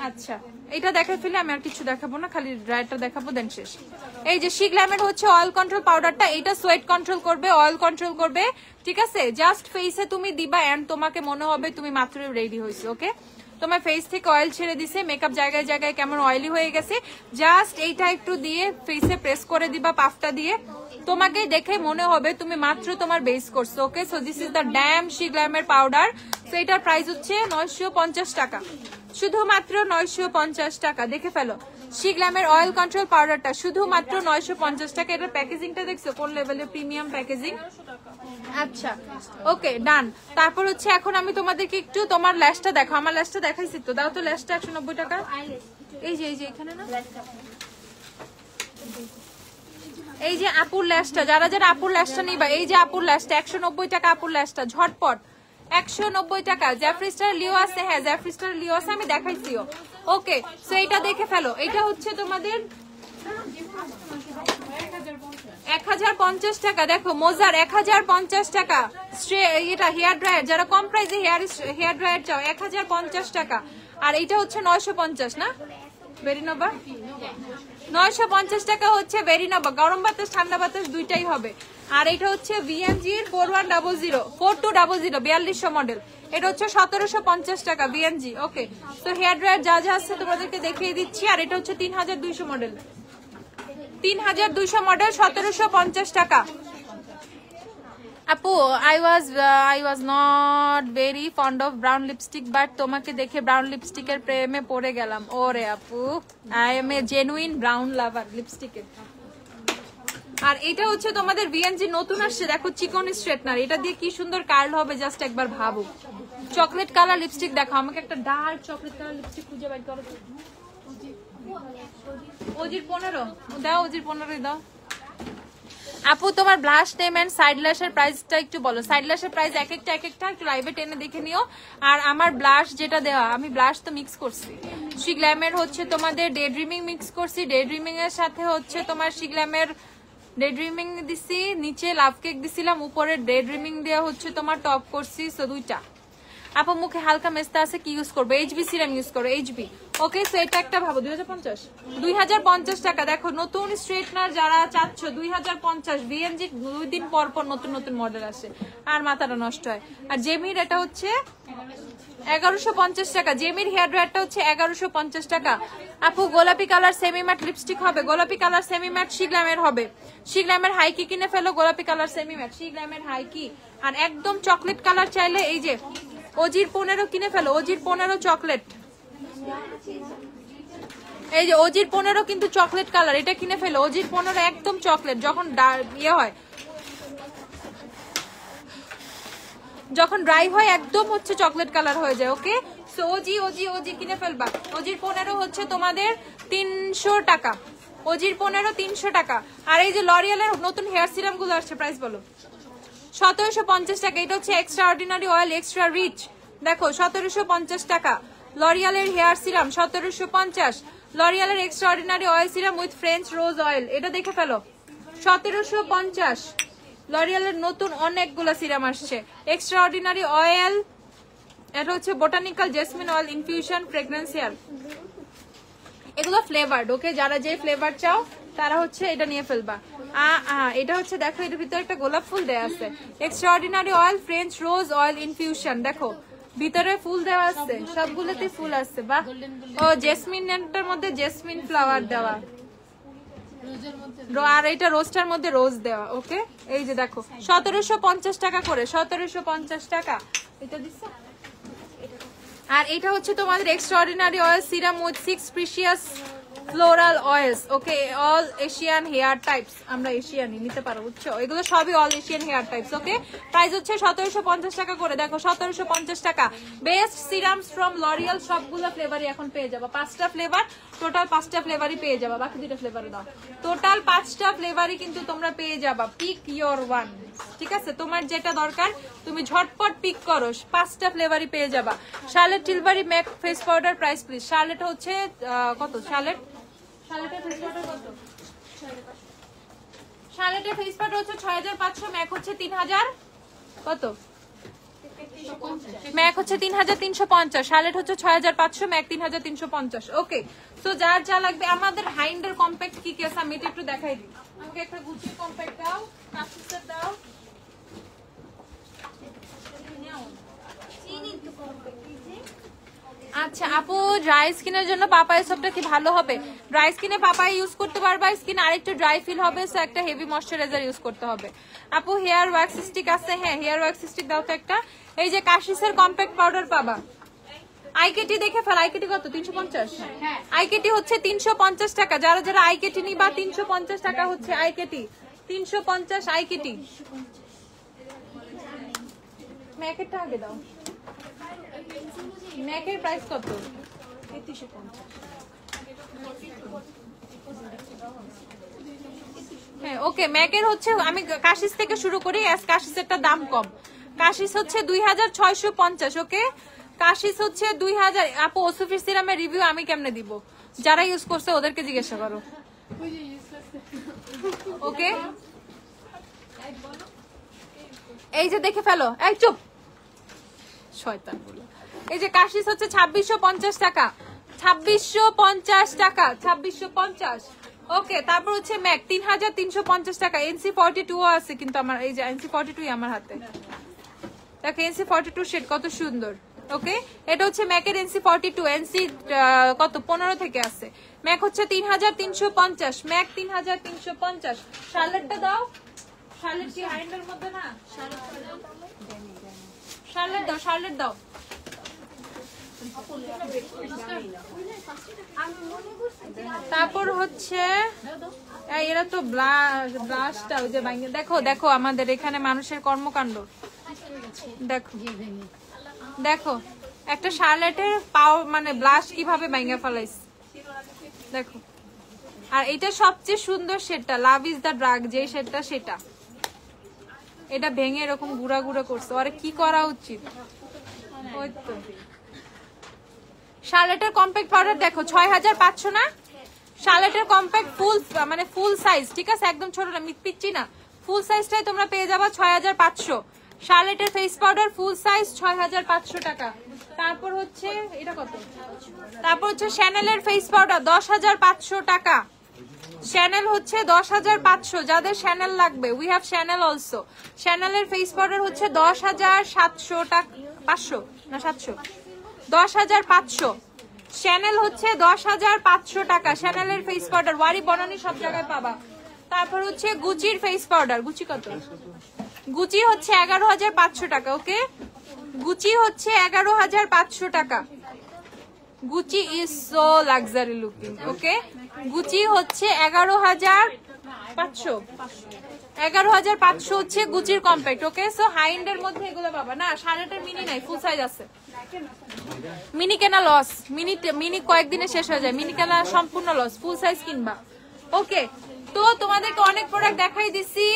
আচ্ছা, এটা দেখে ফেলে আমি আর কিছু দেখাবো না, খালি ড্রাইটা দেখাবো, দেন শেষ। এই যে শিগ্ল্যামের হচ্ছে অয়েল কন্ট্রোল পাউডারটা। এটা সোয়েট কন্ট্রোল করবে, অয়েল কন্ট্রোল করবে, ঠিক আছে? জাস্ট ফেসে তুমি দিবা এন্ড তোমাকে মনে হবে তুমি মাত্র রেডি হয়েছো। ওকে, তোমার ফেস থেকে অয়েল ছেড়ে দিছে, মেকআপ জায়গায় জায়গায় কেমন অয়েলি হয়ে গেছে, জাস্ট এইটা একটু দিয়ে ফেসে প্রেস করে দিবা পাফটা দিয়ে, তোমাকে দেখে মনে হবে তুমি মাত্র তোমার বেস করছো। Okay, so this is the damn শিগ্ল্যামের পাউডার। সো এটার প্রাইস হচ্ছে 950 টাকা, শুধুমাত্র 950 টাকা। দেখে ফেলো শিগ্ল্যামের অয়েল কন্ট্রোল পাউডারটা শুধুমাত্র 950 টাকা। এটার প্যাকেজিংটা দেখছো কোন লেভেলের প্রিমিয়াম প্যাকেজিং। আচ্ছা, ওকে ডান। তারপর হচ্ছে এখন আমি তোমাদেরকে একটু তোমার ল্যাশটা দেখো। আমার ল্যাশটা দেখাইছি তো, দাও তো ল্যাশটা 190 টাকা। এই যে এখানে না, এই যে আপুর ল্যাশটা, যারা যারা আপুর ল্যাশটা নিবা, এই যে আপুর ল্যাশটা 190 টাকা। আপুর ল্যাশটা ঝটপট 190 টাকা। জ্যাফরি স্টার লিও আছে? হ্যাঁ জ্যাফরি স্টার লিও আছে, আমি দেখাইছিও। ওকে, সো এটা দেখে ফেলো। এটা হচ্ছে তোমাদের 1050 টাকা। দেখো মোজার 1050 টাকা। এটা হেয়ার ড্রায়ার, যারা কম প্রাইসে হেয়ার ড্রায়ার চাও 1050 টাকা। আর এটা হচ্ছে 950 না, বেরিনোভা 950 টাকা হচ্ছে বেরিনোভা। গরম বাতাস ঠান্ডা বাতাস দুইটাই হবে। আর এটা হচ্ছে ভিএনজি 4100 4200 4200 মডেল। এটা হচ্ছে 1750 টাকা ভিএনজি। ওকে, তো হেয়ার ড্রায়ার যা যা আছে তোমাদেরকে দেখিয়ে দিচ্ছি। আর এটা হচ্ছে 3200 মডেল, 3200 মডেল 1750 টাকা। আপু I was not very fond of brown lipstick, but তোমাকে দেখে ব্রাউন লিপস্টিকের প্রেমে পড়ে গেলাম। ওরে আপু, I am a genuine brown lover লিপস্টিকের। আর এটা হচ্ছে তোমাদের ভিএনজি নতুন আসছে, দেখো চিকন স্ট্রেটনার। এটা দিয়ে কি সুন্দর কার্ল হবে, জাস্ট একবার ভাবো। চকলেট কালার লিপস্টিক দেখো, আমাকে একটা ডার্ক চকলেট কালার লিপস্টিক খুঁজে বের করো। অজির 15 দাও, অজির 15 দাও। আপু তোমার ব্লাশ নেম এন্ড সাইড ল্যাশের প্রাইসটা একটু বলো। সাইড ল্যাশের প্রাইস এক একটা একটু লাইভে টেনে দেখে নিও। আর আমার ব্লাশ যেটা দেওয়া, আমি ব্লাশ তো মিক্স করছি, শি গ্ল্যামের হচ্ছে তোমাদের ডে ড্রিমিং মিক্স করছি, ডে ড্রিমিং এর সাথে হচ্ছে তোমার শি গ্ল্যামের ডে ড্রিমিং দিছি, নিচে লাভ কেক দিছিলাম, উপরে ডে ড্রিমিং দেওয়া হচ্ছে তোমার টপ করছি। সো দুইটা। আপু মুখে হালকা মেস্তা আছে, কি ইউজ করবো? এইচবি সিরাম ইউজ করো, এইচবি। ওকে, সো এটা একটা ভাবো 2050 টাকা। দেখো নতুন স্ট্রেটনার যারা চাচ্ছ 2050, বিএনজি 2 দিন পর পর নতুন নতুন মডেল আসে আর মাথাটা নষ্ট হয়। আর জেমির এটা হচ্ছে 1150 টাকা, জেমির হেয়ার ড্রায়ারটা হচ্ছে 1150 টাকা। আপু গোলাপি কালার সেমি ম্যাট লিপস্টিক হবে, গোলাপি কালার সেমি ম্যাট শি গ্ল্যামের হবে, শি গ্ল্যামের হাইকি কিনে ফেলো, গোলাপি কালার সেমি ম্যাট শি গ্ল্যামের হাইকি। আর একদম চকলেট কালার চাইলে এই যে অজির 15 কিনে ফেলো, অজির 15 চকলেট, এই যে অজির 15 কিন্তু চকলেট কালার, এটা কিনে ফেলো, অজির 15 একদম চকলেট। যখন ইয়ে হয়, যখন ড্রাই হয় একদম হচ্ছে চকলেট কালার হয়ে যায়। ওকে, সো ওজি ওজি ওজি কিনে ফেলবা। অজির 15 হচ্ছে তোমাদের 300 টাকা, অজির 15 300 টাকা। আর এই যে লরিয়ালের নতুন হেয়ার সিরাম গুলো আসছে, প্রাইস বলো। 1750 টাকা। এটা হচ্ছে extra ordinary oil extra rich, দেখো 1750 টাকা। লরিয়ালের হেয়ার সিরাম 1750, লরিয়ালের extra ordinary oil serum with French rose oil, এটা দেখে ফেলো 1750। লরিয়ালের নতুন অনেকগুলো সিরাম আসছে, এক্সট্রা অর্ডিনারি অয়েল, এটা হচ্ছে বোটানিক্যাল জেসমিন অয়েল ইনফিউশন ফ্রেগরেন্সিয়াল, এগুলো ফ্লেভারড। ওকে, যারা যে ফ্লেভার চাও তারা হচ্ছে এটা নিয়ে ফেলবা। এটা হচ্ছে দেখো, এটার ভিতরে একটা গোলাপ ফুল দেওয়া আছে, extra ordinary oil French rose oil infusion, দেখো ভিতরে ফুল দেওয়া আছে, সবগুলোতে ফুল আছে। বাহ, ও জেসমিনটার মধ্যে জেসমিন ফ্লাওয়ার দেওয়া, আর এটা রোজটার মধ্যে রোজ দেওয়া। ওকে, এই যে দেখো 1750 টাকা করে, 1750 টাকা এটা দিচ্ছে। আর এটা হচ্ছে তোমাদের extraordinary oil serum with 6 precious floral oils. Okay, all Asian hair types, আমরা এশিয়ানই নিতে পারো, বুঝছো? এগুলো সবই all Asian hair types. Okay, price হচ্ছে 1750 টাকা করে। দেখো 1750 টাকা। বেস্ট সিরামস ফ্রম লরিয়াল, সবগুলো ফ্লেভারই এখন পেয়ে যাবা, 5টা ফ্লেভার, টোটাল 5টা ফ্লেভারই পেয়ে যাবা। বাকি 2টা ফ্লেভারে দাও, টোটাল 5টা ফ্লেভারই কিন্তু তোমরা পেয়ে যাবা। পিক ইয়োর ওয়ান, ঠিক আছে? তোমার যেটা দরকার তুমি ঝটপট পিক করো, 5টা ফ্লেভারই পেয়ে যাবা। Charlotte Tilbury Mac face powder price please. Charlotte হচ্ছে কত? শার্লেটের ফেস পাউডার কত? শার্লেটের ফেস পাউডার হচ্ছে 6500, ম্যাক হচ্ছে 3000, কত? ম্যাক হচ্ছে 3350, শার্লেট হচ্ছে 6500, ম্যাক 3350। ওকে, সো যার যা লাগবে। আমাদের হাইন্ডের কম্প্যাক্ট কি কি আছে আমি এটা একটু দেখাই দিই। আমাকে একটা গুচি কম্প্যাক্ট দাও, কাস্টার দাও। আচ্ছা আপু, ড্রাই স্কিনের জন্য পাপায়া সোপটা কি ভালো হবে? ড্রাই স্কিনে পাপায়া ইউজ করতে পারবা, স্কিন আরেকটু ড্রাই ফিল হবে, সো একটা হেভি ময়শ্চারাইজার ইউজ করতে হবে। আপু হেয়ার ওয়্যাক্স স্টিক আছে? হ্যাঁ, হেয়ার ওয়্যাক্স স্টিক দাও তো একটা। এই যে কাশিসের কম্প্যাক্ট পাউডার পাবা। আইকেটি দেখে ফেল, আইকেটি কত? 350। আইকেটি হচ্ছে 350 টাকা। যারা যারা আইকেটি নিবা 350 টাকা হচ্ছে আইকেটি, 350 আইকেটি। ম্যাকেরটা আগে দাও, ম্যাকের প্রাইস কত? 3350। হ্যাঁ, ওকে, ম্যাকের হচ্ছে, আমি কাশিস থেকে শুরু করি, কাশিসেরটা দাম কম। কাশিস হচ্ছে 2650। ওকে, কাশিস হচ্ছে 2000। আপু ওসুফির সিরামের রিভিউ আমি কেমনে দিব? যারা ইউজ করছে ওদেরকে জিজ্ঞাসা করো। ওকে, এই যে দেখে ফেলো, এই চুপ শয়তান বলে। এই যে কাশিস হচ্ছে 2650 টাকা, 2650 টাকা, 2650। ওকে, তারপর হচ্ছে ম্যাক 3350 টাকা। NC42 আছে কিন্তু আমার, এই যে NC42 আমার হাতে, দেখো NC42 শেড কত সুন্দর। ওকে, এটা হচ্ছে ম্যাকের NC42, NC কত 15 থেকে আছে। ম্যাক হচ্ছে 3350, ম্যাক 3350। শার্লেটটা দাও, শার্লেট কি হাইন্ডের মধ্যে না? শার্লেট দাও, শার্লেট দাও। তারপর হচ্ছে এরা তো ব্লাশটা ওই যে ভাঙে, দেখো দেখো আমাদের এখানে মানুষের কর্মকাণ্ড দেখো, দেখো একটা শার্লেটের পাও মানে ব্লাশ কিভাবে ভাঙে ফেলাইছে, দেখো আর এটা সবচেয়ে সুন্দর শেডটা, লাভ ইজ দ্য ড্রাগ, যে শেডটা সেটা। এটা ভেঙে এরকম গুড়া গুড়া করছে, আরে কি করা উচিত। ওই তো শার্লেটের কম্প্যাক্ট পাউডার দেখো 6500 না, শার্লেটের কম্প্যাক্ট ফুল মানে ফুল সাইজ, ঠিক আছে, একদম ছোট না, পিচ্ছি না, ফুল সাইজটাই তোমরা পেয়ে যাবা 6500। শার্লেটের ফেস পাউডার ফুল সাইজ 6500 টাকা। তারপর হচ্ছে এটা কত, তারপর হচ্ছে শ্যানেলের ফেস পাউডার 10500 টাকা। শ্যানেল হচ্ছে 10500, যাদের শ্যানেল লাগবে, উই হ্যাভ শ্যানেল অলসো। শ্যানেলের ফেস পাউডার হচ্ছে 10700 টাকা, 500 না 700, 10500। শ্যানেল হচ্ছে 10500 টাকা শ্যানেলের ফেস পাউডার, ওয়ারি বনানি সব জায়গায় পাবা। তারপর হচ্ছে গুচির ফেস পাউডার, গুচি কত, গুচি হচ্ছে 11500 টাকা। ওকে, গুচি হচ্ছে 11500 টাকা। Gucci is so luxury looking. Okay, Gucci হচ্ছে 11500, 11500 হচ্ছে গুচির কম্প্যাক্ট। ওকে, সো হাই এন্ডের মধ্যে এগুলো পাবা না। শার্লেটের মিনি নাই, ফুল সাইজ আছে। মিনি কেনা লস, মিনি কয়েকদিনে শেষ হয়ে যায়, মিনি কেনা সম্পূর্ণ লস, ফুল সাইজ কিনবা। ওকে, তো তোমাদেরকে অনেক প্রোডাক্ট দেখাই দিছি।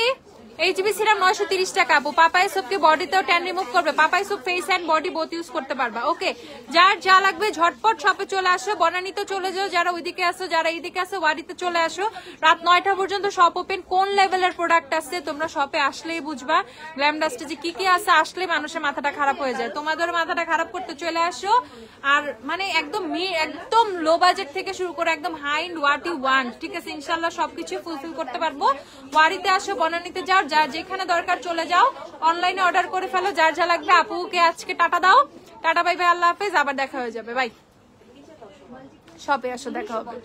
এইচবি সিরাম 930 টাকা আপু। পাপাই সোপকে বডিতেও ট্যান রিমুভ করবে, papaya soap face and body both use করতে পারবা। ওকে, যার যা লাগবে ঝটপট শপে চলে আসো, বনানীতে চলে যাও, যারা ওইদিকে আসো, যারা এইদিকে আসো ওয়ারিতে চলে আসো। রাত 9টা পর্যন্ত শপ ওপেন। কোন লেভেলের প্রোডাক্ট আছে তোমরা শপে আসলেই বুঝবা। গ্ল্যাম ডাস্টে যে কি আছে, আসলে মানুষের মাথাটা খারাপ হয়ে যায়। তোমাদের মাথাটা খারাপ করতে চলে আসো। আর মানে একদম লো বাজেট থেকে শুরু করে একদম high end what you want, ঠিক আছে, ইনশাল্লাহ সবকিছু ফুলফিল করতে পারবো। ওয়ারিতে আসো, বনানীতে যাও, যার যেখানে দরকার চলে যাও, অনলাইনে অর্ডার করে ফেলো, যার যা লাগবে। আপুকে আজকে টাটা দাও, টাটা, বাই বাই, আল্লাহ হাফেজ, আবার দেখা হয়ে যাবে, বাই। শপে আসো, দেখা হবে।